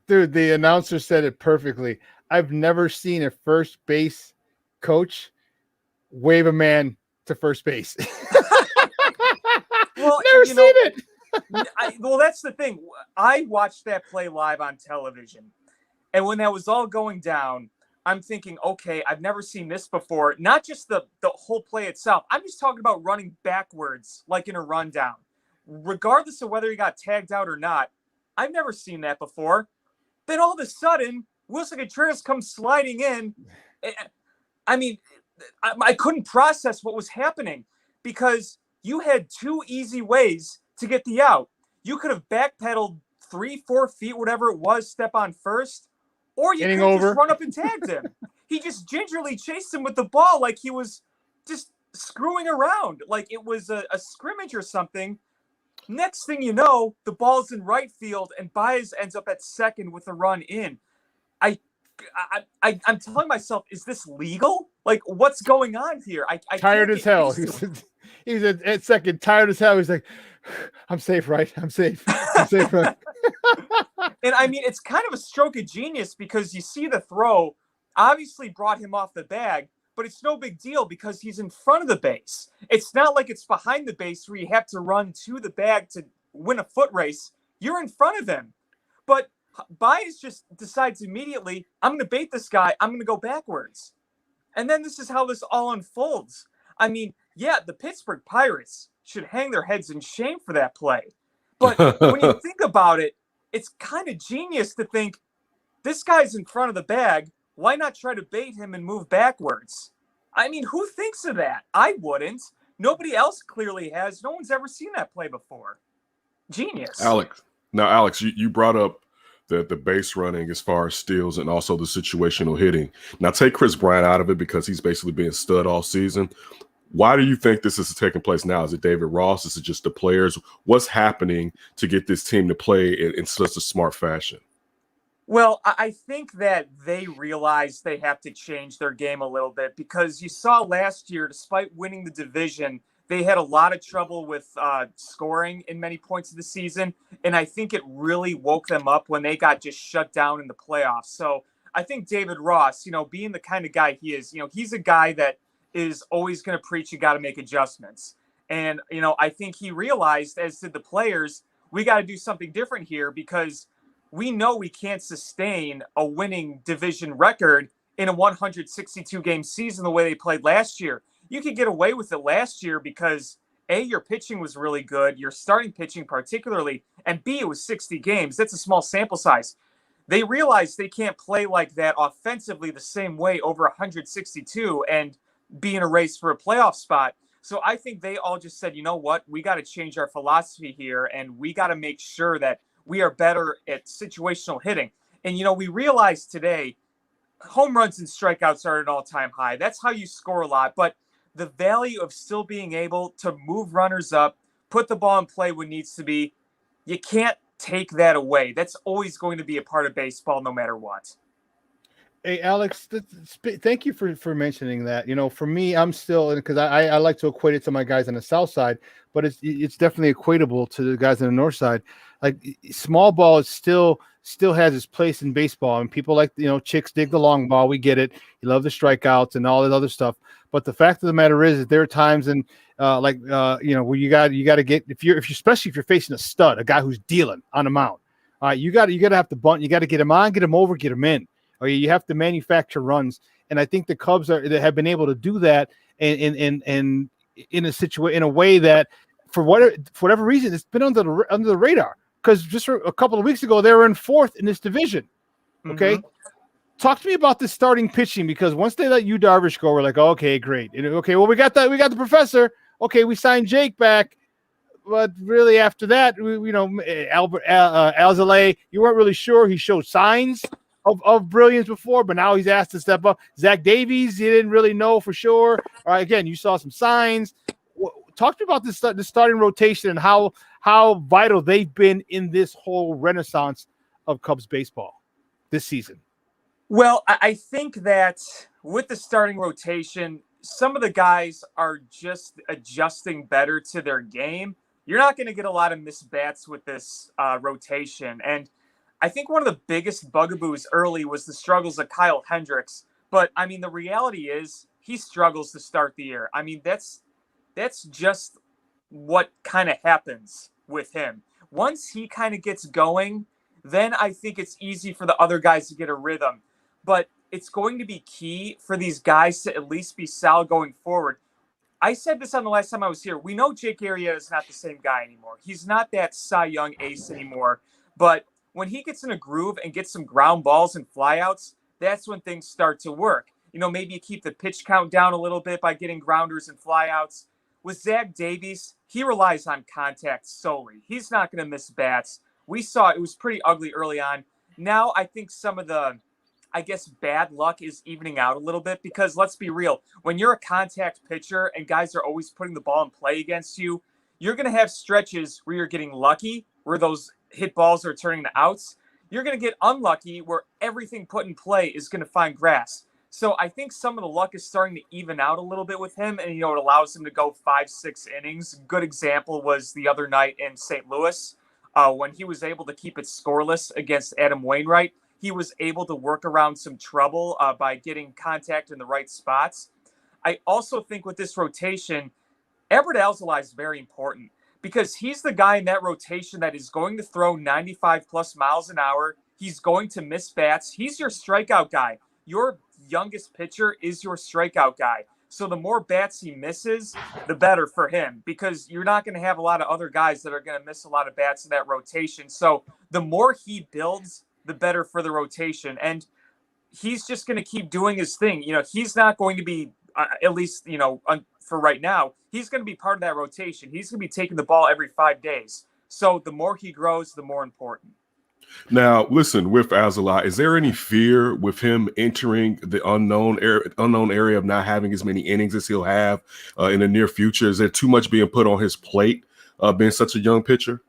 Dude, the announcer said it perfectly. I've never seen a first base coach wave a man to first base. Well, never seen it. Well, that's the thing. I watched that play live on television. And when that was all going down, I'm thinking, okay, I've never seen this before. Not just the whole play itself. I'm just talking about running backwards, like in a rundown. Regardless of whether he got tagged out or not, I've never seen that before. Then all of a sudden, Wilson Contreras comes sliding in. I mean, I couldn't process what was happening because you had 2 easy ways to get the out. You could have backpedaled 3-4 feet, whatever it was, step on first, or you could have just run up and tagged him. He just gingerly chased him with the ball like he was just screwing around, like it was a scrimmage or something. Next thing you know, the ball's in right field, and Baez ends up at second with a run in. I'm telling myself, is this legal? Like, what's going on here? I tired as hell. He's at second, tired as hell. He's like, I'm safe, right? I'm safe, right? And I mean, it's kind of a stroke of genius because you see the throw obviously brought him off the bag, but it's no big deal because he's in front of the base. It's not like it's behind the base where you have to run to the bag to win a foot race. You're in front of him. But Baez just decides immediately, I'm going to bait this guy. I'm going to go backwards. And then this is how this all unfolds. I mean, yeah, the Pittsburgh Pirates should hang their heads in shame for that play. But when you think about it, it's kind of genius to think this guy's in front of the bag. Why not try to bait him and move backwards? I mean, who thinks of that? I wouldn't. Nobody else clearly has. No one's ever seen that play before. Genius. Alex, you brought up the base running as far as steals and also the situational hitting. Now take Chris Bryant out of it because he's basically been stud all season. Why do you think this is taking place now? Is it David Ross? Is it just the players? What's happening to get this team to play in such a smart fashion? Well, I think that they realize they have to change their game a little bit because you saw last year, despite winning the division, they had a lot of trouble with scoring in many points of the season. And I think it really woke them up when they got just shut down in the playoffs. So I think David Ross, being the kind of guy he is, he's a guy that is always going to preach you got to make adjustments. And, I think he realized, as did the players, we got to do something different here because we know we can't sustain a winning division record in a 162-game season the way they played last year. You could get away with it last year because, A, your pitching was really good, your starting pitching particularly, and B, it was 60 games. That's a small sample size. They realized they can't play like that offensively the same way over 162 and be in a race for a playoff spot. So I think they all just said, you know what, we got to change our philosophy here, and we got to make sure that we are better at situational hitting. And, we realized today home runs and strikeouts are at an all-time high. That's how you score a lot. But the value of still being able to move runners up, put the ball in play when needs to be, you can't take that away. That's always going to be a part of baseball no matter what. Hey, Alex, thank you for mentioning that. For me, I'm still, because I like to equate it to my guys on the south side, but it's definitely equatable to the guys on the north side. Like small ball is still has its place in baseball, and people like chicks dig the long ball. We get it. You love the strikeouts and all that other stuff. But the fact of the matter is that there are times where you got to get especially if you're facing a stud, a guy who's dealing on the mound. All right, you got to have to bunt. You got to get him on, get him over, get him in. Or you have to manufacture runs, and I think the Cubs have been able to do that in a way that for whatever reason it's been under the radar. Because just a couple of weeks ago they were in fourth in this division. Okay, Talk to me about this starting pitching, because once they let Yu Darvish go, we're like, okay, great. Okay, well we got the professor. Okay, we signed Jake back. But really, after that, Albert Alzolay, you weren't really sure. He showed signs of brilliance before, but now he's asked to step up. Zach Davies, you didn't really know for sure. Again, you saw some signs. Talk to me about this starting rotation and how vital they've been in this whole renaissance of Cubs baseball this season. Well, I think that with the starting rotation, some of the guys are just adjusting better to their game. You're not going to get a lot of missed bats with this rotation. And I think one of the biggest bugaboos early was the struggles of Kyle Hendricks. But, I mean, the reality is he struggles to start the year. I mean, that's just what kind of happens with him. Once he kind of gets going, then I think it's easy for the other guys to get a rhythm. But it's going to be key for these guys to at least be solid going forward. I said this on the last time I was here. We know Jake Arrieta is not the same guy anymore. He's not that Cy Young ace anymore. But when he gets in a groove and gets some ground balls and flyouts, that's when things start to work. Maybe you keep the pitch count down a little bit by getting grounders and flyouts. With Zach Davies, he relies on contact solely. He's not going to miss bats. We saw it was pretty ugly early on. Now I think some of the bad luck is evening out a little bit, because let's be real. When you're a contact pitcher and guys are always putting the ball in play against you, you're going to have stretches where you're getting lucky, where those hit balls are turning to outs. You're going to get unlucky where everything put in play is going to find grass. So I think some of the luck is starting to even out a little bit with him, and it allows him to go 5-6 innings. Good example was the other night in St. Louis when he was able to keep it scoreless against Adam Wainwright. He was able to work around some trouble by getting contact in the right spots. I also think with this rotation, Albert Alzolay is very important, because he's the guy in that rotation that is going to throw 95-plus miles an hour. He's going to miss bats. He's your strikeout guy. Your youngest pitcher is your strikeout guy. So the more bats he misses, the better for him, because you're not going to have a lot of other guys that are going to miss a lot of bats in that rotation. So the more he builds, the better for the rotation. And he's just going to keep doing his thing. He's not going to be, at least, for right now, he's going to be part of that rotation. He's going to be taking the ball every 5 days. So the more he grows, the more important. Now, listen, with Azalai, is there any fear with him entering the unknown area of not having as many innings as he'll have in the near future? Is there too much being put on his plate, being such a young pitcher?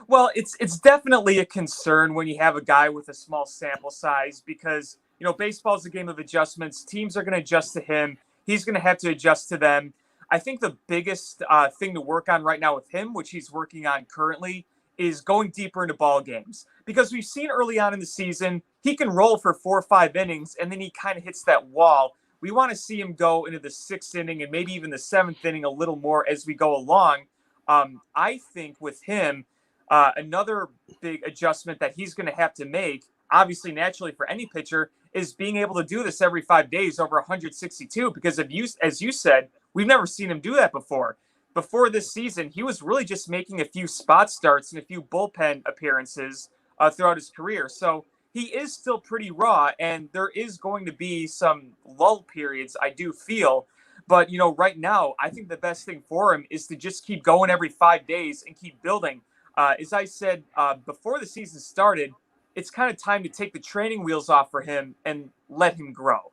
Well, it's definitely a concern when you have a guy with a small sample size, because, baseball is a game of adjustments. Teams are going to adjust to him. He's going to have to adjust to them. I think the biggest thing to work on right now with him, which he's working on currently, is going deeper into ball games, because we've seen early on in the season, he can roll for 4 or 5 innings and then he kind of hits that wall. We want to see him go into the 6th inning and maybe even the 7th inning a little more as we go along. I think with him, another big adjustment that he's going to have to make, obviously naturally for any pitcher, is being able to do this every 5 days over 162, because as you said, we've never seen him do that before. Before this season, he was really just making a few spot starts and a few bullpen appearances throughout his career. So he is still pretty raw, and there is going to be some lull periods, I do feel. But, right now, I think the best thing for him is to just keep going every 5 days and keep building. As I said before the season started, it's kind of time to take the training wheels off for him and let him grow.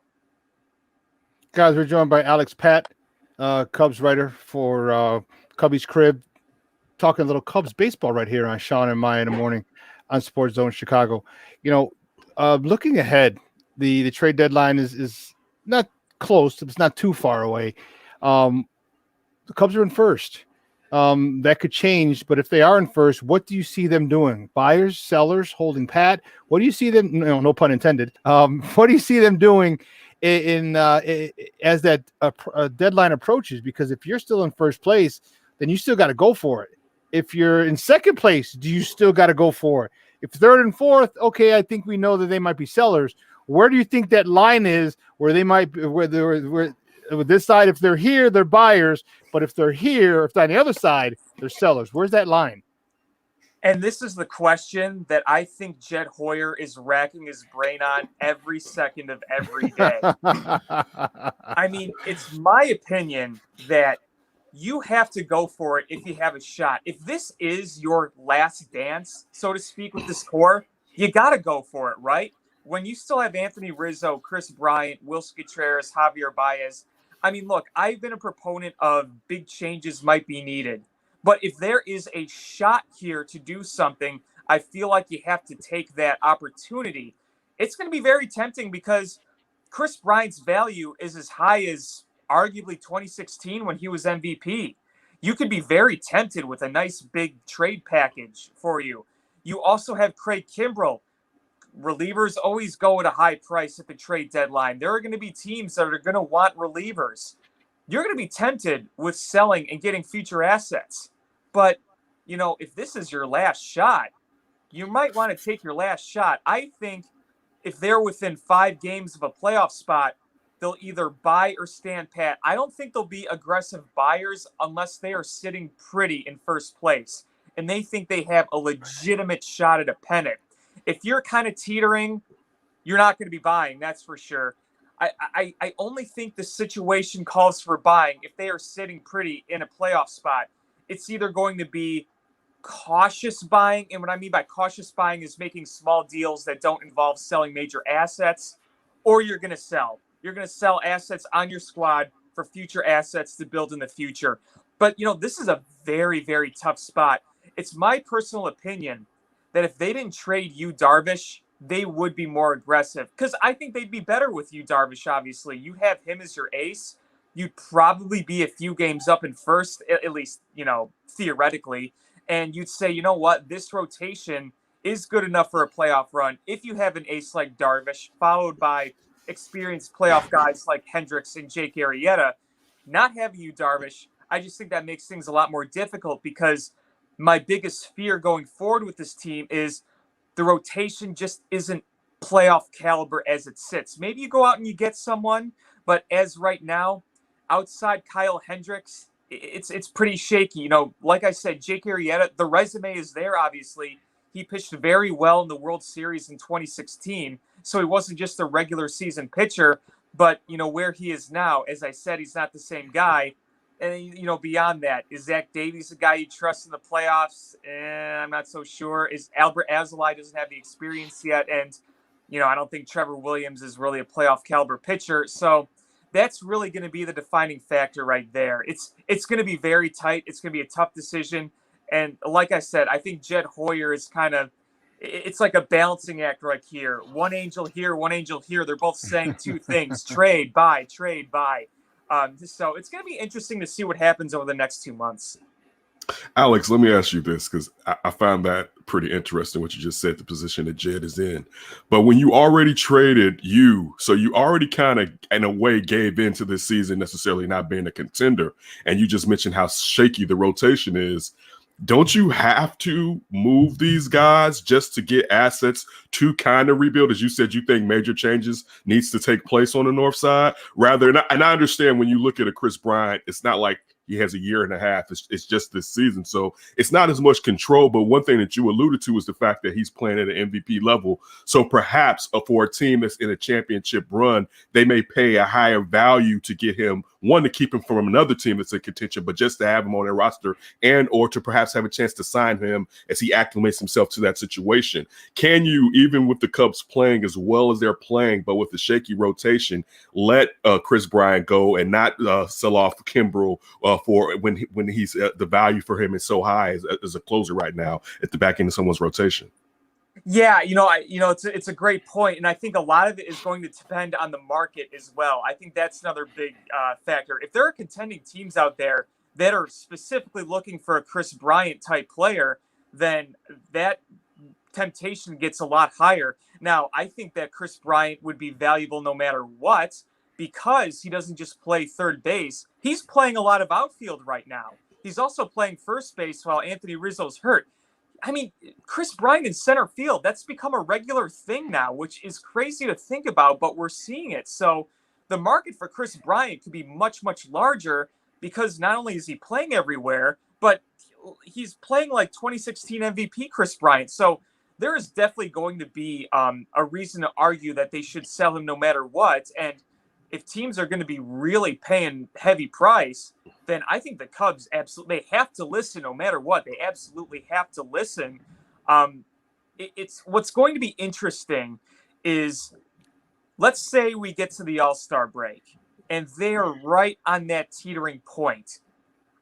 Guys, we're joined by Alex Pat, Cubs writer for Cubby's Crib, talking a little Cubs baseball right here on Shawn and Maya in the morning on SportsZone Chicago. Looking ahead, the trade deadline is not close. It's not too far away. The Cubs are in first. That could change, but if they are in first, what do you see them doing? Buyers, sellers, holding pat? What do you see them? No pun intended. What do you see them doing as that deadline approaches? Because if you're still in first place, then you still got to go for it. If you're in second place, do you still got to go for it? If third and fourth, okay, I think we know that they might be sellers. Where do you think that line is where they might be, where with this side, if they're here, they're buyers, but if they're here, if they're on the other side, they're sellers? Where's that line? And this is the question that I think Jed Hoyer is racking his brain on every second of every day. I mean, it's my opinion that you have to go for it if you have a shot. If this is your last dance, so to speak, with this core, you got to go for it, right? When you still have Anthony Rizzo, Chris Bryant, Wilson Contreras, Javier Baez. I mean, look, I've been a proponent of big changes might be needed. But if there is a shot here to do something, I feel like you have to take that opportunity. It's going to be very tempting because Chris Bryant's value is as high as arguably 2016 when he was MVP. You could be very tempted with a nice big trade package for you. You also have Craig Kimbrell. Relievers always go at a high price at the trade deadline. There are going to be teams that are going to want relievers. You're going to be tempted with selling and getting future assets. But, if this is your last shot, you might want to take your last shot. I think if they're within 5 games of a playoff spot, they'll either buy or stand pat. I don't think they'll be aggressive buyers unless they are sitting pretty in first place and they think they have a legitimate shot at a pennant. If you're kind of teetering, you're not going to be buying, that's for sure. I only think the situation calls for buying if they are sitting pretty in a playoff spot. It's either going to be cautious buying, and what I mean by cautious buying is making small deals that don't involve selling major assets, or you're going to sell. You're going to sell assets on your squad for future assets to build in the future. But, this is a very, very tough spot. It's my personal opinion that if they didn't trade Yu Darvish, they would be more aggressive. Because I think they'd be better with Yu Darvish, obviously. You have him as your ace. You'd probably be a few games up in first, at least, theoretically. And you'd say, you know what, this rotation is good enough for a playoff run if you have an ace like Darvish, followed by experienced playoff guys like Hendricks and Jake Arrieta. Not having Yu Darvish, I just think that makes things a lot more difficult, because my biggest fear going forward with this team is the rotation just isn't playoff caliber as it sits. Maybe you go out and you get someone, but as right now, outside Kyle Hendricks, it's pretty shaky. You know, like I said, Jake Arrieta, the resume is there, obviously. He pitched very well in the World Series in 2016, so he wasn't just a regular season pitcher. But, you know, where he is now, as I said, he's not the same guy. And, you know, beyond that, is Zach Davies a guy you trust in the playoffs? I'm not so sure. Is Albert Alzolay doesn't have the experience yet. And, you know, I don't think Trevor Williams is really a playoff caliber pitcher. So that's really going to be the defining factor right there. It's going to be very tight. It's going to be a tough decision. And like I said, I think Jed Hoyer is kind of, it's like a balancing act right here. One angel here, one angel here. They're both saying two things: trade, buy, trade, buy. So it's going to be interesting to see what happens over the next 2 months. Alex, let me ask you this, because I found that pretty interesting what you just said, the position that Jed is in. But when you already traded so you already kind of, in a way, gave into this season necessarily not being a contender, and you just mentioned how shaky the rotation is. Don't you have to move these guys just to get assets to kind of rebuild? As you said, you think major changes needs to take place on the north side and I understand when you look at a Chris Bryant, it's not like he has a year and a half. It's just this season. So it's not as much control. But one thing that you alluded to is the fact that he's playing at an MVP level. So perhaps for a team that's in a championship run, they may pay a higher value to get him, one, to keep him from another team that's in contention, but just to have him on their roster and or to perhaps have a chance to sign him as he acclimates himself to that situation. Can you, even with the Cubs playing as well as they're playing, but with the shaky rotation, let Chris Bryant go and not sell off Kimbrel for when he's the value for him is so high as a closer right now at the back end of someone's rotation? Yeah, it's a great point, and I think a lot of it is going to depend on the market as well. I think that's another big factor. If there are contending teams out there that are specifically looking for a Chris Bryant type player, then that temptation gets a lot higher. Now, I think that Chris Bryant would be valuable no matter what, because he doesn't just play third base. He's playing a lot of outfield right now. He's also playing first base while Anthony Rizzo's hurt. I mean, Chris Bryant in center field, that's become a regular thing now, which is crazy to think about, but we're seeing it. So the market for Chris Bryant could be much, much larger, because not only is he playing everywhere, but he's playing like 2016 MVP Chris Bryant. So there is definitely going to be a reason to argue that they should sell him no matter what. And if teams are going to be really paying heavy price, then I think the Cubs absolutely, they have to listen no matter what. They absolutely have to listen. It's what's going to be interesting is, let's say we get to the All-Star break and they are right on that teetering point.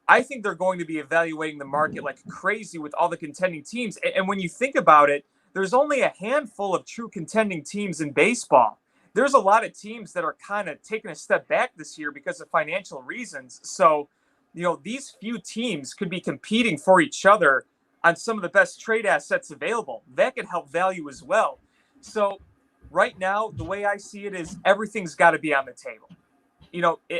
I think they're going to be evaluating the market like crazy with all the contending teams. And when you think about it, there's only a handful of true contending teams in baseball. There's a lot of teams that are kind of taking a step back this year because of financial reasons. So, these few teams could be competing for each other on some of the best trade assets available. That could help value as well. So right now, the way I see it is everything's got to be on the table.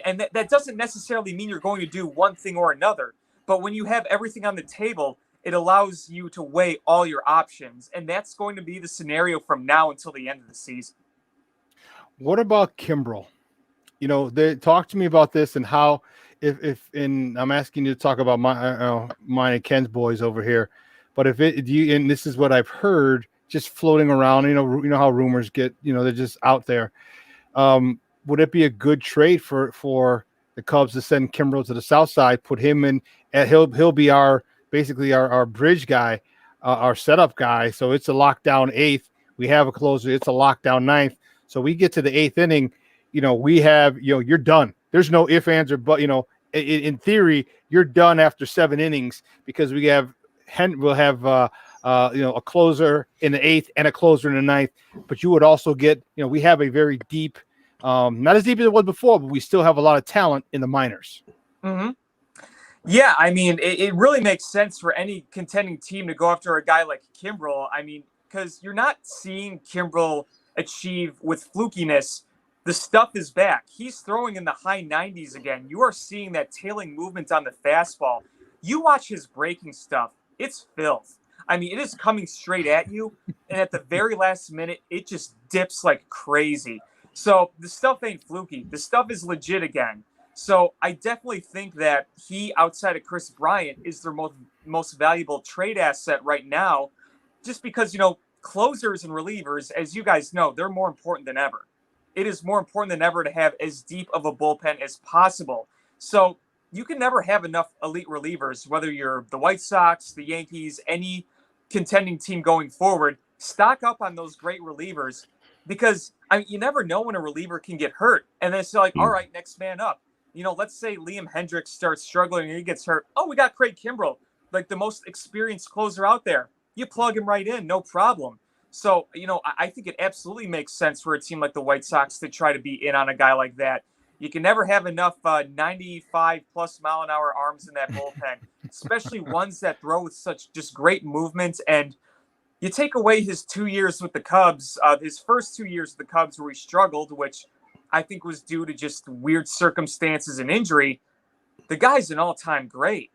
And that doesn't necessarily mean you're going to do one thing or another. But when you have everything on the table, it allows you to weigh all your options. And that's going to be the scenario from now until the end of the season. What about Kimbrel? They talk to me about this and how, and I'm asking you to talk about mine and Ken's boys over here, but and this is what I've heard just floating around, you know how rumors get, they're just out there. Would it be a good trade for the Cubs to send Kimbrel to the South Side, put him in, and he'll be basically our bridge guy, our setup guy. So it's a lockdown eighth. We have a closer. It's a lockdown ninth. So we get to the eighth inning, we have, you're done. There's no ifs, ands, or but, in theory, you're done after 7 innings, because we'll have a closer in the eighth and a closer in the ninth. But you would also get, we have a very deep, not as deep as it was before, but we still have a lot of talent in the minors. Mm-hmm. Yeah, I mean, it really makes sense for any contending team to go after a guy like Kimbrel. I mean, because you're not seeing Kimbrel achieve with flukiness. The stuff is back. He's throwing in the high 90s again. You are seeing that tailing movement on the fastball. You watch his breaking stuff. It's filth. I mean, it is coming straight at you, and at the very last minute, it just dips like crazy. So the stuff ain't fluky. The stuff is legit again. So I definitely think that he, outside of Chris Bryant, is their most valuable trade asset right now, just because, closers and relievers, as you guys know, they're more important than ever. It is more important than ever to have as deep of a bullpen as possible. So you can never have enough elite relievers, whether you're the White Sox, the Yankees, any contending team going forward. Stock up on those great relievers, because you never know when a reliever can get hurt. And then it's like, all right, next man up. Let's say Liam Hendriks starts struggling and he gets hurt. Oh, we got Craig Kimbrell, like the most experienced closer out there. You plug him right in, no problem. So, I think it absolutely makes sense for a team like the White Sox to try to be in on a guy like that. You can never have enough 95-plus mile-an-hour arms in that bullpen, especially ones that throw with such just great movement. And you take away his 2 years with the Cubs, his first 2 years with the Cubs where he struggled, which I think was due to just weird circumstances and injury. The guy's an all-time great.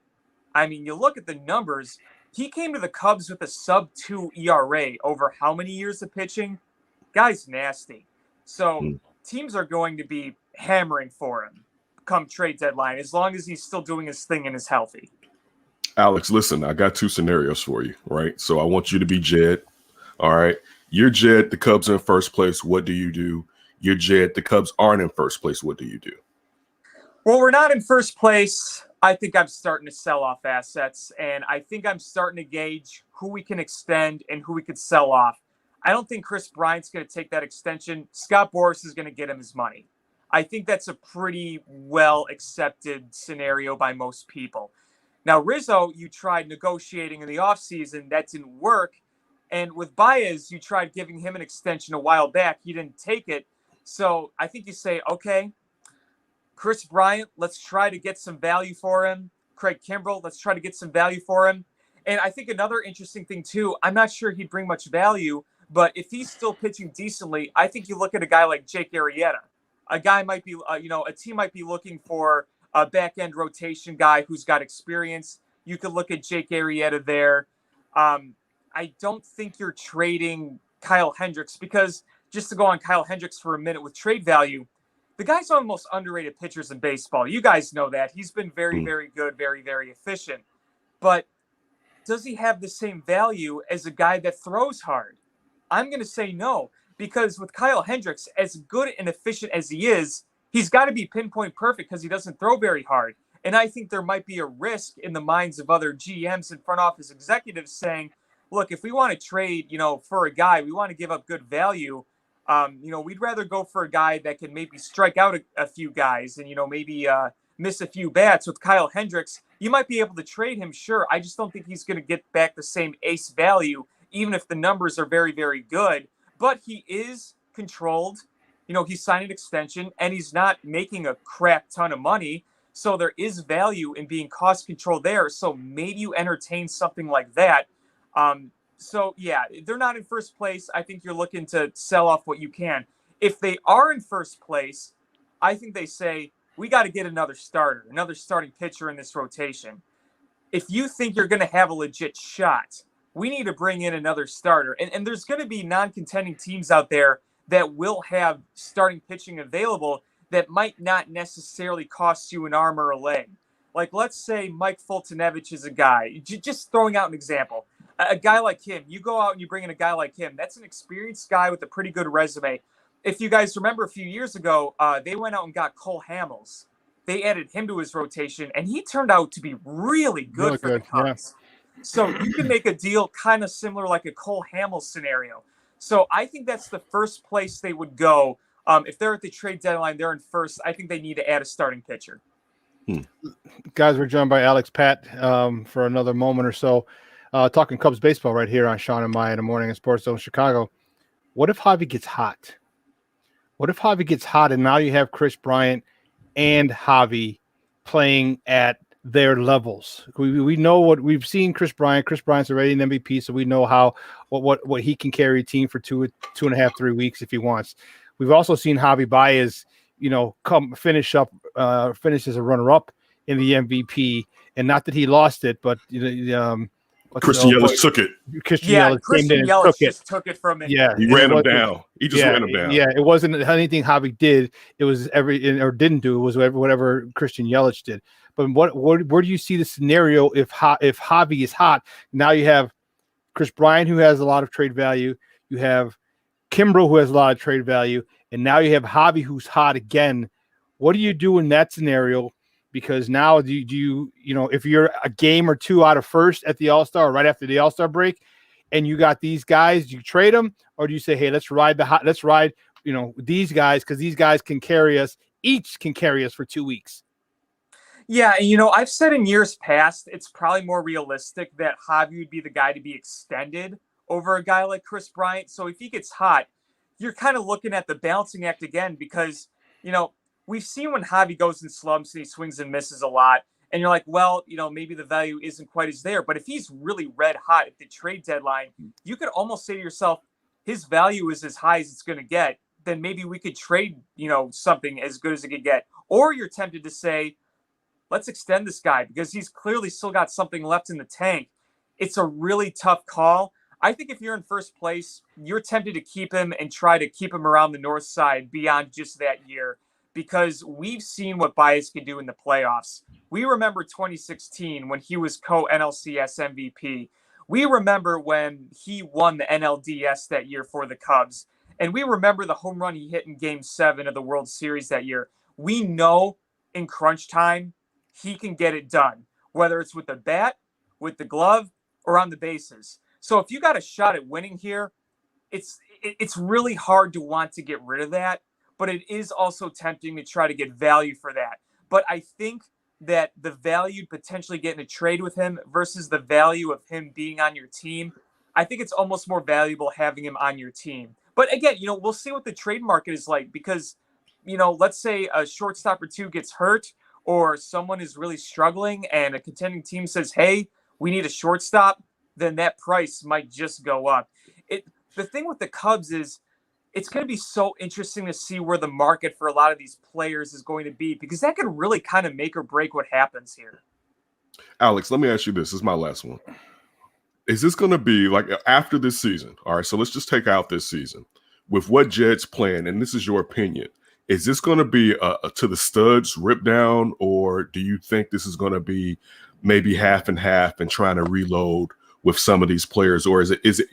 I mean, you look at the numbers. He came to the Cubs with a sub-2 ERA over how many years of pitching? Guy's nasty. So teams are going to be hammering for him come trade deadline, as long as he's still doing his thing and is healthy. Alex, listen, I got two scenarios for you, right? So I want you to be Jed. All right. You're Jed. The Cubs are in first place. What do you do? You're Jed. The Cubs aren't in first place. What do you do? Well, we're not in first place. I think I'm starting to sell off assets, and I think I'm starting to gauge who we can extend and who we could sell off. I don't think Chris Bryant's going to take that extension. Scott Boras is going to get him his money. I think that's a pretty well accepted scenario by most people. Now, Rizzo, you tried negotiating in the offseason. That didn't work. And with Baez, you tried giving him an extension a while back. He didn't take it. So I think you say, okay, Chris Bryant, let's try to get some value for him. Craig Kimbrell, let's try to get some value for him. And I think another interesting thing, too, I'm not sure he'd bring much value, but if he's still pitching decently, I think you look at a guy like Jake Arrieta. A guy might be, a team might be looking for a back-end rotation guy who's got experience. You could look at Jake Arrieta there. I don't think you're trading Kyle Hendricks, because just to go on Kyle Hendricks for a minute with trade value, the guy's one of the most underrated pitchers in baseball. You guys know that. He's been very, very good, very, very efficient. But does he have the same value as a guy that throws hard? I'm going to say no, because with Kyle Hendricks, as good and efficient as he is, he's got to be pinpoint perfect because he doesn't throw very hard. And I think there might be a risk in the minds of other GMs and front office executives saying, look, if we want to trade, for a guy, we want to give up good value. We'd rather go for a guy that can maybe strike out a few guys and, maybe miss a few bats. With Kyle Hendricks, you might be able to trade him, sure. I just don't think he's going to get back the same ace value, even if the numbers are very, very good. But he is controlled. He signed an extension, and he's not making a crap ton of money. So there is value in being cost controlled there. So maybe you entertain something like that. So, yeah, they're not in first place. I think you're looking to sell off what you can. If they are in first place, I think they say, we got to get another starting pitcher in this rotation. If you think you're going to have a legit shot, we need to bring in another starter. And there's going to be non-contending teams out there that will have starting pitching available that might not necessarily cost you an arm or a leg. Like, let's say Mike Fultonevich is a guy, just throwing out an example. A guy like him, you go out and you bring in a guy like him. That's an experienced guy with a pretty good resume. If you guys remember a few years ago, they went out and got Cole Hamels. They added him to his rotation, and he turned out to be really good for the Cubs. Yeah. So you can make a deal kind of similar like a Cole Hamels scenario. So I think that's the first place they would go. If they're at the trade deadline, they're in first. I think they need to add a starting pitcher. Guys, we're joined by Alex Pat for another moment or so. Talking Cubs baseball right here on Shawn and Maya in the morning in SportsZone Chicago. What if Javi gets hot? What if Javi gets hot and now you have Chris Bryant and Javi playing at their levels? We know what we've seen Chris Bryant. Chris Bryant's already an MVP, so we know what he can carry a team for 2.5, 3 weeks if he wants. We've also seen Javi Baez, come finish as a runner-up in the MVP, and not that he lost it, but Christian Yelich took it. Christian Yelich came in and took it. Just took it from him. Yeah, he ran him down. He just ran him down. Yeah, it wasn't anything Javi did. It was or didn't do. It was whatever Christian Yelich did. But where do you see the scenario if Javi is hot? Now you have Chris Bryant, who has a lot of trade value. You have Kimbrel, who has a lot of trade value, and now you have Javi, who's hot again. What do you do in that scenario? Because now do you if you're a game or two out of first at the All-Star or right after the All-Star break, and you got these guys, do you trade them, or do you say, hey, let's ride these guys because these guys can carry us. Each can carry us for 2 weeks. Yeah, and I've said in years past, it's probably more realistic that Javi would be the guy to be extended over a guy like Chris Bryant. So if he gets hot, you're kind of looking at the balancing act again because, we've seen when Javi goes in slumps and he swings and misses a lot. And you're like, well, maybe the value isn't quite as there. But if he's really red hot at the trade deadline, you could almost say to yourself, his value is as high as it's going to get. Then maybe we could trade, something as good as it could get. Or you're tempted to say, let's extend this guy because he's clearly still got something left in the tank. It's a really tough call. I think if you're in first place, you're tempted to keep him and try to keep him around the north side beyond just that year because we've seen what Baez can do in the playoffs. We remember 2016 when he was co-NLCS MVP. We remember when he won the NLDS that year for the Cubs. And we remember the home run he hit in Game 7 of the World Series that year. We know in crunch time, he can get it done, whether it's with the bat, with the glove, or on the bases. So if you got a shot at winning here, it's really hard to want to get rid of that, but it is also tempting to try to get value for that. But I think that the value potentially getting a trade with him versus the value of him being on your team, I think it's almost more valuable having him on your team. But again, we'll see what the trade market is like because, let's say a shortstop or two gets hurt or someone is really struggling and a contending team says, hey, we need a shortstop, then that price might just go up. The thing with the Cubs is it's going to be so interesting to see where the market for a lot of these players is going to be because that could really kind of make or break what happens here. Alex, let me ask you this. This is my last one. Is this going to be like after this season? All right, so let's just take out this season. With what Jed's playing, and this is your opinion, is this going to be a to the studs rip down, or do you think this is going to be maybe half and half and trying to reload with some of these players? Or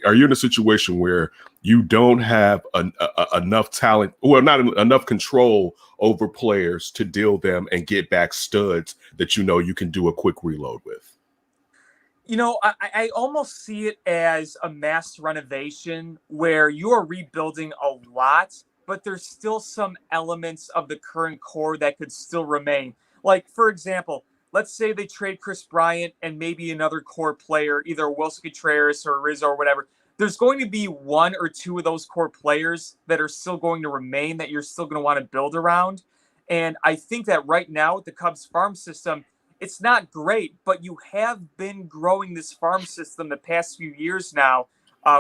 are you in a situation where you don't have enough talent or not enough control over players to deal them and get back studs that you can do a quick reload with? I almost see it as a mass renovation where you are rebuilding a lot, but there's still some elements of the current core that could still remain. Like, for example, let's say they trade Chris Bryant and maybe another core player, either Wilson Contreras or Rizzo or whatever. There's going to be one or two of those core players that are still going to remain that you're still going to want to build around. And I think that right now with the Cubs farm system, it's not great, but you have been growing this farm system the past few years now.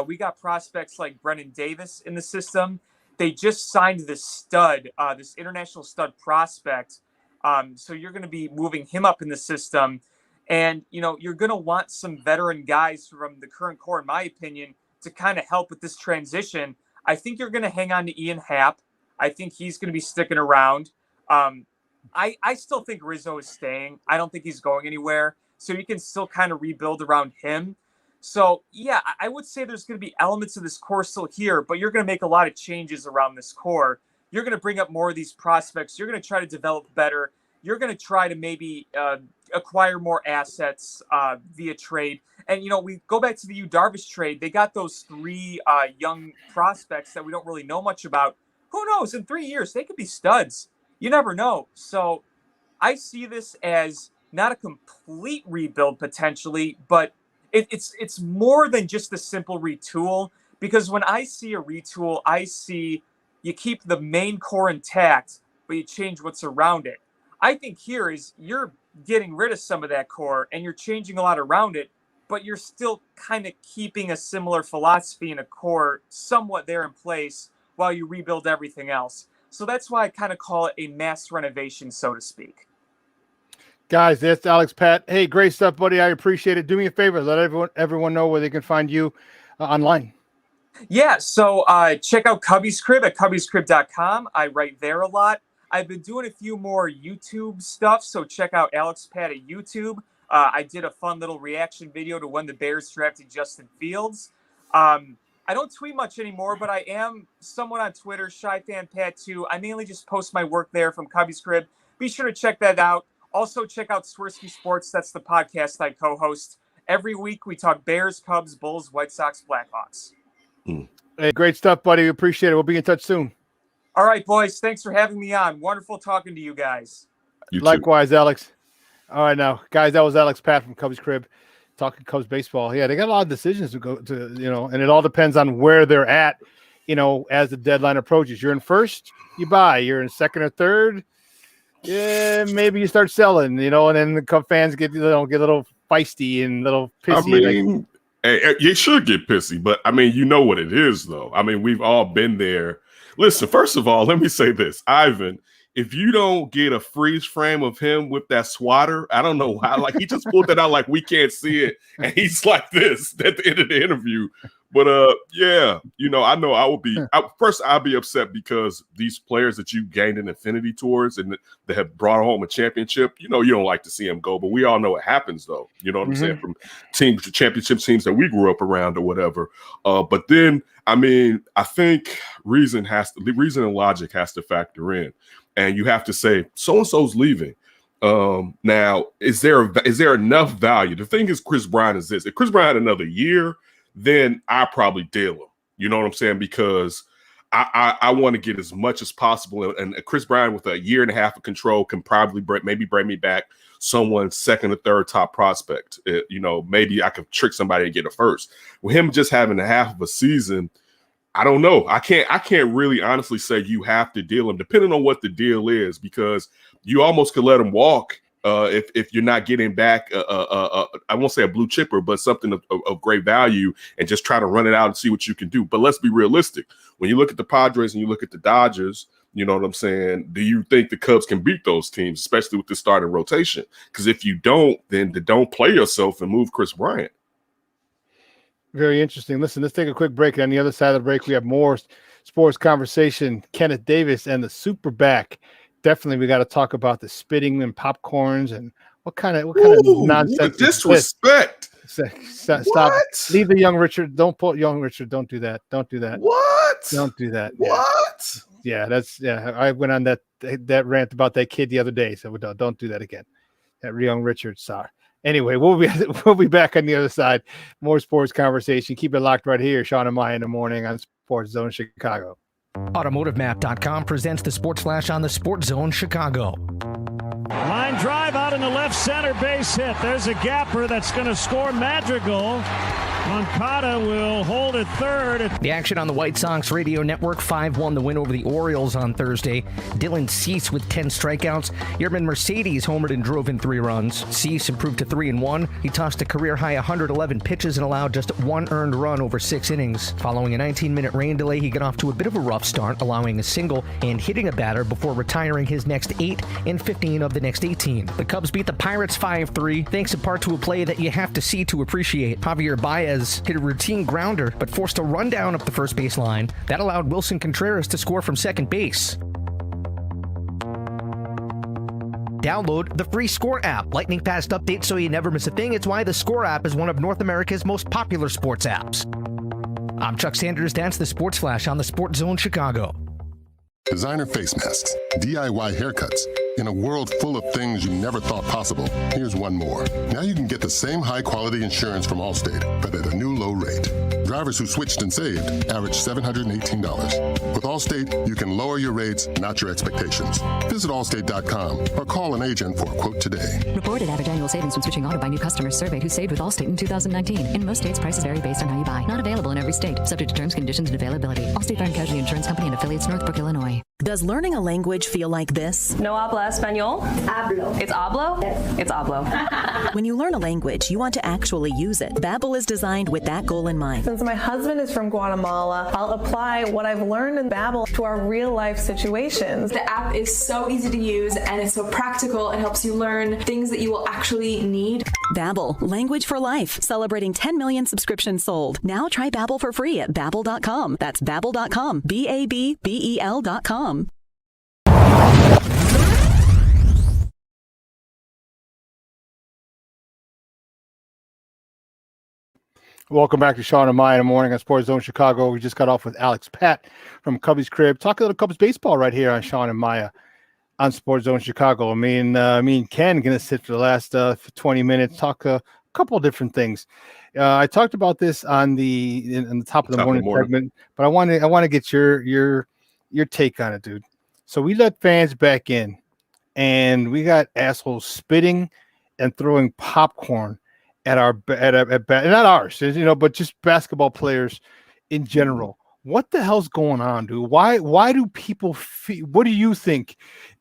We got prospects like Brennan Davis in the system. They just signed this stud, this international stud prospect. So you're going to be moving him up in the system. And, you're going to want some veteran guys from the current core, in my opinion, to kind of help with this transition. I think you're going to hang on to Ian Happ. I think he's going to be sticking around. I still think Rizzo is staying. I don't think he's going anywhere. So you can still kind of rebuild around him. So, yeah, I would say there's going to be elements of this core still here, but you're going to make a lot of changes around this core. You're going to bring up more of these prospects. You're going to try to develop better. You're going to try to maybe acquire more assets via trade. And, we go back to the Yu Darvish trade. They got those 3 young prospects that we don't really know much about. Who knows? In 3 years, they could be studs. You never know. So I see this as not a complete rebuild potentially, but it's more than just a simple retool, because when I see a retool, I see you keep the main core intact, but you change what's around it. I think here is you're getting rid of some of that core and you're changing a lot around it, but you're still kind of keeping a similar philosophy in a core somewhat there in place while you rebuild everything else. So that's why I kind of call it a mass renovation, so to speak. Guys, that's Alex Pat. Hey, great stuff, buddy. I appreciate it. Do me a favor. Let everyone know where they can find you online. Yeah, so check out Cubby's Crib at cubbyscrib.com. I write there a lot. I've been doing a few more YouTube stuff, so check out Alex Pat at YouTube. I did a fun little reaction video to when the Bears drafted Justin Fields. I don't tweet much anymore, but I am somewhat on Twitter, ShyFanPat2. I mainly just post my work there from Cubby's Crib. Be sure to check that out. Also, check out Swirsky Sports. That's the podcast I co-host. Every week, we talk Bears, Cubs, Bulls, White Sox, Blackhawks. Hey, great stuff, buddy. We appreciate it. We'll be in touch soon. All right, boys. Thanks for having me on. Wonderful talking to you guys. Likewise, Alex. All right, now, guys, that was Alex Pat from Cubs Crib talking Cubs baseball. Yeah, they got a lot of decisions to go to, and it all depends on where they're at, as the deadline approaches. You're in first, you buy. You're in second or third, yeah, maybe you start selling, and then the Cub fans get a little feisty and a little pissy. You should get pissy, but you know what it is, though. We've all been there. Listen, first of all, let me say this, Ivan. If you don't get a freeze frame of him with that swatter, I don't know how. Like, he just pulled that out like we can't see it, and he's like this at the end of the interview. But yeah, I know I will be. I'll be upset because these players that you gained an affinity towards and that have brought home a championship. You don't like to see them go, but we all know what happens, though. You know what I'm saying? From teams to championship teams that we grew up around or whatever. But then, I think reason and logic has to factor in. And you have to say, so-and-so's leaving. Now, is there enough value? The thing is, Chris Bryant is this. If Chris Bryant had another year, then I probably deal him. You know what I'm saying? Because I want to get as much as possible. And Chris Bryant with a year and a half of control can probably maybe bring me back someone's second or third top prospect. Maybe I could trick somebody and get a first. With him just having a half of a season, I don't know. I can't really honestly say you have to deal him, depending on what the deal is, because you almost could let him walk if you're not getting back. I won't say a blue chipper, but something of great value, and just try to run it out and see what you can do. But let's be realistic. When you look at the Padres and you look at the Dodgers, you know what I'm saying? Do you think the Cubs can beat those teams, especially with the starting rotation? Because if you don't, then don't play yourself and move Chris Bryant. Very interesting. Listen, let's take a quick break. On the other side of the break, we have more sports conversation. Kenneth Davis and the Superback. Definitely, we got to talk about the spitting and popcorns and what kind of nonsense. Disrespect. Stop. What? Leave the young Richard. Don't pull young Richard. Don't do that. Don't do that. What? Don't do that. What? Yeah, I went on that rant about that kid the other day. So don't do that again. That young Richard. Sorry. Anyway, we'll be back on the other side. More sports conversation. Keep it locked right here. Shawn and Maya in the morning on SportsZone Chicago. AutomotiveMap.com presents the Sports Flash on the SportsZone Chicago. Line drive out in the left center, base hit. There's a gapper that's going to score. Madrigal. Moncada will hold at third. The action on the White Sox radio network. 5-1 the win over the Orioles on Thursday. Dylan Cease with 10 strikeouts. Yerman Mercedes homered and drove in 3 runs. Cease improved to 3-1. He tossed a career-high 111 pitches and allowed just 1 earned run over 6 innings. Following a 19-minute rain delay, he got off to a bit of a rough start, allowing a single and hitting a batter before retiring his next 8 and 15 of the next 18. The Cubs beat the Pirates 5-3, thanks in part to a play that you have to see to appreciate. Javier Baez hit a routine grounder, but forced a rundown up the first base line. That allowed Wilson Contreras to score from second base. Download the free Score app. Lightning fast updates so you never miss a thing. It's why the Score app is one of North America's most popular sports apps. I'm Chuck Sanders. That's the Sports Flash on the SportsZone Chicago. Designer face masks, DIY haircuts. In a world full of things you never thought possible, here's one more. Now you can get the same high-quality insurance from Allstate, but at a new low rate. Drivers who switched and saved average $718. With Allstate, you can lower your rates, not your expectations. Visit allstate.com or call an agent for a quote today. Reported average annual savings when switching auto by new customers surveyed who saved with Allstate in 2019. In most states, prices vary based on how you buy. Not available in every state. Subject to terms, conditions, and availability. Allstate Fire and Casualty Insurance Company and affiliates, Northbrook, Illinois. Does learning a language feel like this? No habla español? Hablo. It's hablo? Yes. It's hablo. When you learn a language, you want to actually use it. Babbel is designed with that goal in mind. Since my husband is from Guatemala, I'll apply what I've learned in Babbel to our real-life situations. The app is so easy to use and it's so practical. It helps you learn things that you will actually need. Babbel, language for life. Celebrating 10 million subscriptions sold. Now try Babbel for free at Babbel.com. That's Babbel.com. Babbel.com. Welcome back to Shawn and Maya in the morning on SportsZone Chicago. We just got off with Alex Pat from Cubby's Crib. Talk a little Cubs baseball right here on Shawn and Maya on SportsZone Chicago. Me and Ken going to sit for the last 20 minutes, talk a couple of different things. I talked about this in the top of the morning segment, but I want to get your take on it, dude. So we let fans back in, and we got assholes spitting and throwing popcorn at not ours, but just basketball players in general. What the hell's going on, dude? Why do people feel? What do you think?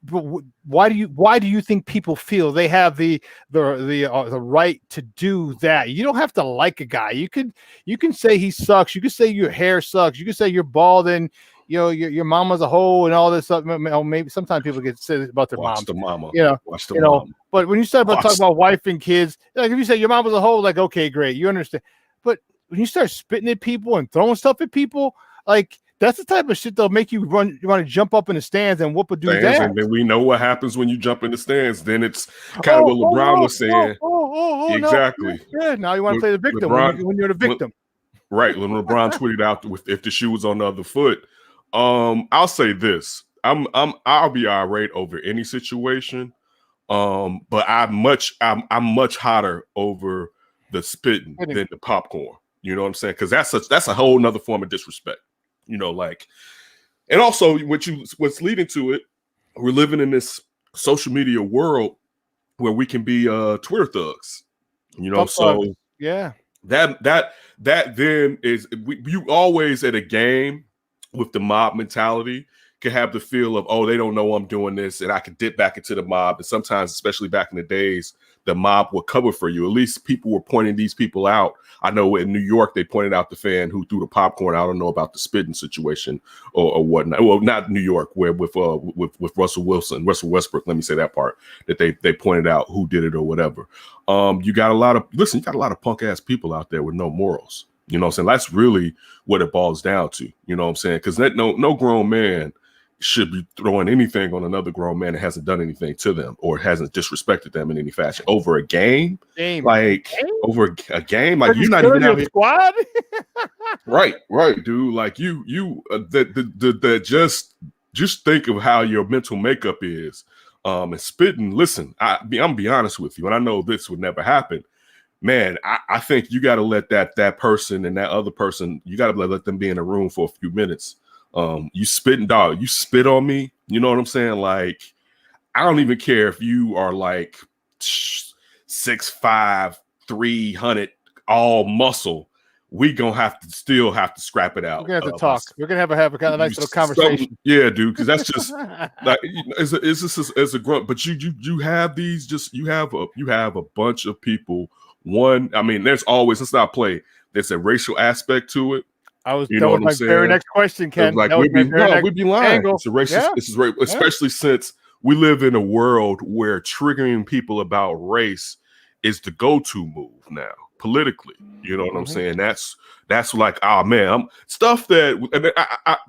Why do you think people feel they have the right to do that? You don't have to like a guy. You can say he sucks. You can say your hair sucks. You can say you're bald and your mama's a hoe and all this stuff. Maybe sometimes people get said about their Watch the mama. Watch the mama. But when you start talking about wife and kids, like if you say your mom was a hoe, like okay, great, you understand. But when you start spitting at people and throwing stuff at people, like that's the type of shit that'll make you want to jump up in the stands and whoop a dude's ass. And then we know what happens when you jump in the stands. Then it's kind of what LeBron was saying. Exactly. No. Yeah. Now you want to play the victim when you're the victim. Right. When LeBron tweeted out if the shoe was on the other foot. I'll say this. I'll be irate over any situation. But I'm much hotter over the spitting than the popcorn. You know what I'm saying? Because that's a whole nother form of disrespect. And also what's leading to it, we're living in this social media world where we can be Twitter thugs. So yeah, that then is you always at a game with the mob mentality can have the feel of, oh, they don't know I'm doing this, and I can dip back into the mob. And sometimes, especially back in the days, the mob will cover for you. At least people were pointing these people out. I know in New York, they pointed out the fan who threw the popcorn. I don't know about the spitting situation or whatnot. Well, not New York, where with Russell Westbrook, let me say that part, that they pointed out who did it or whatever. You got a lot of punk ass people out there with no morals. You know what I'm saying? That's really what it boils down to. You know what I'm saying? Because no grown man should be throwing anything on another grown man that hasn't done anything to them or hasn't disrespected them in any fashion over a game. Over a game, like you're not even out here. Squad. right, dude. Like you, just think of how your mental makeup is. And spitting. Listen, I'm be honest with you, and I know this would never happen. Man, I think you got to let that person and that other person, you got to let them be in a room for a few minutes. You spitting, dog, you spit on me. You know what I'm saying? Like, I don't even care if you are like 6'5", 300, all muscle. We gonna still have to scrap it out. We're gonna have to talk. We're gonna have a kind of nice little conversation. Yeah, dude, because that's just like as a grunt. But you have these you have a bunch of people. There's always, let's not play. There's a racial aspect to it. That was my very next question, Ken. Like we'd be lying. Angle. It's a racist. Yeah. This is rape, especially since we live in a world where triggering people about race is the go-to move now politically. You know what I'm saying? That's like, oh man, stuff that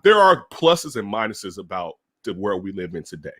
there are pluses and minuses about the world we live in today.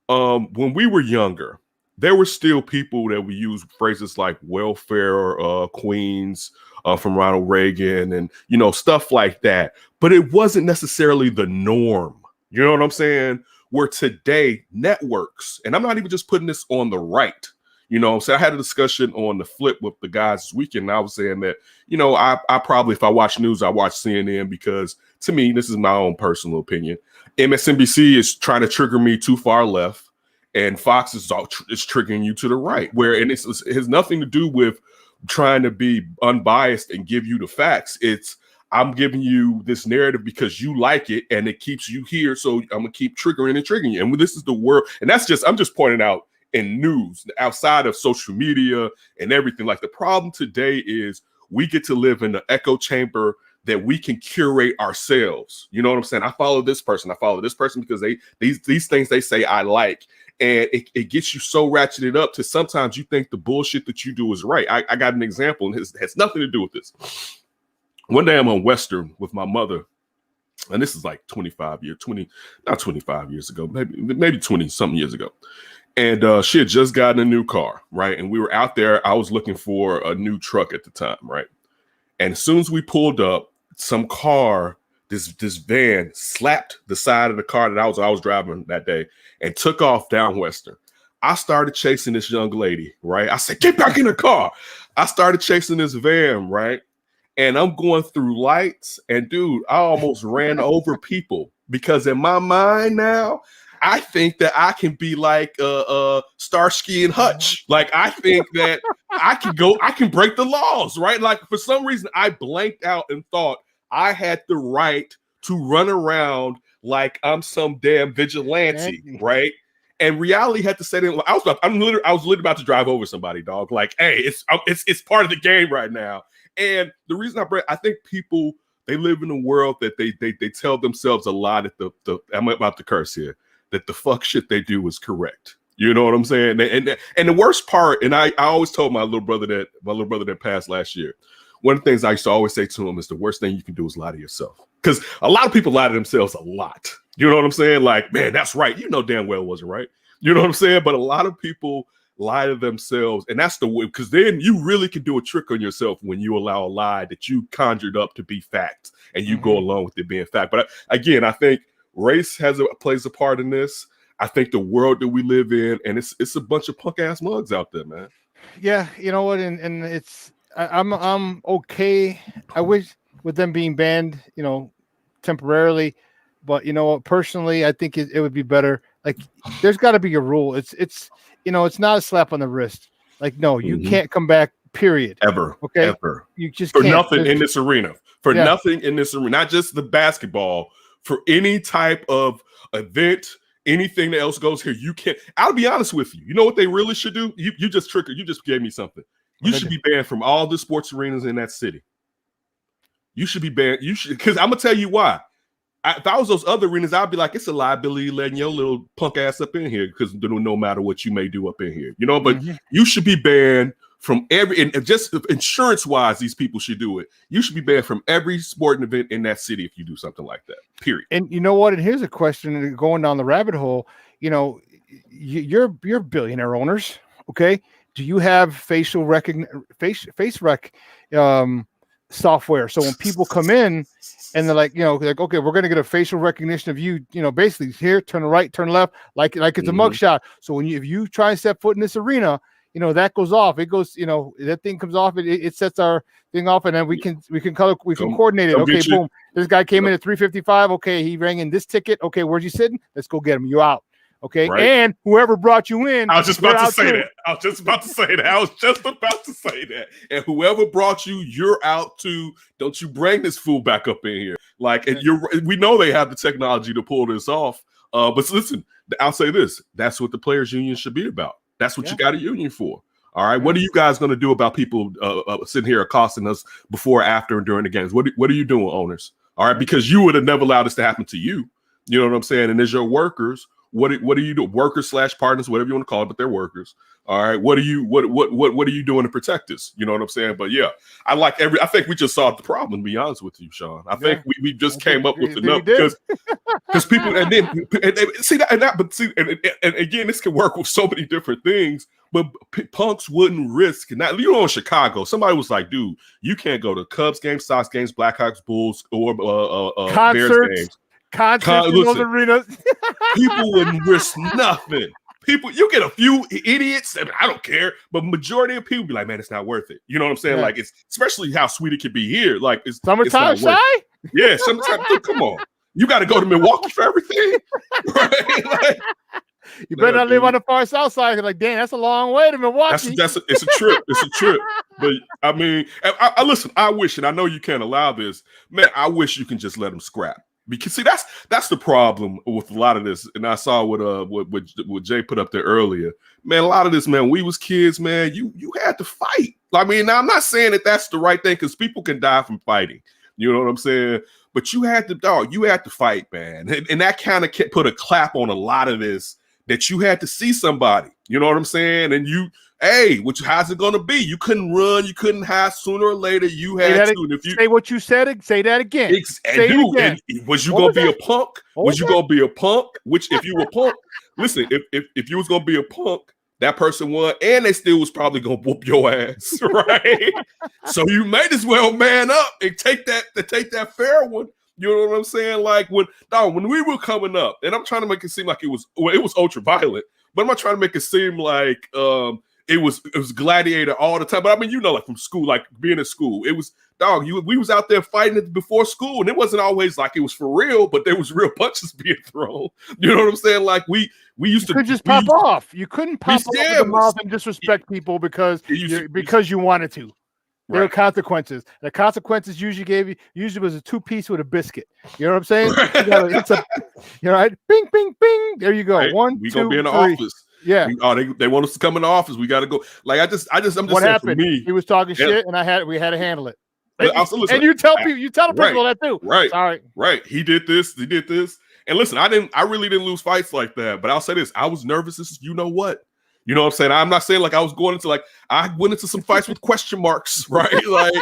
When we were younger, there were still people that we use phrases like welfare queens from Ronald Reagan and, stuff like that. But it wasn't necessarily the norm. You know what I'm saying? Where today networks, and I'm not even just putting this on the right. So I had a discussion on the flip with the guys this weekend. And I was saying that, I probably, if I watch news, I watch CNN because to me, this is my own personal opinion. MSNBC is trying to trigger me too far left. And Fox is triggering you to the right, and it has nothing to do with trying to be unbiased and give you the facts. It's I'm giving you this narrative because you like it and it keeps you here. So I'm gonna keep triggering you. And this is the world. And I'm just pointing out in news outside of social media and everything. Like the problem today is we get to live in the echo chamber that we can curate ourselves. You know what I'm saying? I follow this person because these things they say I like. And it gets you so ratcheted up to sometimes you think the bullshit that you do is right. I got an example, and it has nothing to do with this. One day I'm on Western with my mother, and this is like 25 years ago, maybe 20-something years ago. And she had just gotten a new car, right? And we were out there. I was looking for a new truck at the time, right? And as soon as we pulled up, some car, this van slapped the side of the car that I was driving that day and took off down Western. I started chasing this young lady, right? I said, get back in the car. I started chasing this van, right? And I'm going through lights, and dude, I almost ran over people because in my mind now, I think that I can be like Starsky and Hutch. Like I think that I can break the laws, right? Like for some reason, I blanked out and thought I had the right to run around like I'm some damn vigilante, right? And reality had to set in. I was literally about to drive over somebody, dog. Like, hey, it's part of the game right now. And the reason I think people, they live in a world that they tell themselves a lot at the I'm about to curse here, that the fuck shit they do is correct. You know what I'm saying? And the worst part, and I always told my little brother that passed last year, one of the things I used to always say to him is the worst thing you can do is lie to yourself. Because a lot of people lie to themselves a lot. You know what I'm saying? Like, man, that's right. You know damn well it wasn't right. You know what I'm saying? But a lot of people lie to themselves. And that's the way, because then you really can do a trick on yourself when you allow a lie that you conjured up to be fact and you go along with it being fact. But again, I think race plays a part in this. I think the world that we live in, and it's a bunch of punk ass mugs out there, man. Yeah, you know what? And it's I'm okay. I wish with them being banned, temporarily, but you know what? Personally, I think it would be better. Like, there's got to be a rule. It's it's not a slap on the wrist. Like, no, you can't come back. Period. Ever. Okay. Ever. You just for can't. Nothing in this arena. For nothing in this arena. Not just the basketball. For any type of event, anything else goes here. You can't. I'll be honest with you. You know what they really should do? You just triggered. You just gave me something. You should be banned from all the sports arenas in that city. You should be banned. You should, because I'm gonna tell you why. If I was those other arenas, I'd be like, it's a liability letting your little punk ass up in here because no matter what you may do up in here, But you should be banned from and just insurance wise, these people should do it. You should be banned from every sporting event in that city if you do something like that. Period. And you know what? And here's a question going down the rabbit hole. You're billionaire owners, okay? Do you have face rec software? So when people come in and they're like, okay, we're going to get a facial recognition of you, basically here, turn right, turn left, like it's a mugshot. So if you try and step foot in this arena, that goes off. It goes, that thing comes off. It sets our thing off, and then we can coordinate it. Okay, boom. This guy came in at 3:55. Okay, he rang in this ticket. Okay, where's he sitting? Let's go get him. You out. Okay, right. And whoever brought you in, I was just about to say that. I was just about to say that. And whoever brought you, you're out too. Don't you bring this fool back up in here. Like, and we know they have the technology to pull this off. But listen, I'll say this: that's what the players' union should be about. That's what you got a union for. All right. What are you guys going to do about people sitting here accosting us before, after, and during the games? What are you doing, owners? All right, because you would have never allowed this to happen to you. You know what I'm saying? And as your workers, what are you doing? Workers / partners, whatever you want to call it, but they're workers. All right. What are you doing to protect us? You know what I'm saying? But yeah, I think we just solved the problem, to be honest with you, Shawn. I think we just came up with enough because people and again, this can work with so many different things, but punks wouldn't risk. Not in Chicago, somebody was like, dude, you can't go to Cubs games, Sox games, Blackhawks, Bulls, or Bears games. Concerts in those arenas. People wouldn't risk nothing. People, you get a few idiots, and I don't care, but majority of people be like, man, it's not worth it. You know what I'm saying? Yeah. Like, it's especially how sweet it could be here. Like, it's summertime shy. Yeah, summertime. Dude, come on, you got to go to Milwaukee for everything, right? You better not live on the far south side. You're like, damn, that's a long way to Milwaukee. It's a trip. It's a trip. But I mean, I listen. I wish, and I know you can't allow this, man. I wish you can just let them scrap. Because see, that's the problem with a lot of this. And I saw what Jay put up there earlier. Man, a lot of this, man. When we was kids, man. You had to fight. I mean, now I'm not saying that that's the right thing because people can die from fighting. You know what I'm saying? But you had to fight, man. And that kind of put a clap on a lot of this. That you had to see somebody, you know what I'm saying? And how's it going to be? You couldn't run, you couldn't hide. Sooner or later, you had to. And if you say what you said, say that again. Say it again. Was you going to be a punk? Was you going to be a punk? Which, if you were punk, listen, if you was going to be a punk, that person won, and they still was probably going to whoop your ass, right? So you might as well man up and take that fair one. You know what I'm saying? Like when we were coming up, and I'm trying to make it seem like it was ultra violent, but I'm not trying to make it seem like it was gladiator all the time. But I mean, like from school, like being in school, it was we was out there fighting before school, and it wasn't always like it was for real, but there was real punches being thrown. You know what I'm saying? Like we used to just pop off. You couldn't pop off with the mouth and disrespect people because you wanted to. There were consequences. The consequences usually was a 2-piece with a biscuit. You know what I'm saying? You're right. Bing, bing, bing. There you go. Right. 1, we 2, gonna be in the 3. office. Yeah. They want us to come in the office. We got to go. Like I'm just what saying happened? For me, he was talking shit, and we had to handle it. And you tell the principal that too. Right. Sorry. Right. He did this. And listen, I really didn't lose fights like that. But I'll say this: I was nervous. This is, you know what? You know what I'm saying? I'm not saying like I was going into I went into some fights with question marks, right? Like,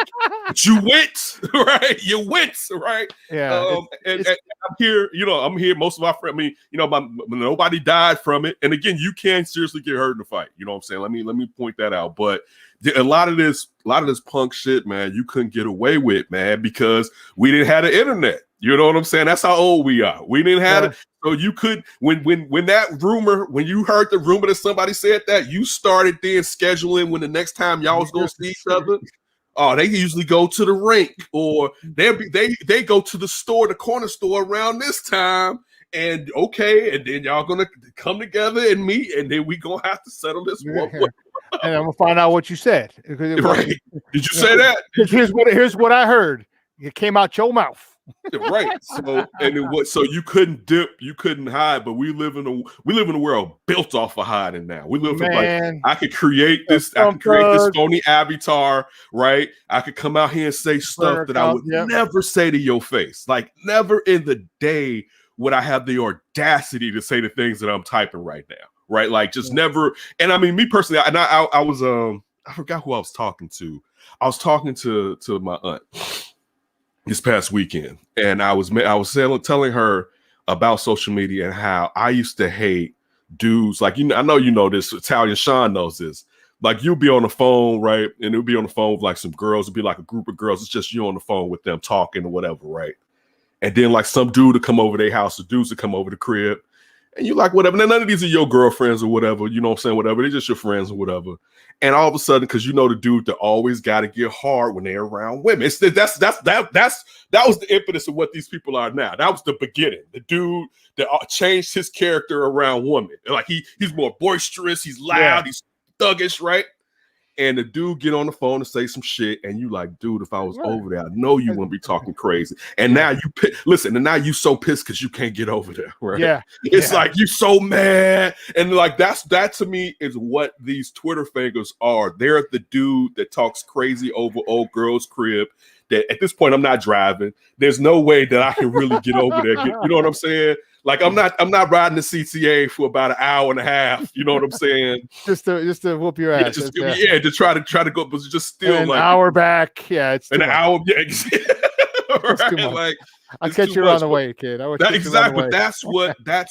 but you went, right? You went, right? Yeah. And I'm here, I'm here. Most of my friends, nobody died from it. And again, you can seriously get hurt in a fight. You know what I'm saying? Let me point that out. But a lot of this punk shit, man, you couldn't get away with, man, because we didn't have the internet. You know what I'm saying? That's how old we are. We didn't have it. So you could, when you heard the rumor that somebody said that, you started then scheduling when the next time y'all was going to see each other. Oh, they usually go to the rink, or they go to the corner store around this time. And then y'all going to come together and meet, and then we going to have to settle this one way. And I'm going to find out what you said. Right. Did you say that? Here's what I heard. It came out your mouth. Right. So you couldn't dip, you couldn't hide, but we live in a world built off of hiding now. We live in I could create this phony avatar, right? I could come out here and say stuff that I would never say to your face. Like never in the day would I have the audacity to say the things that I'm typing right now. Right. Like just never. And I mean, me personally, I was I forgot who I was talking to. I was talking to my aunt this past weekend, and I was telling her about social media and how I used to hate dudes. Like, I know you know this. Italian Shawn knows this. Like, you'll be on the phone, right? And it'll be on the phone with like some girls. It'll be like a group of girls. It's just you on the phone with them talking or whatever, right? And then like some dude to come over their house, or dudes to come over the crib, and you like whatever. Now, none of these are your girlfriends or whatever. You know what I'm saying? Whatever. They're just your friends or whatever. And all of a sudden, because the dude that always got to get hard when they're around women. That was the impetus of what these people are now. That was the beginning. The dude that changed his character around women. Like he's more boisterous. He's loud. He's thuggish, right? And the dude get on the phone and say some shit, and you like, dude, if I was over there, I know you wouldn't be talking crazy. And now and now you so pissed because you can't get over there, right? Yeah. It's like you so mad. And like that to me is what these Twitter fingers are. They're the dude that talks crazy over old girl's crib. That at this point I'm not driving. There's no way that I can really get over there. You know what I'm saying? Like I'm not riding the CTA for about an hour and a half. You know what I'm saying? just to whoop your ass. To try to go, but just still an like hour back. Yeah, it's an hour. Yeah, right. Like I'll catch you on the way, kid. Exactly. That's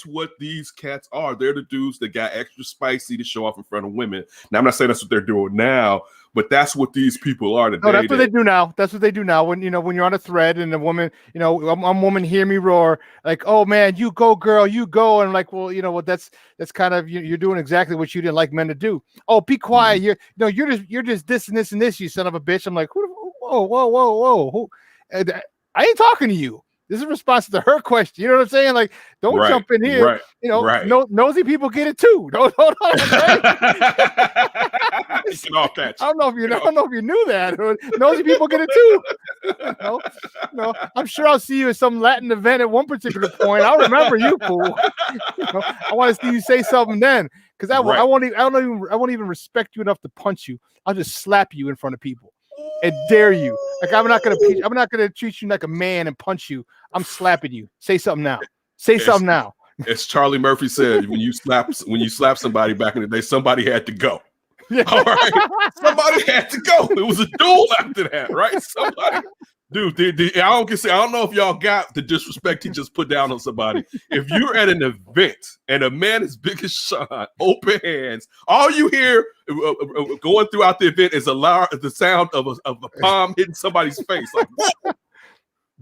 what these cats are. They're the dudes that got extra spicy to show off in front of women. Now I'm not saying that's what they're doing now, but that's what these people are today. No, that's what they do now. That's what they do now. When you're on a thread and a woman, I'm woman, hear me roar. Like, oh man, you go, girl, you go. And I'm like, well, that's kind of you're doing exactly what you didn't like men to do. Oh, be quiet. You're just this and this and this. You son of a bitch. I'm like, whoa. I ain't talking to you. This is a response to her question. You know what I'm saying? Like, don't jump in here. Right. You know, right. nosy people get it too. Don't. Get off that. I don't know if you knew that. Nosy people get it too. No, I'm sure I'll see you at some Latin event at one particular point. I'll remember you, fool. I want to see you say something then, because I won't even respect you enough to punch you. I'll just slap you in front of people and dare you. Like, I'm not gonna treat you like a man and punch you. I'm slapping you. Say something now. Something now. As Charlie Murphy said, when you slap somebody back in the day, somebody had to go. Yeah. All right, somebody had to go. It was a duel after that, right? Somebody, dude. I don't know if y'all got the disrespect he just put down on somebody. If you're at an event and a man as big as Shawn, open hands, all you hear going throughout the event is the sound of a palm hitting somebody's face. Like, whoa,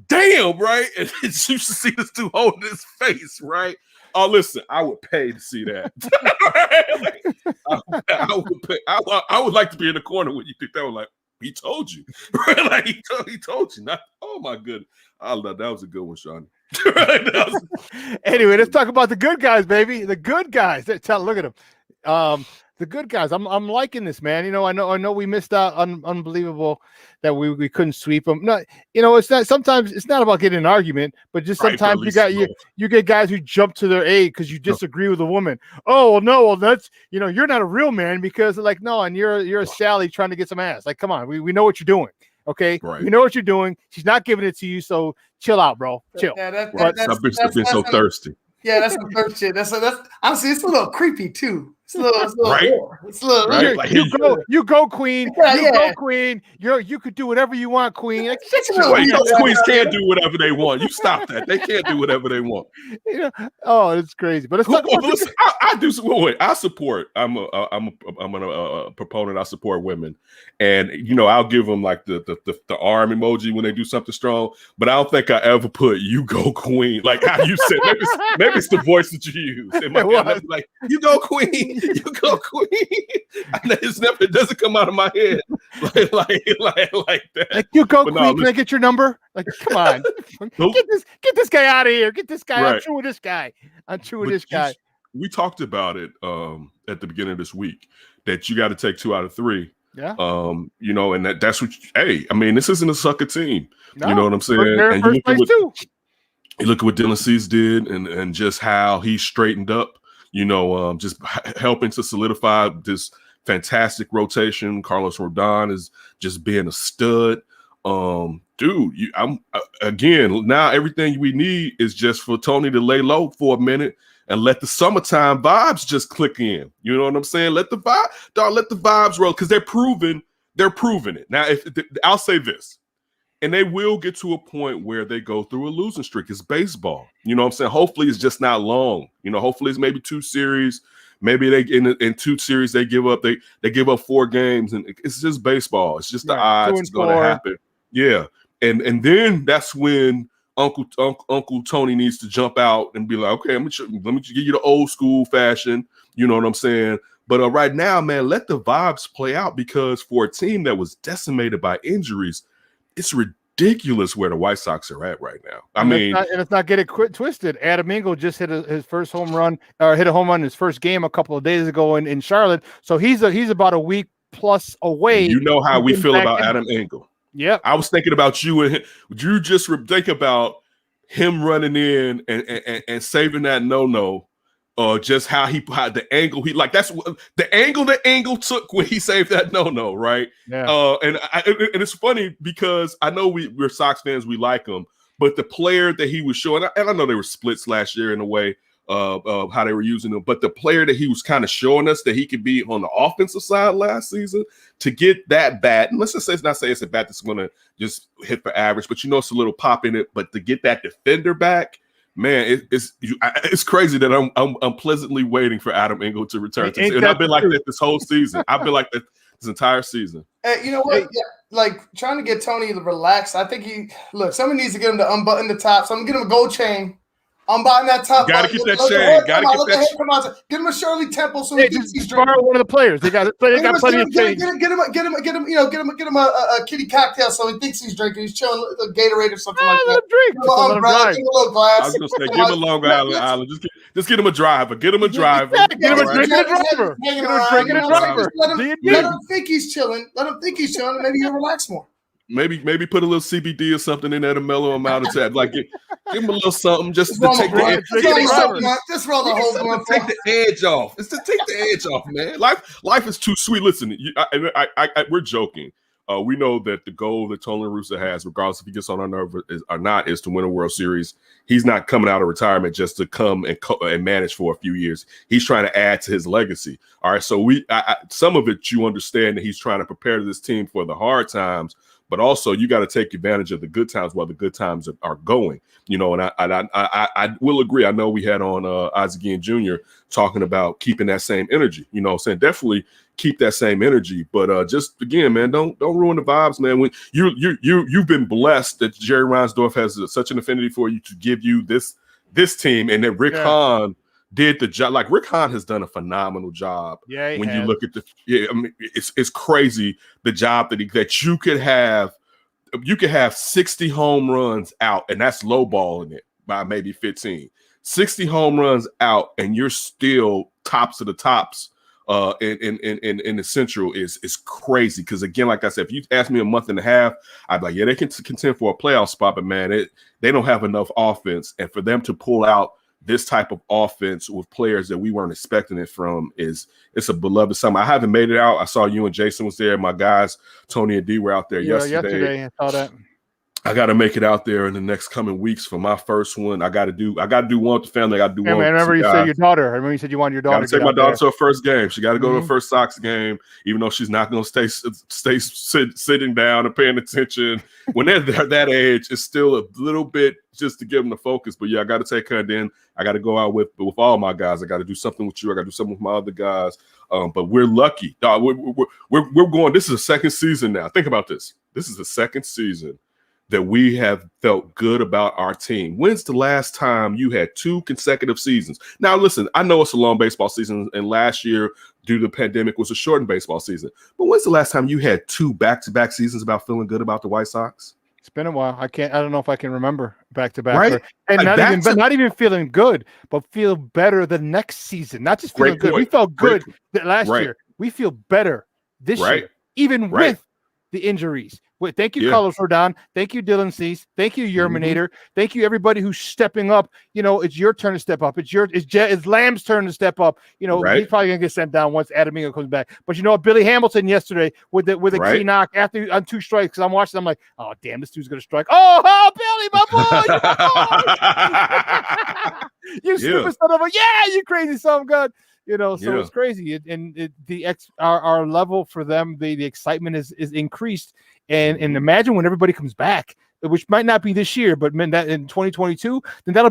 damn, right? And you should see this dude holding his face, right? Oh, listen, I would pay to see that. I would like to be in the corner when you think that was like, he told you. Like, he told you. Not, oh, my goodness. I love that was a good one, Shawn. Anyway, let's talk about the good guys, baby. The good guys. Look at them. The good guys. I'm liking this, man. You know, I know we missed out on unbelievable that we couldn't sweep them. No, you know, it's not. Sometimes it's not about getting an argument, but just sometimes you get guys who jump to their aid because you disagree with a woman. Oh, well, no, well, that's, you know, you're not a real man because, like, no, and you're a Sally trying to get some ass. Like, come on, we know what you're doing. Okay, right. We know what you're doing. She's not giving it to you, so chill out, bro. Chill. Yeah, that bitch been so thirsty. Yeah, that's some third shit. That's honestly, it's a little creepy too. It's a little right. It's a little right. like, you go, queen. Go, queen. You could do whatever you want, queen. Like, those queens can't do whatever they want. You stop that. They can't do whatever they want. You know, oh, it's crazy. But listen, I do. Wait, I support. I'm a proponent. I support women, and you know, I'll give them like the arm emoji when they do something strong. But I don't think I ever put "you go, queen" like how you said. Maybe it's the voice that you use. Like, you go, queen. You go, queen. It doesn't come out of my head like that. Like, you go, queen. Can I get your number? Like, come on. Get this guy out of here. Get this guy. Right. I'm true with this guy. We talked about it at the beginning of this week that you got to take 2 out of 3. Yeah. You know, and that's what. Hey, I mean, this isn't a sucker team. No, you know what I'm saying? And you look at what Dylan Cease did, and just how he straightened up. You know, just helping to solidify this fantastic rotation. Carlos Rodon is just being a stud. Dude, again, now everything we need is just for Tony to lay low for a minute and let the summertime vibes just click in. You know what I'm saying? Let the vibes roll, because they're proving it. Now, I'll say this. And they will get to a point where they go through a losing streak. It's baseball. You know what I'm saying? Hopefully it's just not long. You know, hopefully it's maybe 2 series. Maybe they in 2 series they give up. They give up 4 games, and it's just baseball. It's just the odds. It's going to happen. Yeah. And then that's when Uncle Tony needs to jump out and be like, okay, let me give you the old school fashion. You know what I'm saying? But right now, man, let the vibes play out, because for a team that was decimated by injuries, it's ridiculous where the White Sox are at right now. Let's not get it twisted. Adam Engel just hit his first home run, or hit a home run in his first game a couple of days ago in Charlotte. So he's about a week plus away. You know how we feel about Adam Engel. Yeah, I was thinking about you and him. Would you just think about him running in and saving that no? Just how the angle that's the angle that Engel took when he saved that no, right? Yeah. And it's funny because I know we're Sox fans, we like him, but the player that he was showing, and I know they were splits last year in a way of how they were using him, but the player that he was kind of showing us that he could be on the offensive side last season, to get that bat, and let's just say it's a bat that's going to just hit for average, but you know it's a little pop in it, but to get that defender back. Man, it's crazy that I'm pleasantly waiting for Adam Engel to return. And I've been like that this whole season. I've been like that this entire season. Hey, you know what? Yeah, like trying to get Tony to relax. I think somebody needs to get him to unbutton the top. So I'm gonna get him a gold chain, I'm buying that top. Gotta get that chain. Gotta get that chain. Get him a Shirley Temple so Hey, he thinks he's borrow drinking. one of the players. They got plenty of change. Get him a kitty cocktail so he thinks he's drinking. He's chilling a Gatorade or something like that. Let him drink. Give him an umbrella. Give him a little glass. I was gonna say, give him a Long Island. Just get him a driver. Get him a driver. Get him a drink and a driver. Get him a drink and a driver. Let him think he's chilling. And maybe he'll relax more. Maybe put a little CBD or something in there to mellow him out. Like give him a little something just to take the edge. Just roll the whole blunt. Take the edge off. It's to take the edge off, man. Life is too sweet. Listen, we're joking. We know that the goal that Tony La Russa has, regardless if he gets on our nerve or not, is to win a World Series. He's not coming out of retirement just to come and manage for a few years. He's trying to add to his legacy. All right, so some of it you understand that he's trying to prepare this team for the hard times. But also, you got to take advantage of the good times while the good times are going, and I will agree. I know we had on Isaac Ian Jr. talking about keeping that same energy, saying definitely keep that same energy. But just again, man, don't ruin the vibes, man. When you've been blessed that Jerry Reinsdorf has such an affinity for you to give you this team, and that Rick Hahn did the job. Like Rick Hahn has done a phenomenal job. Yeah, when you look at it's crazy the job that you could have. You could have 60 home runs out, and that's lowballing it by maybe 15. 60 home runs out, and you're still tops of the tops in the Central is crazy. Because again, like I said, if you ask me a month and a half, I'd be like, yeah, they can contend for a playoff spot, but man, they don't have enough offense, and for them to pull out this type of offense with players that we weren't expecting it from it's a beloved summer. I haven't made it out. I saw you and Jason was there. My guys, Tony and D, were out there yesterday. I saw that. I got to make it out there in the next coming weeks for my first one. I got to do one with the family. I got to do one. I remember you said your daughter. I remember you said you wanted your daughter. Got to take my daughter to her first game. She got to go to her first Sox game, even though she's not going to stay sitting down and paying attention. When they're that age, it's still a little bit just to give them the focus. But yeah, I got to take her. And then I got to go out with all my guys. I got to do something with you. I got to do something with my other guys. But we're lucky. We're going. This is the second season now. Think about this. This is the second season that we have felt good about our team. When's the last time you had 2 consecutive seasons? Now, listen, I know it's a long baseball season, and last year, due to the pandemic, was a shortened baseball season. But when's the last time you had 2 back-to-back seasons about feeling good about the White Sox? It's been a while. I don't know if I can remember back-to-back. Right? And not even feeling good, but feel better the next season. Not just feeling good. We felt good last year. We feel better this year, even with the injuries. Thank you, Carlos Rodon. Thank you, Dylan Cease. Thank you, Yerminator. Thank you, everybody who's stepping up. It's your turn to step up. It's Lamb's turn to step up. He's probably gonna get sent down once Adam Engel comes back. But Billy Hamilton yesterday with a key knock on 2 strikes. Because I'm watching, I'm like, oh damn, this dude's gonna strike. Oh, Billy, my boy, you stupid son of a you crazy son of a gun. So it's crazy, and our level for them, the excitement is increased, and imagine when everybody comes back, which might not be this year, but that in 2022, then that'll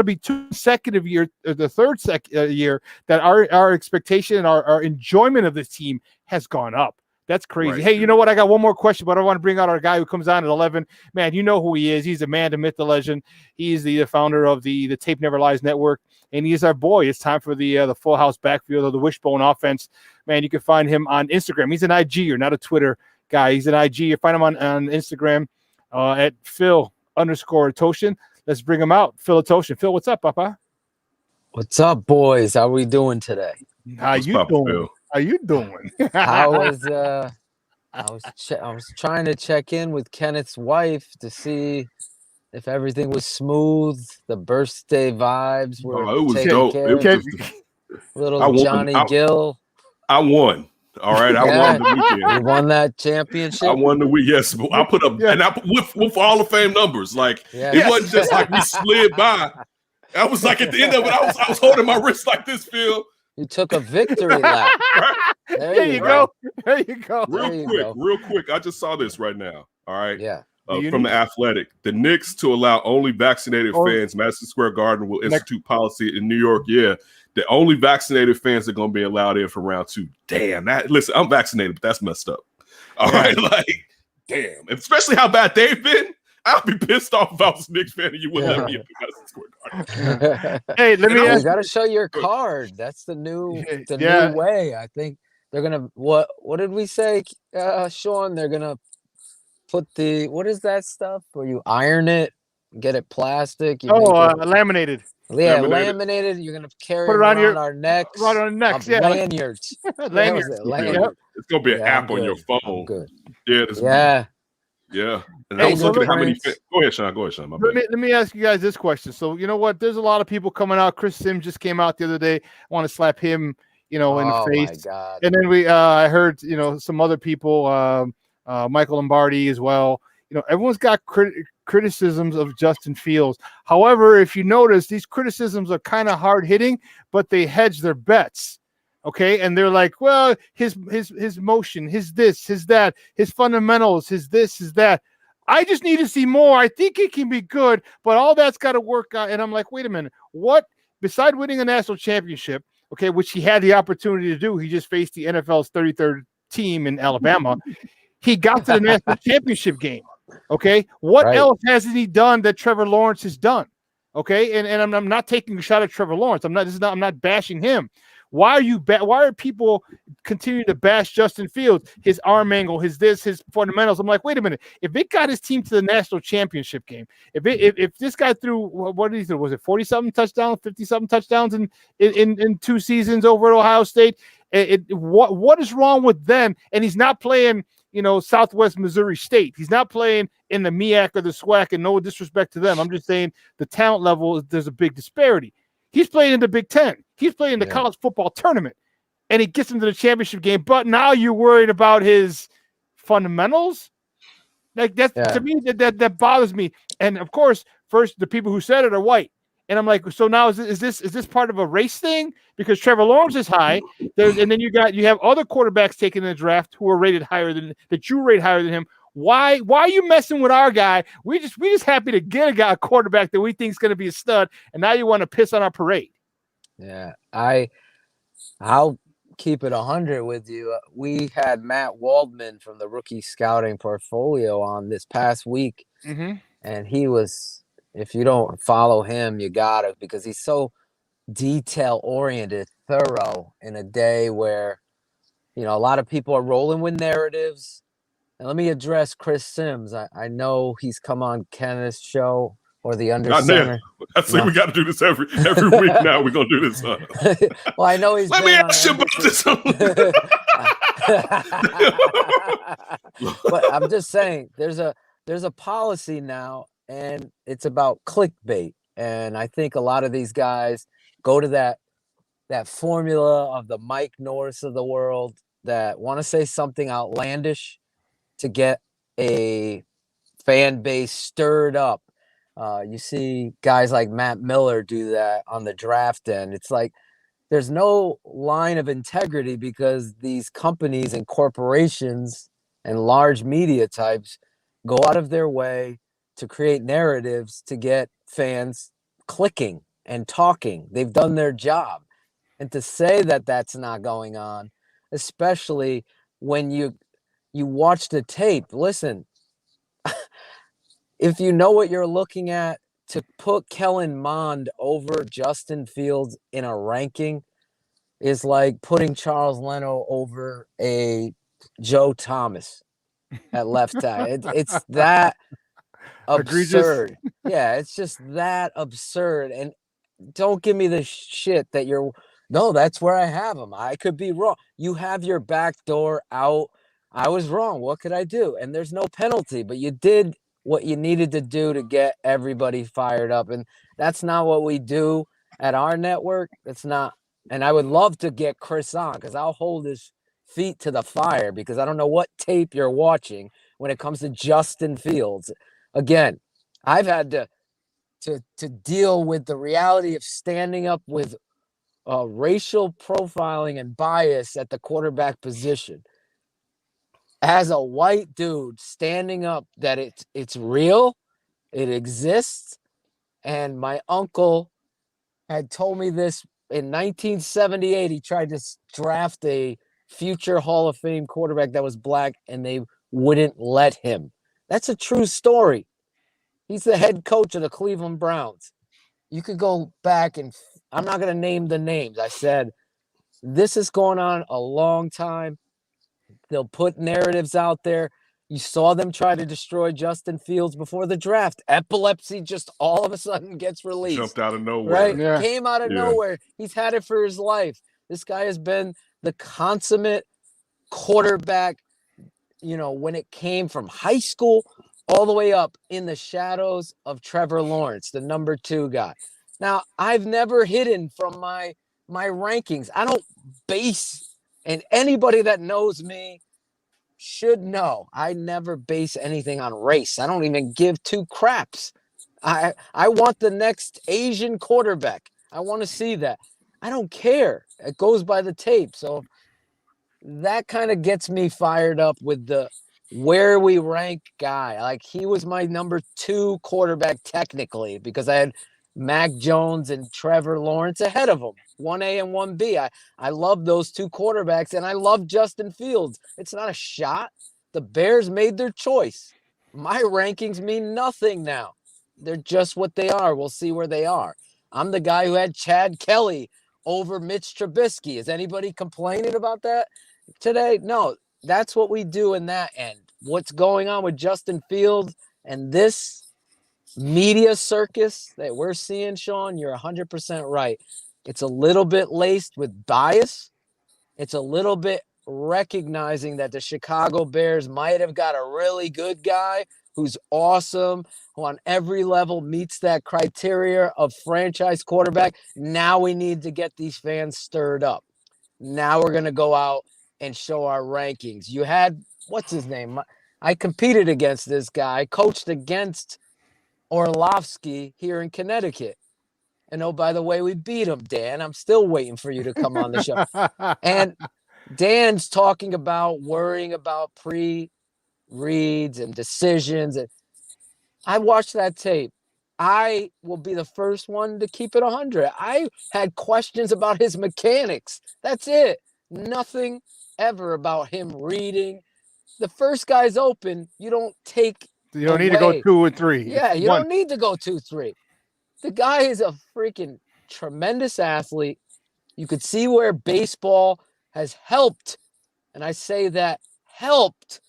be 2 consecutive years, the third year that our expectation and our enjoyment of this team has gone up. That's crazy. Right. Hey, you know what? I got one more question, but I want to bring out our guy who comes on at 11. Man, you know who he is. He's a man, the myth, the legend. He's the founder of the Tape Never Lies Network, and he's our boy. It's time for the Full House backfield of the Wishbone offense. Man, you can find him on Instagram. He's an IG, not a Twitter guy. He's an IG. You find him on Instagram at Phil_Toshin. Let's bring him out. Phil Toshin. Phil, what's up, Papa? What's up, boys? How we doing today? How you doing? Phil? How you doing? I was trying to check in with Kenneth's wife to see if everything was smooth. The birthday vibes were it was dope. Johnny Gill. I won. All right, I won the weekend. You won that championship. I won the week. Yes, I put up and I with Hall of Fame numbers. Like it wasn't just like we slid by. I was like at the end of it, I was holding my wrist like this, Phil. You took a victory lap. There you go. There you go. Real quick. I just saw this right now. All right. Yeah. From the Athletic, the Knicks to allow only vaccinated fans. Madison Square Garden will institute policy in New York. Yeah, the only vaccinated fans are going to be allowed in for round 2. Damn. Listen, I'm vaccinated, but that's messed up. All right, like damn. Especially how bad they've been. I'll be pissed off if I was a Knicks fan and you wouldn't let me in the Madison Square Garden. Hey, let me You ask. got to show your card. That's the new Yeah. new way. I think they're gonna. What did we say, Shawn? They're gonna put what is that stuff where you iron it, get it plastic? You make it, Laminated. yeah, laminated. You're gonna carry Put it them around around our necks. Right on our necks. Yeah. Lanyards. Lanyards. It's gonna be an app on your phone. I'm good. Yeah. Yeah. And I was looking at how many. Go ahead, Shawn. My bad. Let me ask you guys this question. So you know what? There's a lot of people coming out. Chris Sims just came out the other day. I want to slap him, in the face. My God. And then I heard, some other people, Michael Lombardi as well. Everyone's got criticisms of Justin Fields. However, if you notice, these criticisms are kind of hard hitting, but they hedge their bets. Okay, and they're like, well, his motion, his this, his that, his fundamentals, his this, his that. I just need to see more. I think it can be good, but all that's got to work out. And I'm like, wait a minute, what? Beside winning a national championship, okay, which he had the opportunity to do, he just faced the NFL's 33rd team in Alabama. He got to the national championship game. Okay, what else hasn't he done that Trevor Lawrence has done? Okay, and I'm not taking a shot at Trevor Lawrence. I'm not bashing him. Why are people continuing to bash Justin Fields, his arm angle, his fundamentals? I'm like, wait a minute. If it got his team to the national championship game, if this guy threw, what did he do? Was it 40-something touchdowns, 50-something touchdowns in 2 seasons over at Ohio State? What is wrong with them? And he's not playing, Southwest Missouri State. He's not playing in the MEAC or the SWAC, and no disrespect to them. I'm just saying the talent level, there's a big disparity. He's playing in the Big Ten. He's playing the college football tournament, and he gets into the championship game. But now you're worried about his fundamentals. Like to me, that bothers me. And of course, first the people who said it are white, and I'm like, so now is this part of a race thing? Because Trevor Lawrence is high, and then you have other quarterbacks taken in the draft who are rated higher than that. You rate higher than him. Why are you messing with our guy? We just happy to get a quarterback that we think is going to be a stud, and now you want to piss on our parade. Yeah, I'll keep it 100 with you. We had Matt Waldman from the Rookie Scouting Portfolio on this past week, and he was. If you don't follow him, you gotta, because he's so detail oriented, thorough in a day where a lot of people are rolling with narratives. And let me address Chris Sims. I know he's come on Kenneth's show or the Under Center. I see we got to do this every week now. We're going to do this. Well, I know he's Let me ask you about this. But I'm just saying there's a policy now, and it's about clickbait. And I think a lot of these guys go to that formula of the Mike Norris of the world that want to say something outlandish to get a fan base stirred up. You see guys like Matt Miller do that on the draft end. It's like there's no line of integrity because these companies and corporations and large media types go out of their way to create narratives to get fans clicking and talking. They've done their job. And to say that that's not going on, especially when you watch the tape, listen, if you know what you're looking at, to put Kellen Mond over Justin Fields in a ranking is like putting Charles Leno over a Joe Thomas at left tackle. It's that absurd. Yeah, it's just that absurd. And don't give me the shit that that's where I have him. I could be wrong. You have your back door out. I was wrong. What could I do? And there's no penalty, but you did what you needed to do to get everybody fired up. And that's not what we do at our network. It's not. And I would love to get Chris on because I'll hold his feet to the fire because I don't know what tape you're watching when it comes to Justin Fields. Again, I've had to deal with the reality of standing up with racial profiling and bias at the quarterback position. As a white dude standing up that it's real, it exists. And my uncle had told me this in 1978. He tried to draft a future Hall of Fame quarterback that was black, and they wouldn't let him. That's a true story. He's the head coach of the Cleveland Browns. You could go back and I'm not going to name the names. I said, this is going on a long time. They'll put narratives out there. You saw them try to destroy Justin Fields before the draft. Epilepsy just all of a sudden gets released. Jumped out of nowhere. Right? Yeah. Came out of nowhere. He's had it for his life. This guy has been the consummate quarterback, when it came from high school all the way up in the shadows of Trevor Lawrence, the number 2 guy. Now, I've never hidden from my rankings. I don't base, and anybody that knows me should know, I never base anything on race. I don't even give 2 craps. I want the next Asian quarterback. I want to see that. I don't care. It goes by the tape. So that kind of gets me fired up with the where we rank guy. Like, he was my number 2 quarterback technically because I had Mac Jones and Trevor Lawrence ahead of him, 1A and 1B. I love those 2 quarterbacks, and I love Justin Fields. It's not a shot. The Bears made their choice. My rankings mean nothing now. They're just what they are. We'll see where they are. I'm the guy who had Chad Kelly over Mitch Trubisky. Is anybody complaining about that today? No, that's what we do in that end. What's going on with Justin Fields and this media circus that we're seeing, Shawn, you're 100% right. It's a little bit laced with bias. It's a little bit recognizing that the Chicago Bears might have got a really good guy who's awesome, who on every level meets that criteria of franchise quarterback. Now we need to get these fans stirred up. Now we're going to go out and show our rankings. You had, what's his name? I competed against this guy. I coached against Orlovsky here in Connecticut. And oh, by the way, we beat him, Dan. I'm still waiting for you to come on the show. And Dan's talking about worrying about pre-reads and decisions. And I watched that tape. I will be the first one to keep it 100. I had questions about his mechanics. That's it. Nothing ever about him reading. The first guy's open. You don't take. You don't need to go 2 or 3. Yeah, you don't need to go 2-3. The guy is a freaking tremendous athlete. You could see where baseball has helped, and I say that helped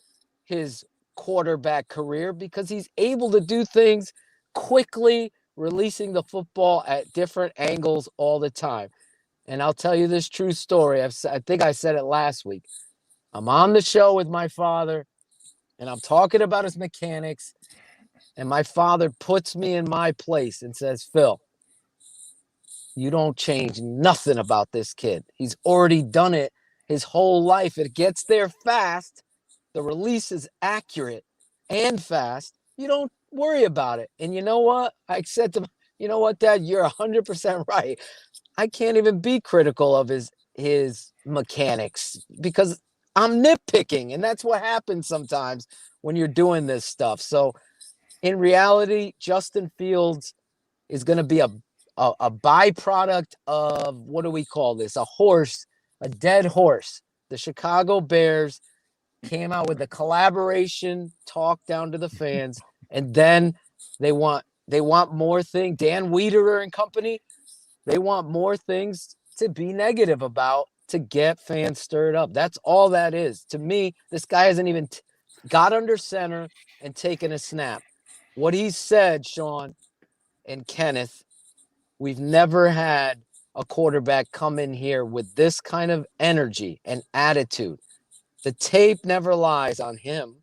his quarterback career because he's able to do things quickly, releasing the football at different angles all the time. And I'll tell you this true story. I think I said it last week. I'm on the show with my father, and I'm talking about his mechanics, and my father puts me in my place and says, Phil, you don't change nothing about this kid. He's already done it his whole life. It gets there fast. The release is accurate and fast. You don't worry about it. And you know what? I said to him, you know what, Dad? You're 100% right. I can't even be critical of his mechanics because I'm nitpicking. And that's what happens sometimes when you're doing this stuff. So in reality, Justin Fields is going to be a byproduct of, what do we call this? A dead horse. The Chicago Bears came out with the collaboration talk down to the fans, and then they want more things. Dan Wiederer and company, they want more things to be negative about to get fans stirred up. That's all that is. To me, this guy hasn't even got under center and taken a snap. What he said, Shawn and Kenneth, we've never had a quarterback come in here with this kind of energy and attitude. The tape never lies on him.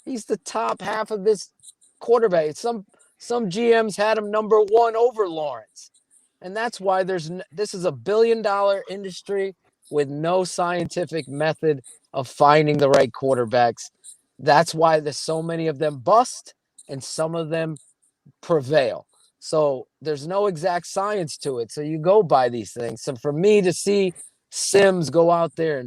He's the top half of this quarterback. Some GMs had him number 1 over Lawrence. And that's why this is $1 billion industry with no scientific method of finding the right quarterbacks. That's why there's so many of them bust and some of them prevail. So there's no exact science to it. So you go by these things. So for me to see Sims go out there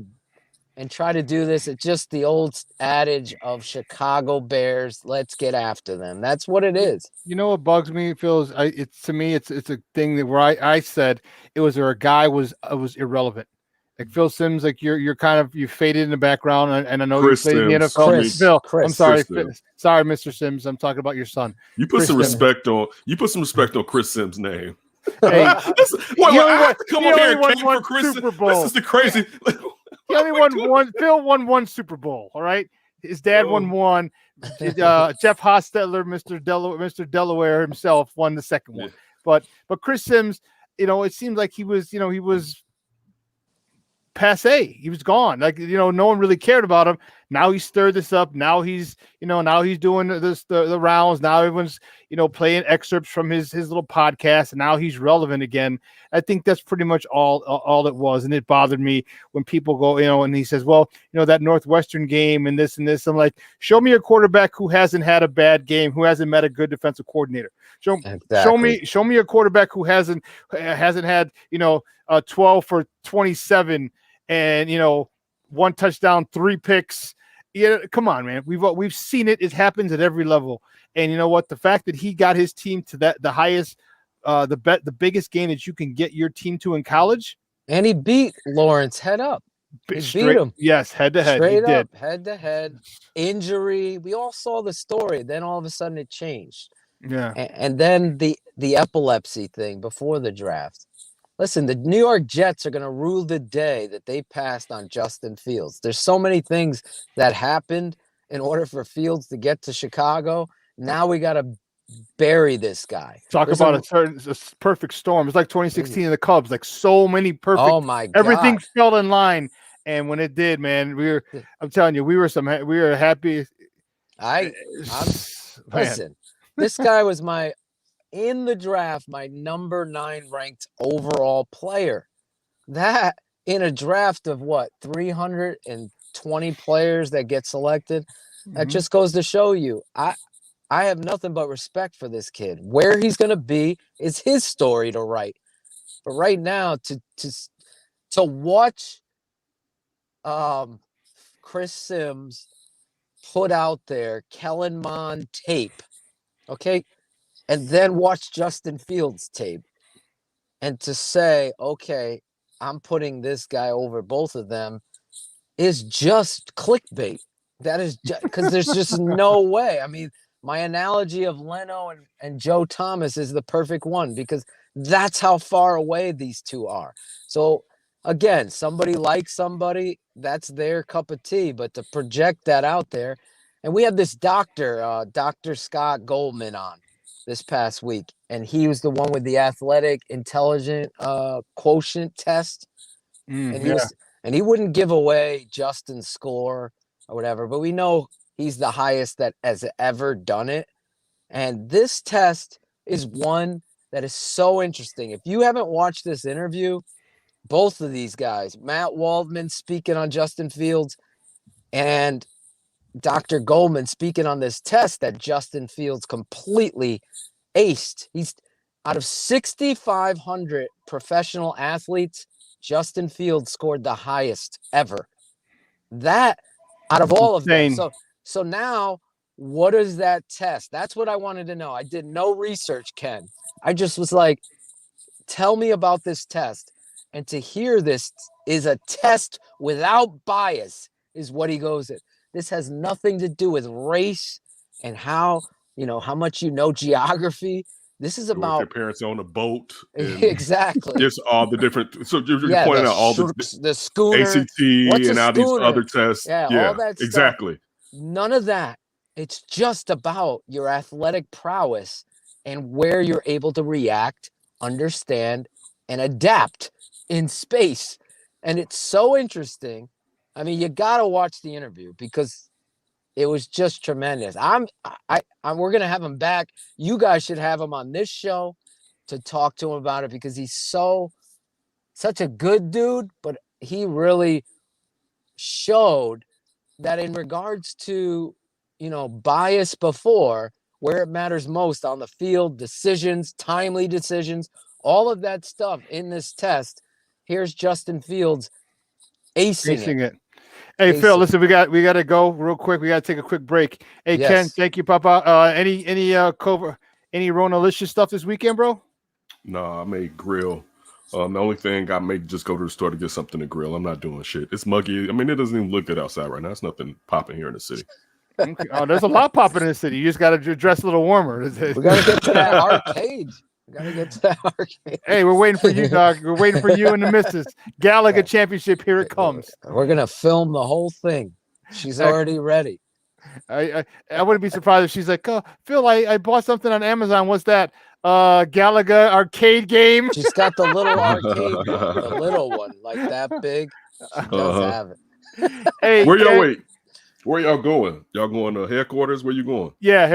and try to do this, it's just the old adage of Chicago Bears. Let's get after them. That's what it is. You know what bugs me, Phil? It's a thing that where I said it was, or a guy was irrelevant. Like Phil Simms, like you faded in the background, and I know Chris you played in the Sims. NFL. Phil, I'm sorry, Sims. sorry, Mr. Sims. I'm talking about your son. You put Chris some Sims. respect on Chris Sims' name. Hey, I have to come up here and cape for Chris. Super Bowl. This is the crazy. Phil won one Super Bowl. All right, his dad won one. Jeff Hostetler, Mr. Delaware himself, won the second one. But Chris Sims, it seems like he was passe. He was gone. Like, no one really cared about him. Now he stirred this up. Now he's doing the rounds. Now everyone's, playing excerpts from his little podcast, and now he's relevant again. I think that's pretty much all it was. And it bothered me when people go, and he says, well, that Northwestern game and this and this. I'm like, show me a quarterback who hasn't had a bad game, who hasn't met a good defensive coordinator. Show me a quarterback who hasn't had, 12 for 27 and, one touchdown, 3 picks. Yeah, come on, man. We've seen it. It happens at every level. And you know what? The fact that he got his team to the highest, the biggest game that you can get your team to in college, and he beat Lawrence head up. He beat him. Yes, head to head. Straight up, head to head. Injury. We all saw the story. Then all of a sudden it changed. Yeah. And then the epilepsy thing before the draft. Listen, the New York Jets are going to rue the day that they passed on Justin Fields. There's so many things that happened in order for Fields to get to Chicago. Now we got to bury this guy. Talk about a perfect storm. It's like 2016 in the Cubs. Like so many perfect. Oh my God. Everything fell in line, and when it did, man, I'm telling you, we were happy. Listen, this guy was in the draft, my number 9 ranked overall player. That in a draft of 320 players that get selected, that just goes to show you. I have nothing but respect for this kid. Where he's going to be is his story to write. But right now, to watch Chris Sims put out there Kellen Mond tape, okay, and then watch Justin Fields tape, and to say, okay, I'm putting this guy over both of them, is just clickbait. That is just because there's just no way. I mean, my analogy of Leno and Joe Thomas is the perfect one, because that's how far away these two are. So again, somebody likes somebody, that's their cup of tea, but to project that out there. And we had this doctor, Dr. Scott Goldman, on this past week, and he was the one with the athletic intelligent quotient test. And he wouldn't give away Justin's score or whatever, but we know he's the highest that has ever done it. And this test is one that is so interesting. If you haven't watched this interview, both of these guys, Matt Waldman speaking on Justin Fields and Dr. Goldman speaking on this test that Justin Fields completely aced. He's out of 6,500 professional athletes, Justin Fields scored the highest ever. That out of all of them. So now, what is that test? That's what I wanted to know. I did no research, Ken. I just was like, tell me about this test. And to hear this is a test without bias is what he goes in. This has nothing to do with race and how much geography. This is about your parents own a boat. Exactly. Just all the different. So you're pointing out all the schooner, ACT, and now these other tests. Yeah, all that stuff. Exactly. None of that. It's just about your athletic prowess and where you're able to react, understand, and adapt in space. And it's so interesting. I mean, you got to watch the interview because it was just tremendous. We're going to have him back. You guys should have him on this show to talk to him about it because he's such a good dude, but he really showed that in regards to, bias before, where it matters most on the field, decisions, timely decisions, all of that stuff in this test. Here's Justin Fields acing it. Hey, Phil, listen, we got to go real quick. We got to take a quick break. Hey, yes. Ken, thank you, Papa. Any Ronalicious stuff this weekend, bro? No, I made grill The only thing I may just go to the store to get something to grill. I'm not doing shit. It's muggy. I mean, it doesn't even look good outside right now. There's nothing popping here in the city. Okay. Oh, there's a lot popping in the city. You just got to dress a little warmer. We got to get to that arcade. Hey, we're waiting for you, dog. We're waiting for you and the missus. Gallagher Championship. Here it comes. We're going to film the whole thing. She's already ready. I wouldn't be surprised if she's like, oh, Phil, I bought something on Amazon. What's that? Gallagher arcade game. She's got the little arcade, the little one, like that big. She does have it. Hey, where y'all going? Y'all going to headquarters? Where you going? Yeah,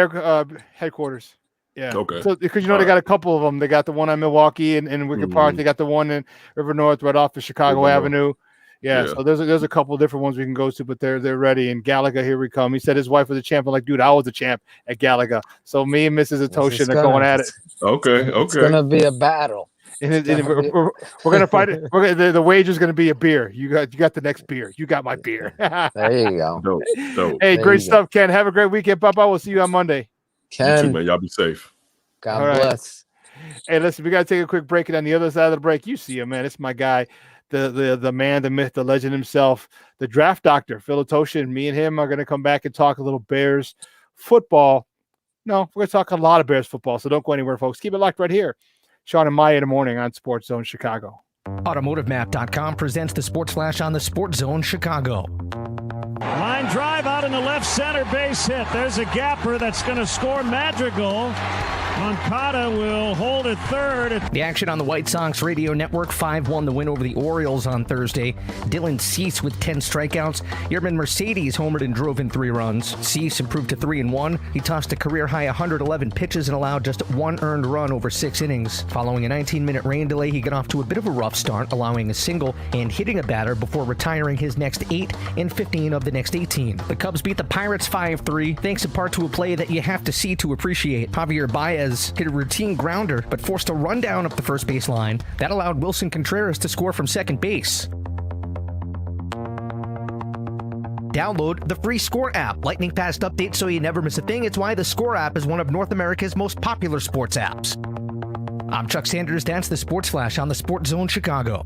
headquarters. Yeah. Okay. So because they got a couple of them. They got the one on Milwaukee and Wicker Park. They got the one in River North, right off of Chicago Avenue. Yeah. So there's a couple of different ones we can go to, but they're ready. And Gallagher, here we come. He said his wife was a champ. I'm like, dude, I was a champ at Gallagher. So me and Mrs. Atoshin are going at it. Okay. It's gonna be a battle. And we're gonna fight it. The wager's gonna be a beer. You got the next beer. You got my beer. There you go. Dope. Hey, great stuff, Ken. Have a great weekend, Papa. We'll see you on Monday. Ken, you too, man. Y'all be safe. God bless. Hey, listen, we gotta take a quick break, and on the other side of the break, you see him, man. It's my guy, the man, the myth, the legend himself, the draft doctor, Phil Atoshin. Me and him are gonna come back and talk a little Bears football. No, we're gonna talk a lot of Bears football. So don't go anywhere, folks. Keep it locked right here. Shawn and Maya in the morning on SportsZone Chicago. AutomotiveMap.com presents the Sports Flash on the SportsZone Chicago. Line drive out in the left center, base hit. There's a gapper that's going to score. Madrigal. Moncada will hold at third. The action on the White Sox radio network. 5-1 the win over the Orioles on Thursday. Dylan Cease with 10 strikeouts. Yerman Mercedes homered and drove in 3 runs. Cease improved to 3-1. He tossed a career-high 111 pitches and allowed just 1 earned run over 6 innings. Following a 19-minute rain delay, he got off to a bit of a rough start, allowing a single and hitting a batter before retiring his next 8 and 15 of the next 18. The Cubs beat the Pirates 5-3, thanks in part to a play that you have to see to appreciate. Javier Baez hit a routine grounder, but forced a rundown up the first base line. That allowed Wilson Contreras to score from second base. Download the free Score app. Lightning fast updates so you never miss a thing. It's why the Score app is one of North America's most popular sports apps. I'm Chuck Sanders. That's the Sports Flash on the SportsZone Chicago.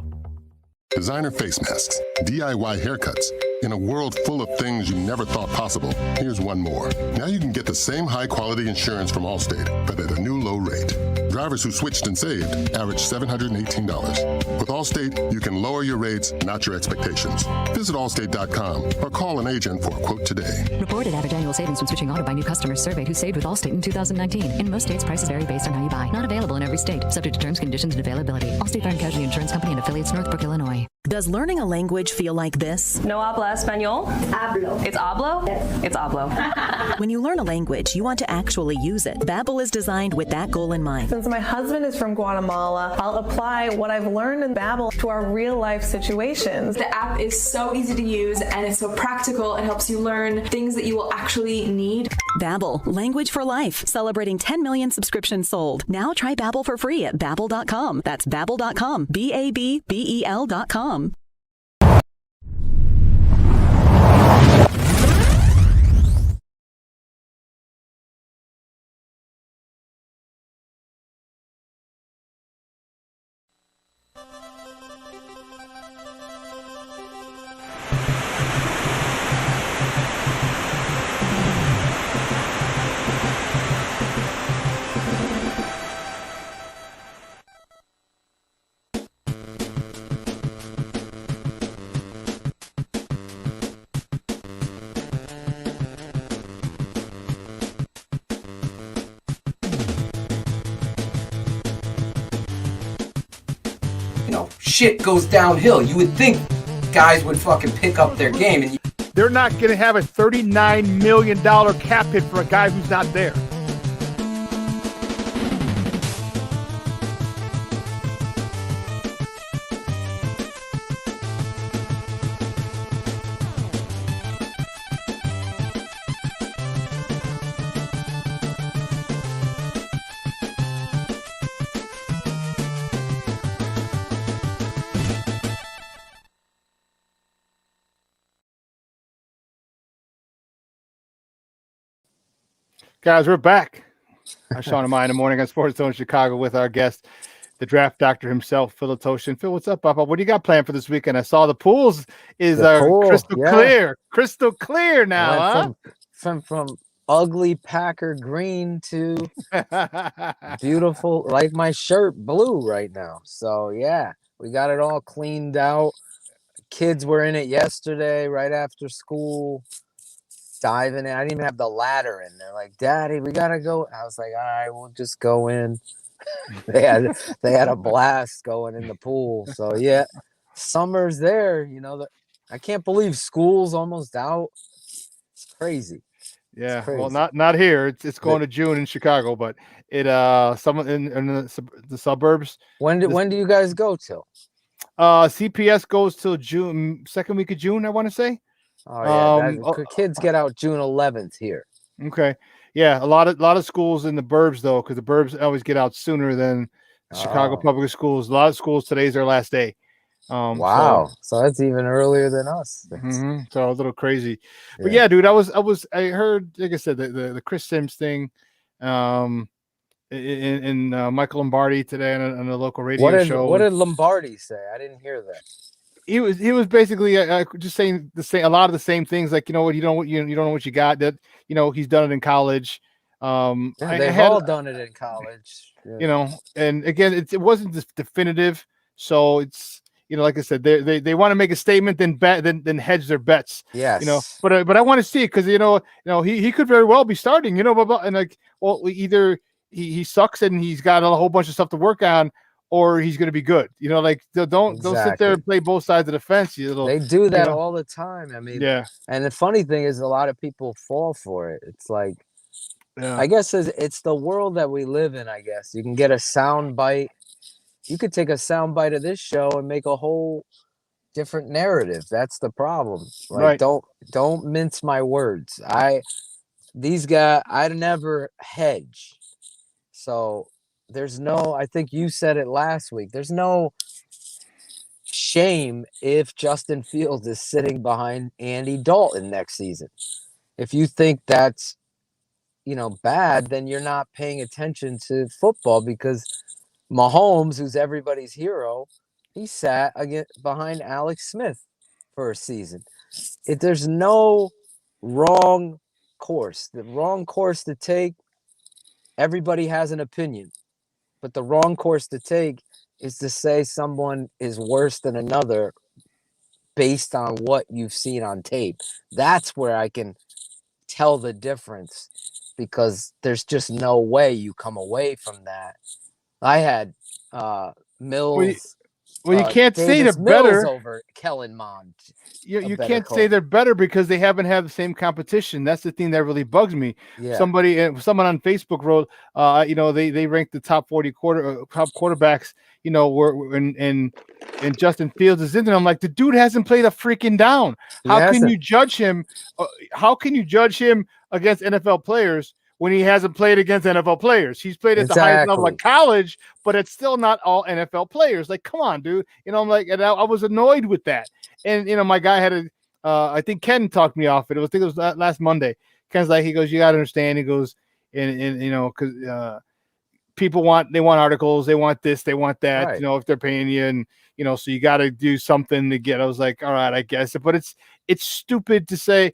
Designer face masks, DIY haircuts. In a world full of things you never thought possible, here's one more. Now you can get the same high-quality insurance from Allstate, but at a new low rate. Drivers who switched and saved average $718. With Allstate, you can lower your rates, not your expectations. Visit allstate.com or call an agent for a quote today. Reported average annual savings when switching auto by new customers surveyed who saved with Allstate in 2019. In most states, prices vary based on how you buy. Not available in every state. Subject to terms, conditions, and availability. Allstate Fire and Casualty Insurance Company and affiliates, Northbrook, Illinois. Does learning a language feel like this? No habla español. Hablo. It's hablo? Yes. It's hablo. When you learn a language, you want to actually use it. Babbel is designed with that goal in mind. Since my husband is from Guatemala, I'll apply what I've learned in Babbel to our real life situations. The app is so easy to use and it's so practical. It helps you learn things that you will actually need. Babbel, language for life, celebrating 10 million subscriptions sold. Now try Babbel for free at Babbel.com. That's Babbel.com. Babbel.com. Shit goes downhill. You would think guys would fucking pick up their game. And they're not going to have a $39 million cap hit for a guy who's not there. Guys, we're back. I'm Shawn and Maya in the morning on SportsZone Chicago with our guest, the draft doctor himself, Phil Toshin. Phil, what's up, Papa? What do you got planned for this weekend? I saw the pools is crystal clear now, I huh? went from ugly Packer green to beautiful, like my shirt, blue right now. So yeah, we got it all cleaned out. Kids were in it yesterday, right after school, diving in. I didn't even have the ladder in. They're like, "Daddy, we gotta go." I was like, "All right, we'll just go in." they had a blast going in the pool. So yeah, summer's there. I can't believe school's almost out. It's crazy. Yeah, crazy. well, not here. It's going to June in Chicago, but it someone in the suburbs. When do you guys go till? CPS goes till June, second week of June, I want to say. Oh yeah, kids get out June 11th here. Okay, yeah, a lot of schools in the burbs though, because the burbs always get out sooner than Chicago public schools. A lot of schools today's their last day. Wow, so that's even earlier than us. So a little crazy, but yeah, dude, I heard, like I said, the Chris Sims thing, in Michael Lombardi today on a local radio show. What did Lombardi say? I didn't hear that. He was basically just saying a lot of the same things, like, you don't know what you got, that he's done it in college. They've all done it in college. And again, it wasn't definitive, so it's like I said, they want to make a statement, then hedge their bets. Yes. But I want to see it, because he could very well be starting, and like, well, either he sucks and he's got a whole bunch of stuff to work on, or he's going to be good. Like, don't sit there and play both sides of the fence. They do that all the time. I mean, yeah. And the funny thing is, a lot of people fall for it. It's like, I guess it's the world that we live in. I guess you can get a sound bite. You could take a sound bite of this show and make a whole different narrative. That's the problem. Like, don't mince my words. These guys, I never hedge. So there's no, I think you said it last week, there's no shame if Justin Fields is sitting behind Andy Dalton next season. If you think that's, bad, then you're not paying attention to football, because Mahomes, who's everybody's hero, he sat behind Alex Smith for a season. There's no wrong course. The wrong course to take, everybody has an opinion. But the wrong course to take is to say someone is worse than another based on what you've seen on tape. That's where I can tell the difference, because there's just no way you come away from that. I had Mills. Well, you can't say they're Mills better over Kellen Mond. You can't say they're better because they haven't had the same competition. That's the thing that really bugs me. Yeah. Someone on Facebook wrote, they ranked the top 40 top quarterbacks, and Justin Fields is in there. I'm like, the dude hasn't played a freaking down. How can you judge him? How can you judge him against NFL players when he hasn't played against NFL players? He's played at the highest level of college, but it's still not all NFL players. Like, come on, dude. I'm like, and I was annoyed with that. And, my guy had I think Ken talked me off it. I think it was last Monday. Ken's like, he goes, you got to understand. He goes, and because people want articles. They want this, they want that, right. If they're paying you, and, so you got to do something to get. I was like, all right, I guess. But it's stupid to say,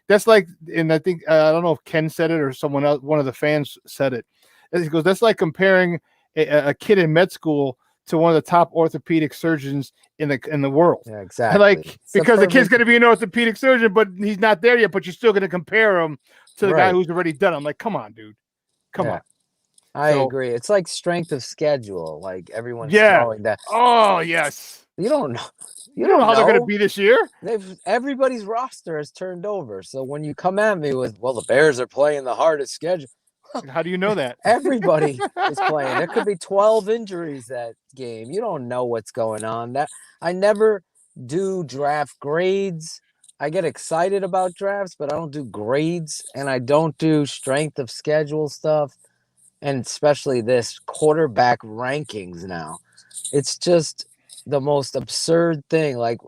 that's like, and I think I don't know if Ken said it or someone else, one of the fans said it. He goes, that's like comparing a kid in med school to one of the top orthopedic surgeons in the world. Yeah, exactly. Like, because the kid's going to be an orthopedic surgeon, but he's not there yet. But you're still going to compare him to the guy who's already done it. I'm like, come on, dude, come on. I agree. It's like strength of schedule. Like, everyone's throwing that. Oh yes. You don't know. You don't know how they're going to be this year. Everybody's roster has turned over. So when you come at me with, well, the Bears are playing the hardest schedule. How do you know that? Everybody is playing. There could be 12 injuries that game. You don't know what's going on. That I never do draft grades. I get excited about drafts, but I don't do grades, and I don't do strength of schedule stuff, and especially this quarterback rankings now. It's just the most absurd thing. Like,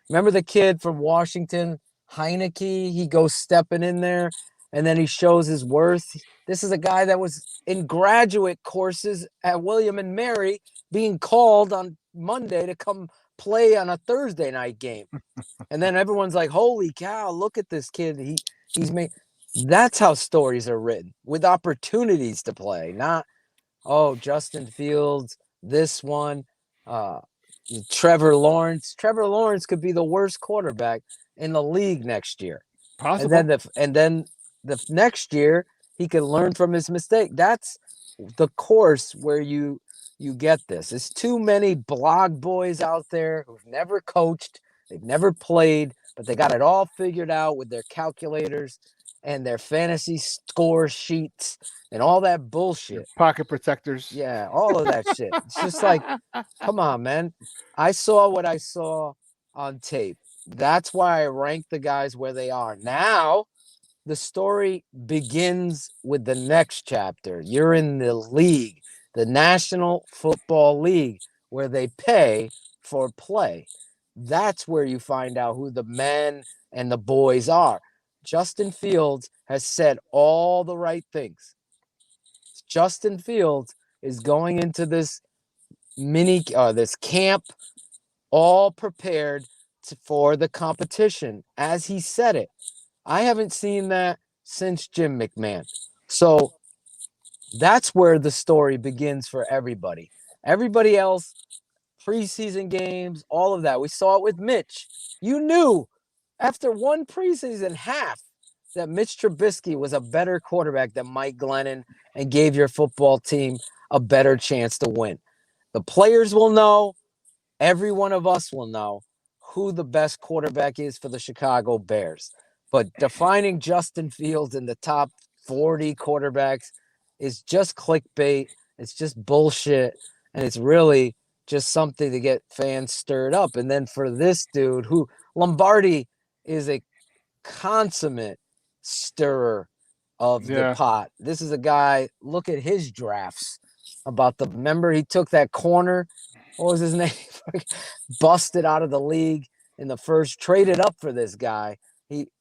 remember the kid from Washington, Heineke? He goes stepping in there. and then he shows his worth. This is a guy that was in graduate courses at William and Mary being called on Monday to come play on a Thursday night game. And then everyone's like, holy cow, look at this kid. He's made. That's how stories are written, with opportunities to play, not, oh, Justin Fields, this one, Trevor Lawrence. Trevor Lawrence could be the worst quarterback in the league next year. Possible. And then the next year he could learn from his mistake. That's the course where you get this. There's too many blog boys out there who've never coached, they've never played, but they got it all figured out with their calculators and their fantasy score sheets and all that bullshit. Pocket protectors. Yeah, all of that shit. It's just like, come on, man. I saw what I saw on tape. That's why I rank the guys where they are. Now, the story begins with the next chapter. You're in the league, the National Football League, where they pay for play. That's where you find out who the men and the boys are. Justin Fields has said all the right things. Justin Fields is going into this this camp all prepared for the competition, as he said it. I haven't seen that since Jim McMahon. So that's where the story begins for everybody. Everybody else, preseason games, all of that. We saw it with Mitch. You knew after one preseason half that Mitch Trubisky was a better quarterback than Mike Glennon and gave your football team a better chance to win. The players will know. Every one of us will know who the best quarterback is for the Chicago Bears. But defining Justin Fields in the top 40 quarterbacks is just clickbait. It's just bullshit. And it's really just something to get fans stirred up. And then for this dude, who Lombardi is a consummate stirrer of the pot. This is a guy, look at his drafts remember he took that corner, what was his name? Busted out of the league in the first, traded up for this guy.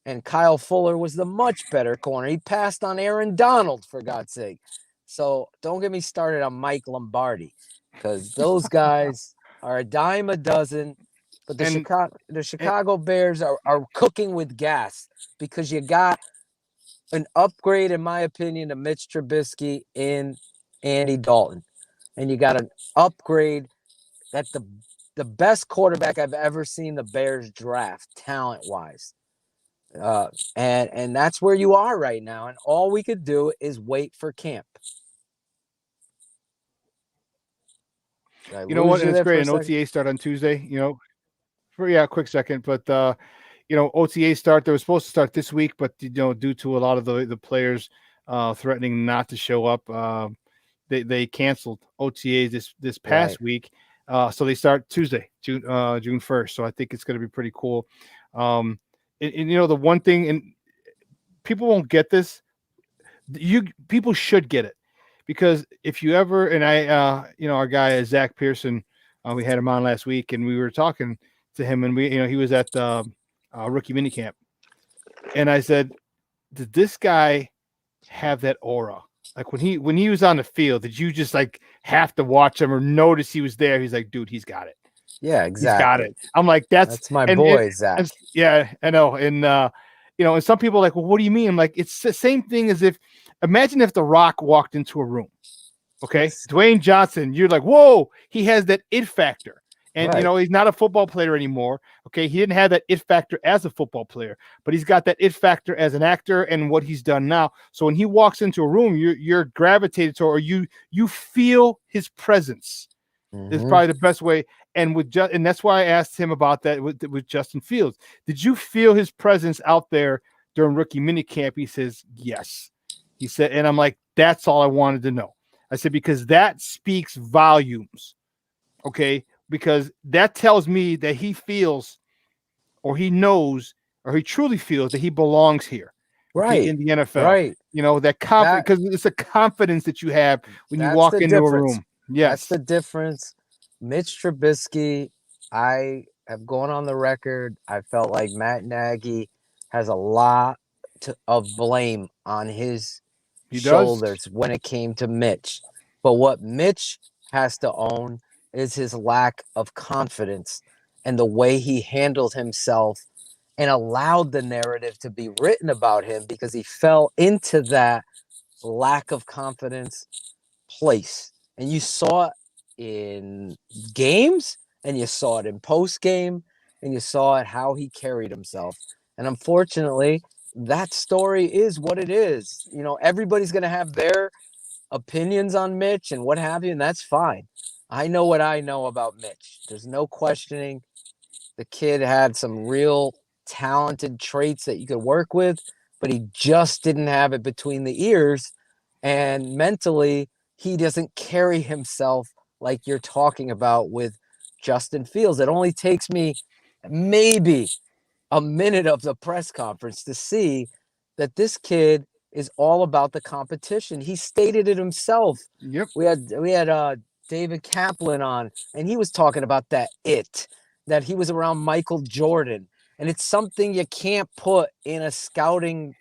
And Kyle Fuller was the much better corner. He passed on Aaron Donald, for God's sake. So don't get me started on Mike Lombardi, because those guys are a dime a dozen. But the Chicago Bears are cooking with gas, because you got an upgrade, in my opinion, to Mitch Trubisky in Andy Dalton. And you got an upgrade that the best quarterback I've ever seen the Bears draft, talent-wise. And that's where you are right now. And all we could do is wait for camp. You know what? It's great. An OTA start on Tuesday, for a quick second. But, OTA start, they were supposed to start this week, but, due to a lot of the players threatening not to show up, they canceled OTAs this past week. So they start Tuesday, June 1st. So I think it's going to be pretty cool. And the one thing, and people won't get this, people should get it, because if you ever, and I, our guy Zach Pearson, we had him on last week, and we were talking to him, and he was at the rookie minicamp, and I said, did this guy have that aura? Like when he was on the field, did you just like have to watch him or notice he was there? He's like, dude, he's got it. Yeah, exactly. He's got it. I'm like, that's my boy, Zach. Yeah, I know. And and some people are like, well, what do you mean? I'm like, it's the same thing as imagine if The Rock walked into a room. Okay, Dwayne Johnson, you're like, whoa, he has that it factor. And, he's not a football player anymore. Okay, he didn't have that it factor as a football player, but he's got that it factor as an actor and what he's done now. So when he walks into a room, you're gravitated to, or you feel his presence. Mm-hmm. Is probably the best way. And and that's why I asked him about that with Justin Fields. Did you feel his presence out there during rookie minicamp? He says, yes. He said, and I'm like, that's all I wanted to know. I said, because that speaks volumes. Okay. Because that tells me that he feels, or he knows, or he truly feels that he belongs here, right, in the NFL. Right. That confidence, because it's a confidence that you have when you walk into a room. Yes, that's the difference. Mitch Trubisky, I have gone on the record. I felt like Matt Nagy has a lot of blame on his He does. shoulders when it came to Mitch. But what Mitch has to own is his lack of confidence and the way he handled himself and allowed the narrative to be written about him because he fell into that lack of confidence place. And you saw it in games, and you saw it in post game, and you saw it how he carried himself. And unfortunately, that story is what it is. You know, everybody's going to have their opinions on Mitch and what have you, and that's fine. I know what I know about Mitch. There's no questioning. The kid had some real talented traits that you could work with, but he just didn't have it between the ears. And mentally, he doesn't carry himself like you're talking about with Justin Fields. It only takes me maybe a minute of the press conference to see that this kid is all about the competition. He stated it himself. Yep. We had David Kaplan on, and he was talking about that he was around Michael Jordan. And it's something you can't put in a scouting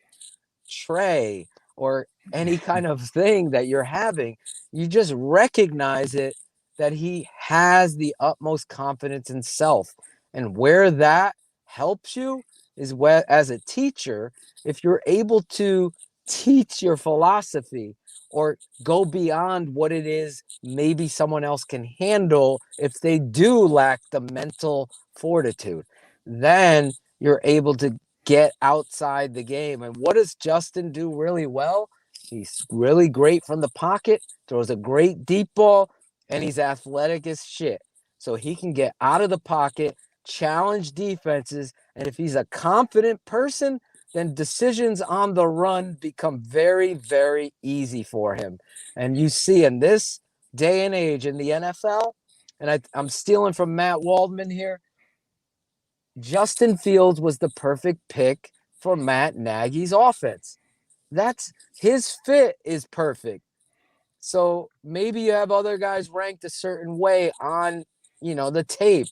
tray or any kind of thing that you're having. You just recognize it, that he has the utmost confidence in self. And where that helps you is where, as a teacher, if you're able to teach your philosophy or go beyond what it is maybe someone else can handle if they do lack the mental fortitude, then you're able to get outside the game. And what does Justin do really well? He's really great from the pocket, throws a great deep ball, and he's athletic as shit. So he can get out of the pocket, challenge defenses, and if he's a confident person, then decisions on the run become very, very easy for him. And you see in this day and age in the NFL, and I'm stealing from Matt Waldman here, Justin Fields was the perfect pick for Matt Nagy's offense. That's his fit is perfect. So maybe you have other guys ranked a certain way on, the tape.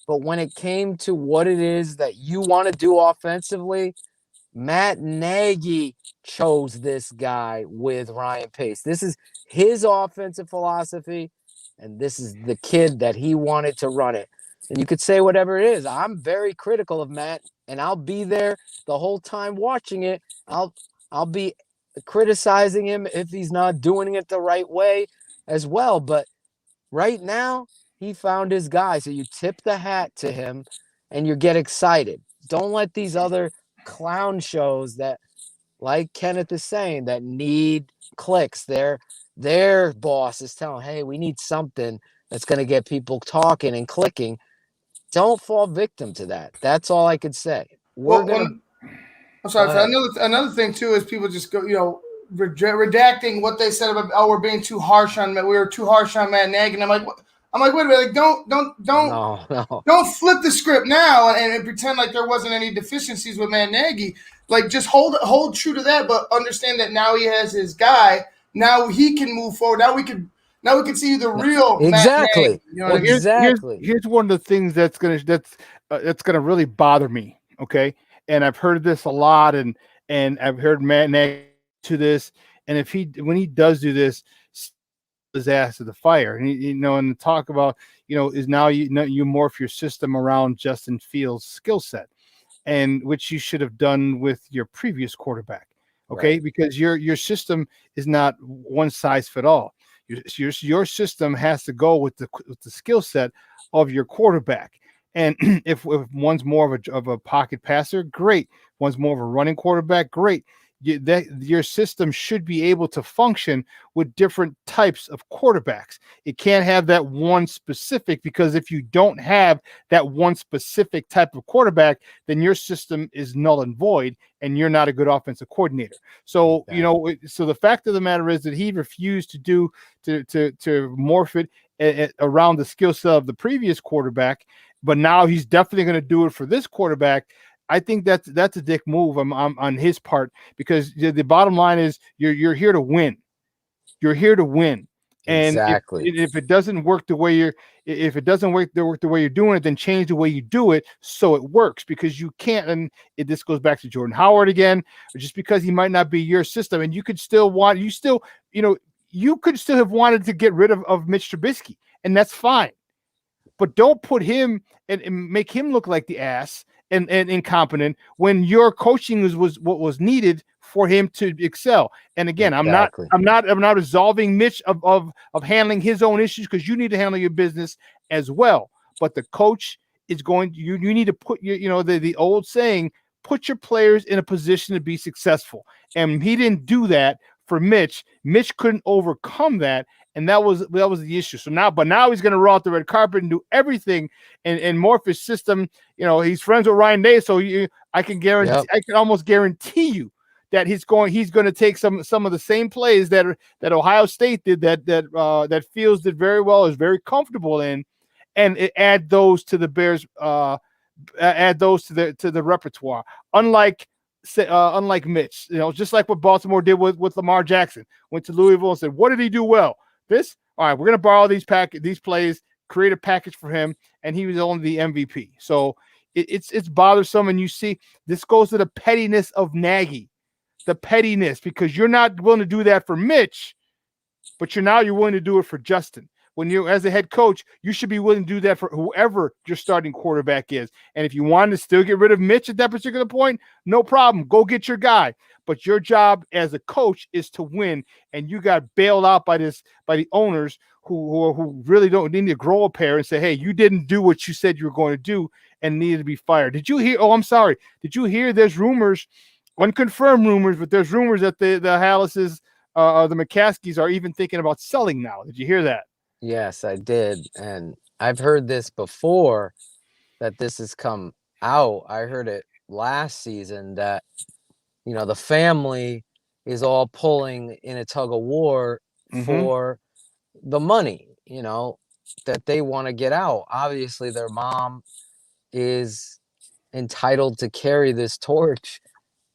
But when it came to what it is that you want to do offensively, Matt Nagy chose this guy with Ryan Pace. This is his offensive philosophy, and this is the kid that he wanted to run it. And you could say whatever it is. I'm very critical of Matt, and I'll be there the whole time watching it. I'll be criticizing him if he's not doing it the right way as well. But right now, he found his guy. So you tip the hat to him, and you get excited. Don't let these other clown shows that, like Kenneth is saying, that need clicks. Their boss is telling, hey, we need something that's going to get people talking and clicking. Don't fall victim to that. That's all I could say. I'm sorry. Another thing too is people just go, redacting what they said about we're being too harsh on Matt. We were too harsh on Matt Nagy, and I'm like, wait a minute, don't flip the script now and pretend like there wasn't any deficiencies with Matt Nagy. Like just hold true to that, but understand that now he has his guy. Now he can move forward. Now we can see the real exactly. Matt Nagy. Exactly. Here's one of the things that's gonna really bother me. Okay, and I've heard this a lot, and I've heard Matt Nagy to this, and when he does do this, his ass to the fire, and and talk about is now you morph your system around Justin Fields' skill set, and which you should have done with your previous quarterback. Okay, right. Because your system is not one size fit all. Your system has to go with the skill set of your quarterback. And if one's more of a pocket passer, great. One's more of a running quarterback, great. Your system should be able to function with different types of quarterbacks. It can't have that one specific, because if you don't have that one specific type of quarterback, then your system is null and void, and you're not a good offensive coordinator. So, so the fact of the matter is that he refused to morph it around the skill set of the previous quarterback, but now he's definitely going to do it for this quarterback. I think that's a dick move on his part, because the bottom line is you're here to win. You're here to win. And Exactly. if it doesn't work the way you're doing it, then change the way you do it so it works, because you can't. And this goes back to Jordan Howard again. Just because he might not be your system, and you could still you could still have wanted to get rid of Mitch Trubisky, and that's fine. But don't put him and make him look like the ass and incompetent when your coaching was what was needed for him to excel. And again, Exactly. I'm not absolving Mitch of handling his own issues, because you need to handle your business as well. But the coach is you need to put the old saying, put your players in a position to be successful. And he didn't do that for Mitch. Mitch couldn't overcome that. And that was the issue. So now he's going to roll out the red carpet and do everything and morph his system. He's friends with Ryan Day, so I can almost guarantee you that he's going to take some of the same plays that Ohio State did, that Fields did very well, is very comfortable in, and add those to the Bears, add those to the repertoire. Unlike Mitch, just like what Baltimore did with Lamar Jackson, went to Louisville and said, "What did he do well? This, all right, we're going to borrow these plays, create a package for him," and he was only the MVP. So it's bothersome, and you see this goes to the pettiness of Nagy, because you're not willing to do that for Mitch, but you're willing to do it for Justin. When you, as a head coach, you should be willing to do that for whoever your starting quarterback is. And if you want to still get rid of Mitch at that particular point, no problem. Go get your guy. But your job as a coach is to win. And you got bailed out by the owners who really don't need to grow a pair and say, "Hey, you didn't do what you said you were going to do and needed to be fired." Did you hear? Oh, I'm sorry. Did you hear? There's rumors, unconfirmed rumors, but there's rumors that the Hallises, the McCaskies are even thinking about selling now. Did you hear that? Yes, I did. And I've heard this before, that this has come out. I heard it last season that, the family is all pulling in a tug of war for the money, that they want to get out. Obviously, their mom is entitled to carry this torch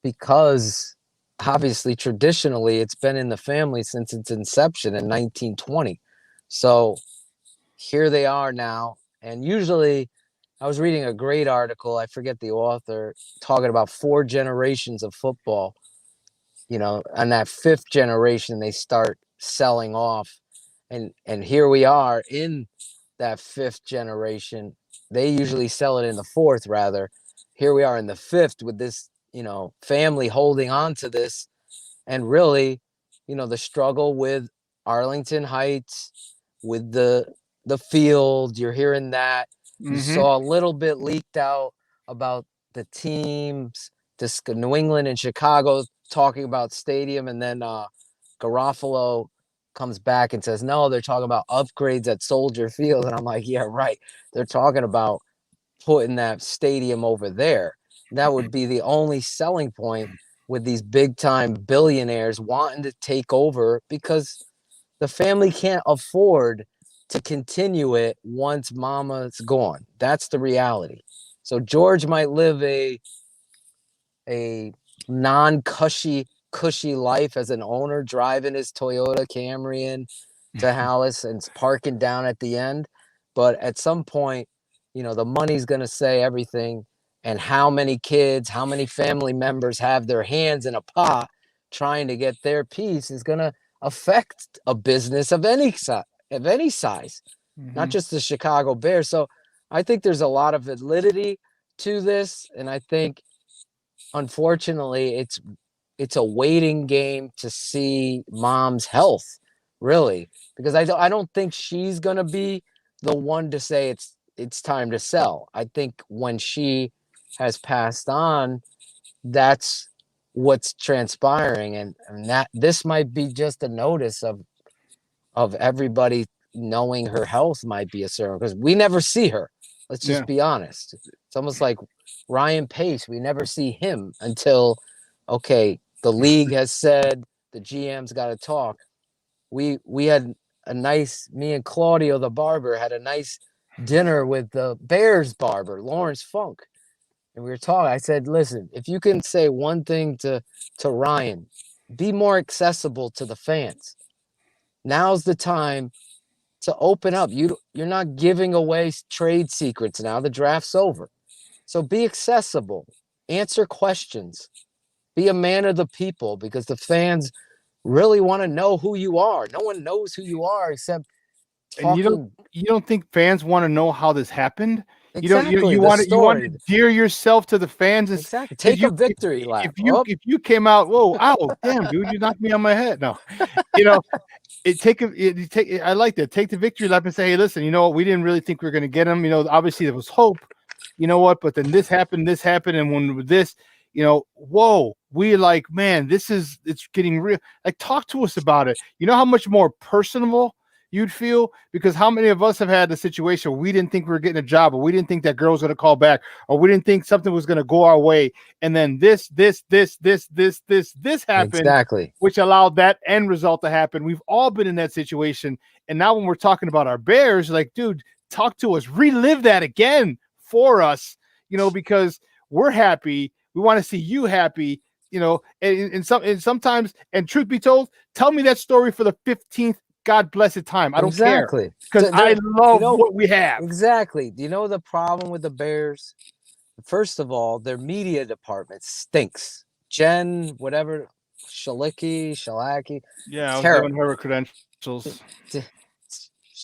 because obviously traditionally it's been in the family since its inception in 1920. So here they are now. And usually I was reading a great article, I forget the author, talking about 4 generations of football. On that 5th generation, they start selling off. And here we are in that 5th generation. They usually sell it in the 4th, rather. Here we are in the 5th with this, family holding on to this. And really, the struggle with Arlington Heights, with the field, you're hearing that. You saw a little bit leaked out about the teams, New England and Chicago talking about stadium, and then Garofalo comes back and says, no, they're talking about upgrades at Soldier Field. And I'm like, yeah, right. They're talking about putting that stadium over there. That would be the only selling point, with these big time billionaires wanting to take over, because the family can't afford to continue it once mama's gone. That's the reality. So George might live a non-cushy life as an owner, driving his Toyota Camry in to Hallis and parking down at the end. But at some point, the money's going to say everything. And how many kids, how many family members have their hands in a pot trying to get their piece is going to affect a business of any size, not just the Chicago Bears. So I think there's a lot of validity to this. And I think, unfortunately, it's a waiting game to see mom's health, really, because I don't think she's going to be the one to say it's time to sell. I think when she has passed on, that's what's transpiring, and that this might be just a notice of everybody knowing her health might be a concern, because we never see her. Let's just be honest. It's almost like Ryan Pace. We never see him until, okay, the league has said the GM's got to talk. We had a nice, me and Claudio the barber had a nice dinner with the Bears barber, Lawrence Funk. And we were talking. I said, listen, if you can say one thing to Ryan, be more accessible to the fans. Now's the time to open up. You're not giving away trade secrets now. The draft's over. So be accessible. Answer questions. Be a man of the people, because the fans really want to know who you are. No one knows who you are except talking. And you don't think fans want to know how this happened? Exactly. You want to endear yourself to the fans. Exactly. Take a victory lap. If you came out, whoa, ow, damn, dude, you knocked me on my head. No, I like that. Take the victory lap and say, hey, listen, you know what? We didn't really think we were going to get him. Obviously there was hope. You know what? But then this happened, and when this, whoa, we like, man, it's getting real. Like, talk to us about it. You know how much more personable you'd feel? Because how many of us have had the situation where we didn't think we were getting a job, or we didn't think that girl was going to call back, or we didn't think something was going to go our way, and then this happened, exactly, which allowed that end result to happen. We've all been in that situation, and now when we're talking about our Bears, like, dude, talk to us, relive that again for us, because we're happy. We want to see you happy, and sometimes, and truth be told, tell me that story for the 15th God blessed time. I don't care, because I love what we have. Exactly. Do you know the problem with the Bears? First of all, their media department stinks. Jen, whatever, Shalaki. Yeah, I was giving her credentials.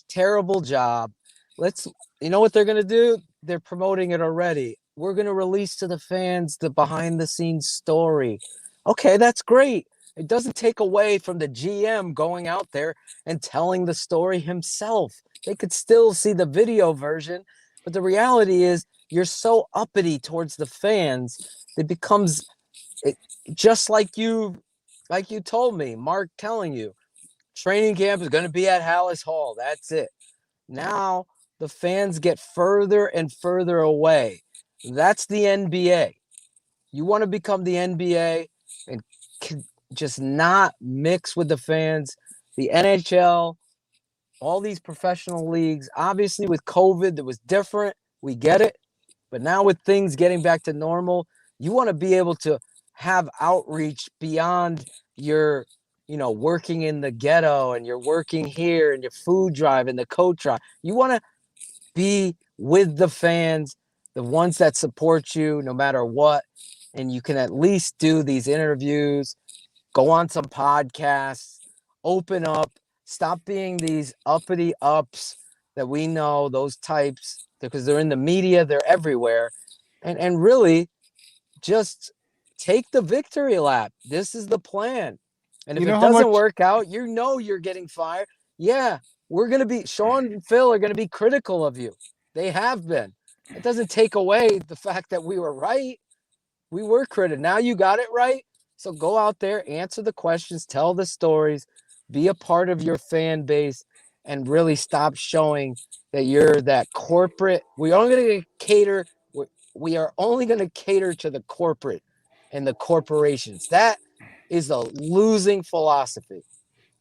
Terrible job. You know what they're going to do? They're promoting it already. We're going to release to the fans the behind the scenes story. Okay, that's great. It doesn't take away from the GM going out there and telling the story himself. They could still see the video version, but the reality is you're so uppity towards the fans, it becomes just like you told me, Mark telling you, training camp is going to be at Hallis Hall. That's it. Now the fans get further and further away. That's the NBA. You want to become the NBA and just not mix with the fans. The NHL, all these professional leagues, obviously with COVID, that was different. We get it. But now with things getting back to normal, you want to be able to have outreach beyond your, working in the ghetto, and you're working here, and your food drive and the coat drive. You want to be with the fans, the ones that support you no matter what. And you can at least do these interviews, go on some podcasts, open up, stop being these uppity ups that we know, those types, because they're in the media, they're everywhere. And really just take the victory lap. This is the plan. And if it doesn't work out, you're getting fired. Yeah, Shawn and Phil are going to be critical of you. They have been. It doesn't take away the fact that we were right. We were critical. Now you got it right. So go out there, answer the questions, tell the stories, be a part of your fan base, and really stop showing that you're that corporate. We are only going to cater to the corporate and the corporations. That is a losing philosophy.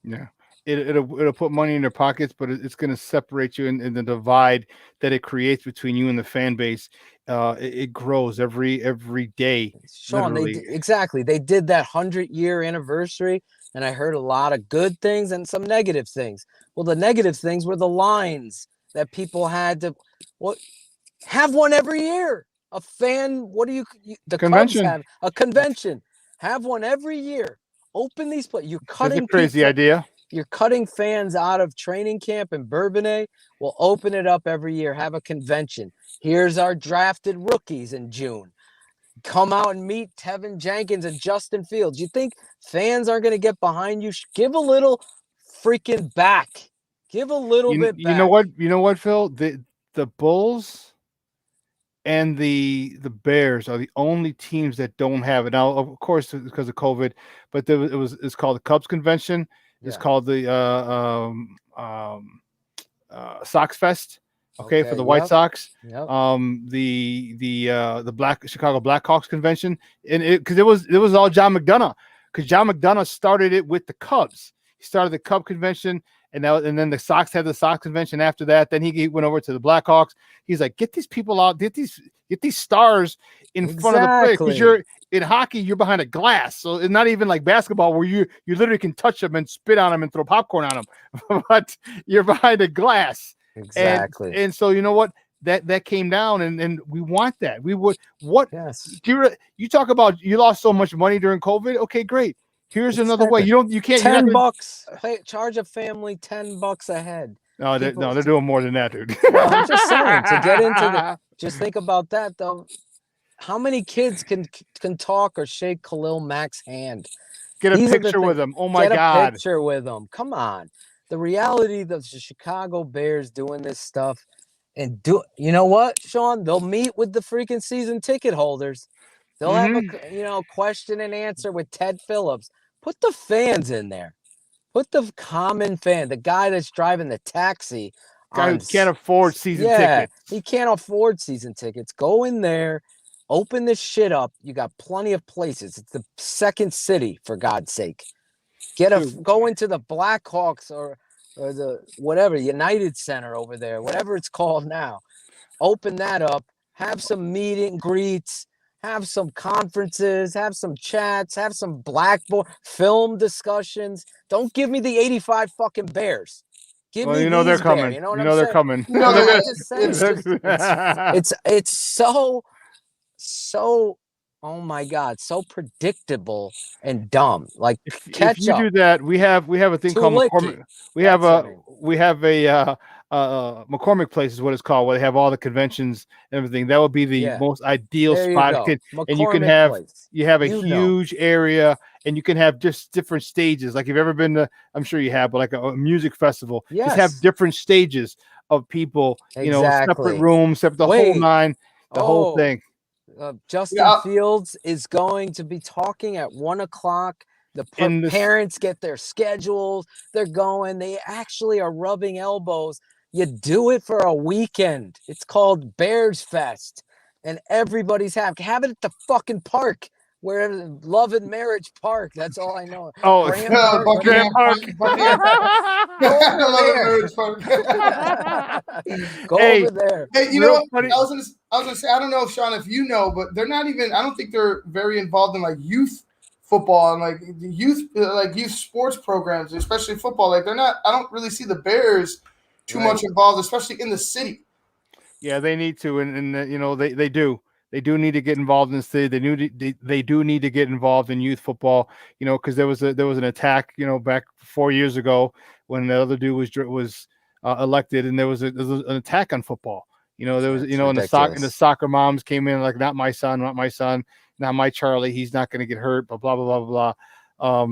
Yeah. It'll put money in their pockets, but it's going to separate you in the divide that it creates between you and the fan base. It grows every day. Shawn, exactly. They did that 100-year anniversary, and I heard a lot of good things and some negative things. Well, the negative things were the lines that people had to have one every year. A fan, the convention. Cubs have a convention. Have one every year. Open these places. You're cutting. That's a crazy idea. You're cutting fans out of training camp in Bourbonnais. We'll open it up every year. Have a convention. Here's our drafted rookies in June. Come out and meet Tevin Jenkins and Justin Fields. You think fans aren't going to get behind you? Give a little freaking back. Give a little bit back. You know what, Phil? The Bulls and the Bears are the only teams that don't have it. Now, of course, it's because of COVID, but it's called the Cubs Convention. It's called the Sox Fest. Okay, for the White Sox. Yep. The Chicago Blackhawks Convention, and because it was all John McDonough, because John McDonough started it with the Cubs. He started the Cub Convention, and then the Sox had the Sox Convention after that. Then he went over to the Blackhawks. He's like, get these people out, get these stars in front of the play, because in hockey, you're behind a glass, so it's not even like basketball where you literally can touch them and spit on them and throw popcorn on them, but you're behind a glass. Exactly. And so you know what? That came down, and we want that. We would what? Yes. You talk about you lost so much money during COVID. Okay, great. Here's another way. You can't. $10. Hey, charge a family $10 a head. No, they're doing more than that, dude. Well, I'm just saying to get into the. Just think about that though. How many kids can talk or shake Khalil Mack's hand? Get a picture with him. Oh my God. Get a picture with him. Come on. The reality of the Chicago Bears doing this stuff and you know what, Shawn? They'll meet with the freaking season ticket holders. They'll have a question and answer with Ted Phillips. Put the fans in there. Put the common fan, the guy that's driving the taxi. Guy who can't afford season tickets. He can't afford season tickets. Go in there, open this shit up. You got plenty of places. It's the second city, for God's sake. Go into the Blackhawks or the whatever, United Center over there, whatever it's called now. Open that up. Have some meet and greets. Have some conferences, have some chats, have some blackboard film discussions. Don't give me the 85 fucking Bears. Give me they're coming. Bears. You know what I'm saying? they're coming. It's so oh my God, so predictable and dumb. Like if you do that, we have a thing called McCormick. We have a McCormick Place is what it's called, where they have all the conventions and everything. That would be the most ideal spot. And you can have a huge area, and you can have just different stages. Like if you've ever been to, I'm sure you have, but like a music festival, just have different stages of people, separate rooms, separate the whole nine, the whole thing. Justin Fields is going to be talking at 1:00. The parents get their schedules. They're going. They actually are rubbing elbows. You do it for a weekend. It's called Bears Fest, and everybody's have it at the fucking park, where Love and Marriage Park. That's all I know. Oh, Graham Park. Go over there. Hey, you know what? I was gonna say, I don't know if Shawn, if you know, but they're not even. I don't think they're very involved in like youth football and like youth sports programs, especially football. Like they're not. I don't really see the Bears too much involved, especially in the city. Yeah, they need to, and they do. They do need to get involved in the city. They do need to get involved in youth football. Because there was an attack. Back 4 years ago when the other dude was elected, and there was an attack on football. There was and the soccer moms came in like, not my son, not my Charlie. He's not going to get hurt. Blah blah blah blah blah.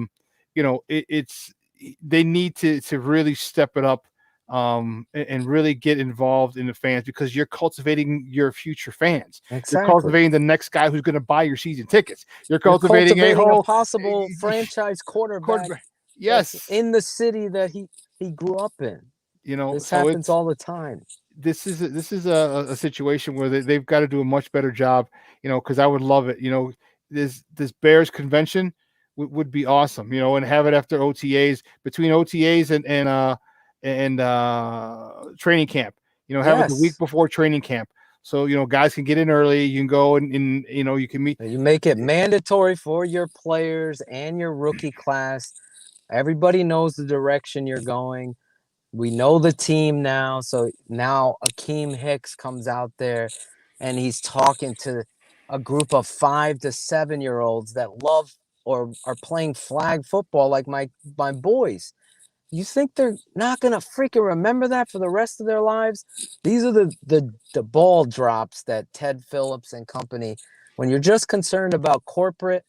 They need to really step it up. And really get involved in the fans, because you're cultivating your future fans. Exactly. You're cultivating the next guy who's going to buy your season tickets. You're cultivating a possible franchise quarterback. Yes, in the city that he grew up in. This happens all the time. This is a situation where they've got to do a much better job. Because I would love it. This Bears convention would be awesome. And have it after OTAs, between OTAs and training camp. Have it the week before training camp, so guys can get in early. You can go and you can meet. You make it mandatory for your players and your rookie class. Everybody knows the direction you're going. We know the team now, so now Akeem Hicks comes out there and he's talking to a group of 5 to 7 year olds that love or are playing flag football like my boys. You think they're not going to freaking remember that for the rest of their lives? These are the ball drops that Ted Phillips and company, when you're just concerned about corporate,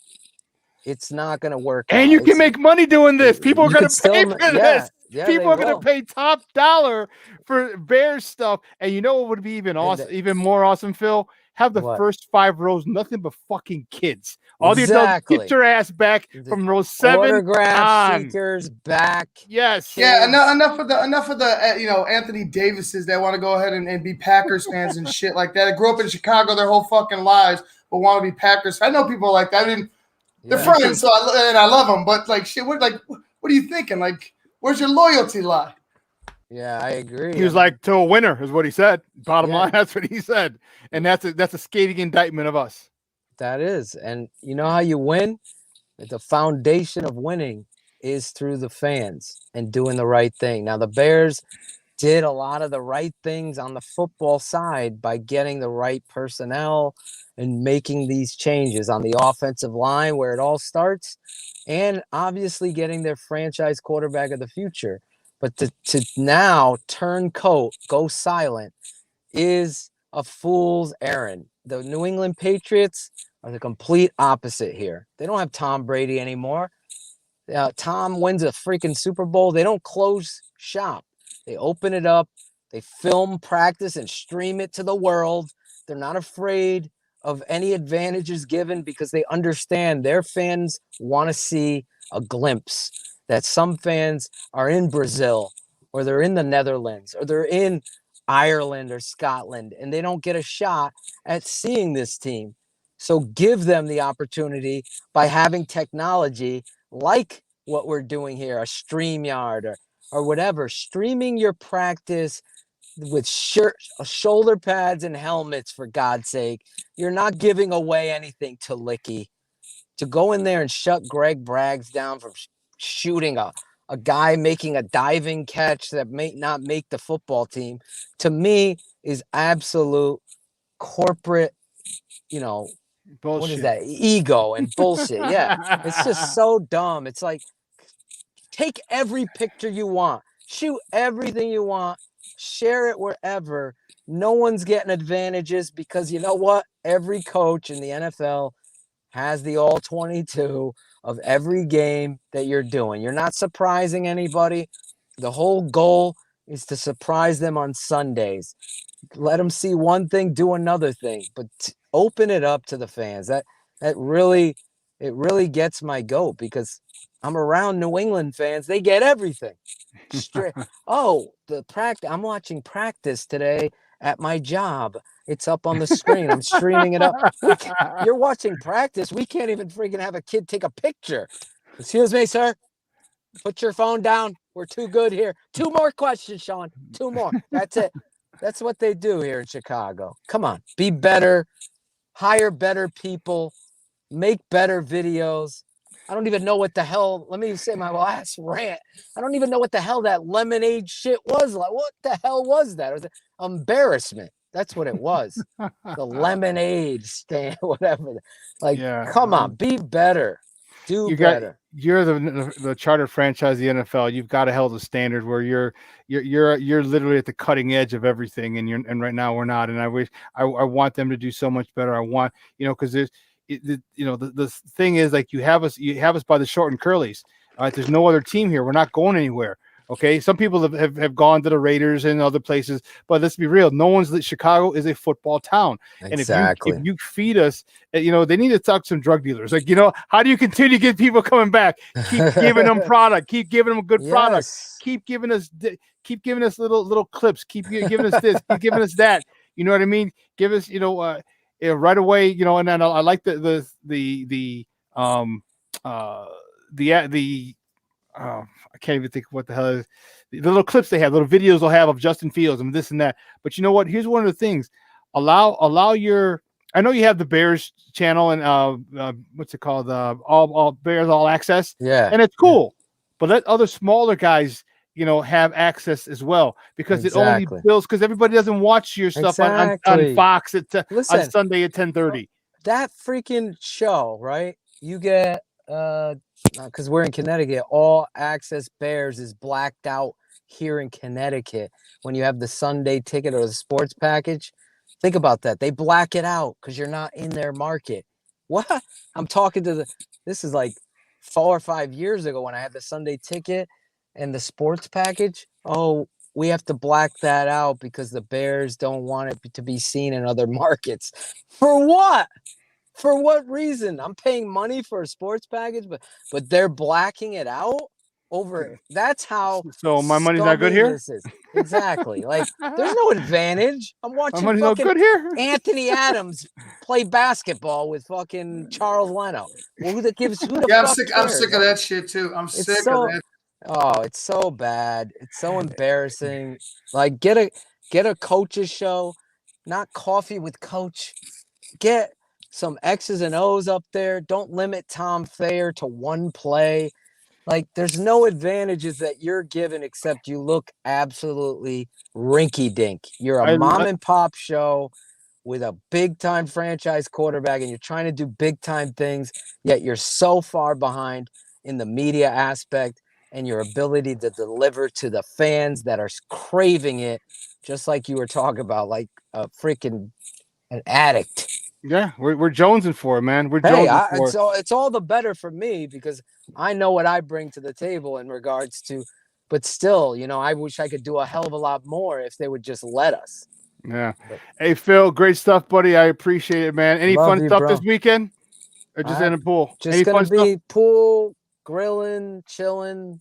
it's not going to work. And you can make money doing this. People are going to pay for this. Yeah, people are going to pay top dollar for Bears stuff. And you know what would be even more awesome, Phil? Have the first 5 rows nothing but fucking kids. All the adults, get your ass back from row 7 autograph seekers back. Yes. Yeah. Enough of the Anthony Davises that want to go ahead and be Packers fans and shit like that. They grew up in Chicago their whole fucking lives, but want to be Packers. I know people like that. I mean, they're friends, so I love them. But like shit, what are you thinking? Like, where's your loyalty lie? Yeah, I agree. He was like, to a winner is what he said. Bottom line, that's what he said. And that's a scathing indictment of us. That is. And you know how you win? The foundation of winning is through the fans and doing the right thing. Now, the Bears did a lot of the right things on the football side by getting the right personnel and making these changes on the offensive line where it all starts, and obviously getting their franchise quarterback of the future. But to now turncoat, go silent, is a fool's errand. The New England Patriots are the complete opposite here. They don't have Tom Brady anymore. Tom wins a freaking Super Bowl. They don't close shop. They open it up. They film practice and stream it to the world. They're not afraid of any advantages given because they understand their fans want to see a glimpse that some fans are in Brazil or they're in the Netherlands or they're in Ireland or Scotland, and they don't get a shot at seeing this team. So give them the opportunity by having technology like what we're doing here, a StreamYard or whatever, streaming your practice with shoulder pads and helmets, for God's sake. You're not giving away anything to Licky. To go in there and shut Greg Braggs down from shooting a guy making a diving catch that may not make the football team, to me, is absolute corporate, bullshit. What is that? Ego and bullshit. Yeah. It's just so dumb. It's like, take every picture you want, shoot everything you want, share it wherever. No one's getting advantages because you know what? Every coach in the NFL has the all 22 of every game that you're doing. You're not surprising anybody. The whole goal is to surprise them on Sundays. Let them see one thing, do another thing, but open it up to the fans. That really gets my goat because I'm around New England fans. They get everything. I'm watching practice today at my job. It's up on the screen. I'm streaming it up. You're watching practice. We can't even freaking have a kid take a picture. Excuse me, sir. Put your phone down. We're too good here. 2 more questions, Shawn. 2 more. That's it. That's what they do here in Chicago. Come on. Be better. Hire better people. Make better videos. I don't even know what the hell. Let me say my last rant. I don't even know what the hell that lemonade shit was like. What the hell was that? It was an embarrassment. That's what it was. The lemonade stand, whatever. Like, come on, be better. Do better. You're the charter franchise of the NFL. You've got to hold a standard where you're literally at the cutting edge of everything, and right now we're not. And I want them to do so much better. I want, because there's. The thing is, like, you have us by the short and curlies. All right, there's no other team here. We're not going anywhere. Okay, some people have gone to the Raiders and other places, but let's be real. Chicago is a football town. Exactly. And if you feed us, they need to talk to some drug dealers. Like, how do you continue to get people coming back? Keep giving them product. Keep giving them good product. Keep giving us little clips. Keep giving us this. Keep giving us that. You know what I mean? Give us, right away, and then I like I can't even think of what the hell is the little clips they have, little videos they'll have of Justin Fields and this and that. But you know what? Here's one of the things. Allow your. I know you have the Bears channel and what's it called? All Bears All Access. Yeah, and it's cool. But let other smaller guys, have access as well, because it only builds, because everybody doesn't watch your stuff on Fox on Sunday at 10:30. That freaking show, right? You get because we're in Connecticut, All Access Bears is blacked out here in Connecticut when you have the Sunday ticket or the sports package. Think about that. They black it out because you're not in their market. What? I'm talking to this is like 4 or 5 years ago when I had the Sunday ticket and the sports package. Oh, we have to black that out because the Bears don't want it to be seen in other markets. For what? For what reason? I'm paying money for a sports package, but they're blacking it out over. That's how. So my money's not good here. This is. Exactly. Like, there's no advantage. I'm watching my money's fucking not good here. Anthony Adams play basketball with fucking Charles Leno. Well, who the Yeah, fuck I'm sick of that shit too. I'm sick of that. Oh, it's so bad. It's so embarrassing. Like, get a coach's show, not Coffee with Coach. Get some X's and O's up there. Don't limit Tom Thayer to one play. Like, there's no advantages that you're given except you look absolutely rinky-dink. You're a mom-and-pop show with a big-time franchise quarterback, and you're trying to do big-time things, yet you're so far behind in the media aspect and your ability to deliver to the fans that are craving it, just like you were talking about, like a freaking an addict. Yeah, we're jonesing for it, man. We're jonesing for it. It's all the better for me because I know what I bring to the table in regards to, but still, I wish I could do a hell of a lot more if they would just let us. Yeah. Hey, Phil, great stuff, buddy. I appreciate it, man. Any fun stuff this weekend? Or just in the pool? Just going to be pool, grilling, chilling.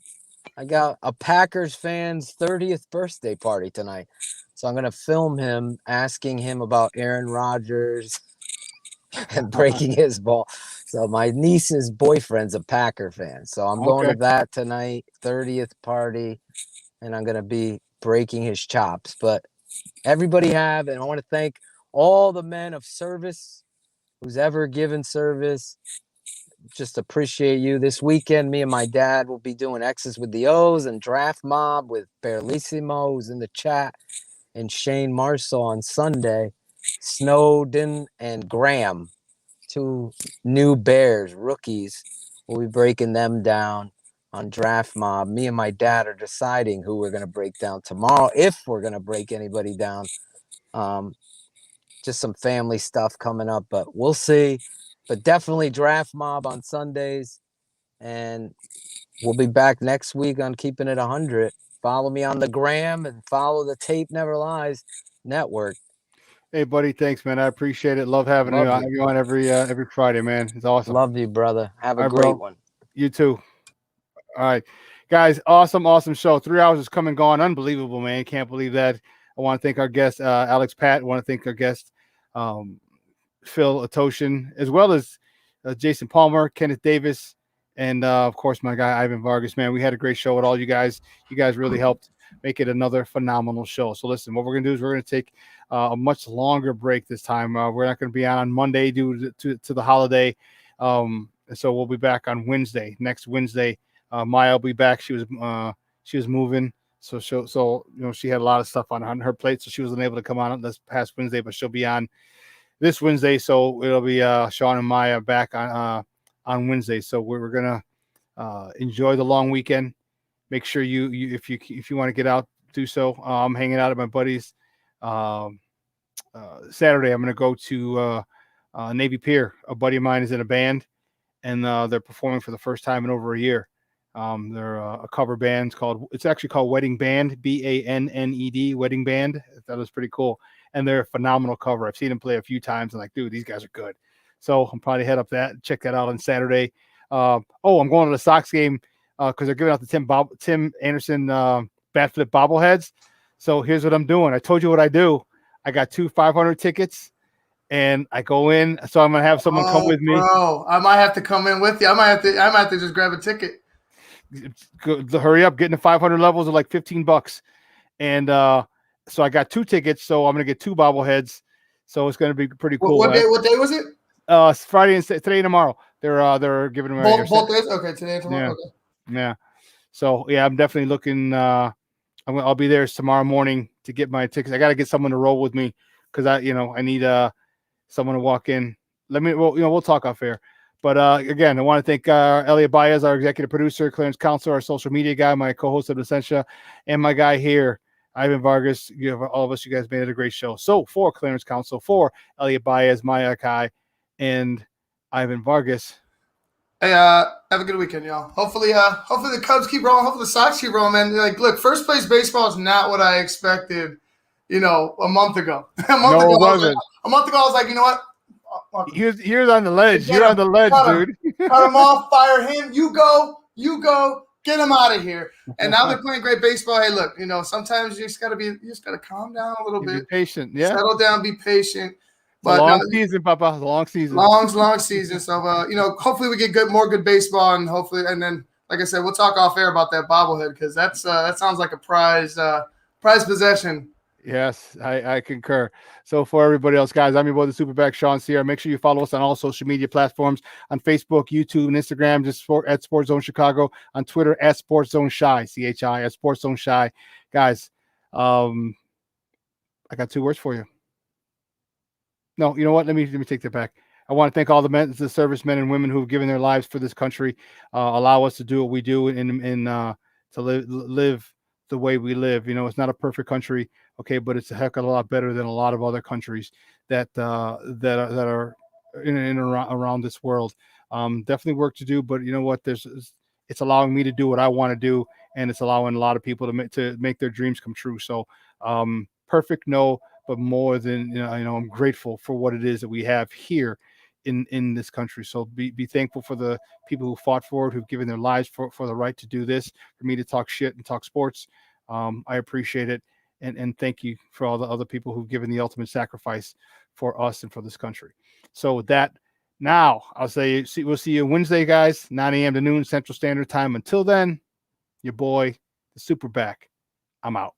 I got a Packers fan's 30th birthday party tonight. So I'm going to film him asking him about Aaron Rodgers and breaking his ball. So my niece's boyfriend's a Packer fan. So I'm going to that tonight, 30th party, and I'm going to be breaking his chops. But everybody and I want to thank all the men of service who's ever given service. Just appreciate you. This weekend, me and my dad will be doing X's with the O's and Draft Mob with Berlissimo, who's in the chat, and Shane Marceau on Sunday. Snowden and Graham, 2 new Bears rookies. We'll be breaking them down on Draft Mob. Me and my dad are deciding who we're going to break down tomorrow, if we're going to break anybody down. Just some family stuff coming up, but we'll see. But definitely Draft Mob on Sundays. And we'll be back next week on Keeping It 100. Follow me on the gram and follow the Tape Never Lies Network. Hey, buddy. Thanks, man. I appreciate it. Love having you on every Friday, man. It's awesome. Love you, brother. Have a great one. You too. All right. Guys, awesome show. 3 hours is come and gone. Unbelievable, man. Can't believe that. I want to thank our guest, Alex Pat. I want to thank our guest, Phil Atoshin, as well as Jason Palmer, Kenneth Davis, and of course my guy Ivan Vargas. Man, we had a great show with all you guys. You guys really helped make it another phenomenal show. So listen, what we're gonna do is we're gonna take a much longer break this time. We're not gonna be on Monday due to the holiday, so we'll be back on Wednesday. Next Wednesday, Maya will be back. She was moving. So she had a lot of stuff on her plate, so she wasn't able to come on this past Wednesday, but she'll be on this Wednesday. So it'll be Shawn and Maya back on Wednesday. So we're gonna enjoy the long weekend. Make sure you if you want to get out, do so. I'm hanging out at my buddy's Saturday. I'm gonna go to Navy Pier. A buddy of mine is in a band, and they're performing for the first time in over a year. They're a cover band it's actually called Wedding Band, BANNED, Wedding Band. That was pretty cool. And they're a phenomenal cover. I've seen them play a few times and like, dude, these guys are good. So I'm probably head up check that out on Saturday. I'm going to the Sox game because they're giving out the Tim Anderson bat flip bobbleheads. So here's what I'm doing. I told you what I do. I got 2 500 tickets and I go in. So I'm going to have someone come with me. Bro, I might have to come in with you. I might have to just grab a ticket. Hurry up, getting to 500 levels are like $15, and so I got 2 tickets, so I'm gonna get 2 bobbleheads, so it's gonna be pretty cool. What day was it? It's Friday and today and tomorrow. They're giving them both days. Okay, today and tomorrow. Yeah. So yeah, I'm definitely looking. I'll be there tomorrow morning to get my tickets. I got to get someone to roll with me because I need someone to walk in. We'll talk off air. But again, I want to thank Elliot Baez, our executive producer, Clarence Council, our social media guy, my co-host of Essentia, and my guy here, Ivan Vargas. All of us, you guys made it a great show. So for Clarence Council, for Elliot Baez, Maya Kai, and Ivan Vargas. Hey, have a good weekend, y'all. Hopefully the Cubs keep rolling. Hopefully the Sox keep rolling, man. Like, look, first place baseball is not what I expected, a month ago. A month ago, I was like, you know what? Here's on the ledge. You're on the ledge, dude. Cut him off, fire him. You go, get him out of here. And now they're playing great baseball. Hey, look, sometimes you just gotta calm down a little bit. Be patient, yeah. Settle down, be patient. But long season, Papa. Long season. Long season. So hopefully we get more good baseball, and then like I said, we'll talk off air about that bobblehead because that sounds like a prize possession. Yes, I concur. So for everybody else, guys, I'm your boy, the Superback, Shawn Sierra. Make sure you follow us on all social media platforms on Facebook, YouTube, and Instagram, just at SportsZone Chicago, on Twitter at SportsZone Shy, CHI, at SportsZone Shy. Guys, I got 2 words for you. No, you know what? Let me take that back. I want to thank all the servicemen and women who've given their lives for this country, allow us to do what we do, and to live the way we live. You know, it's not a perfect country, okay, but it's a heck of a lot better than a lot of other countries that are in and around this world. Definitely work to do, but you know what? It's allowing me to do what I want to do, and it's allowing a lot of people to make their dreams come true. So, perfect, no, but more than I'm grateful for what it is that we have here in this country. So be thankful for the people who fought for it, who've given their lives for the right to do this, for me to talk shit and talk sports. I appreciate it. And thank you for all the other people who've given the ultimate sacrifice for us and for this country. So with that, now I'll say we'll see you Wednesday, guys, 9 a.m. to noon Central Standard Time. Until then, your boy, the Superback, I'm out.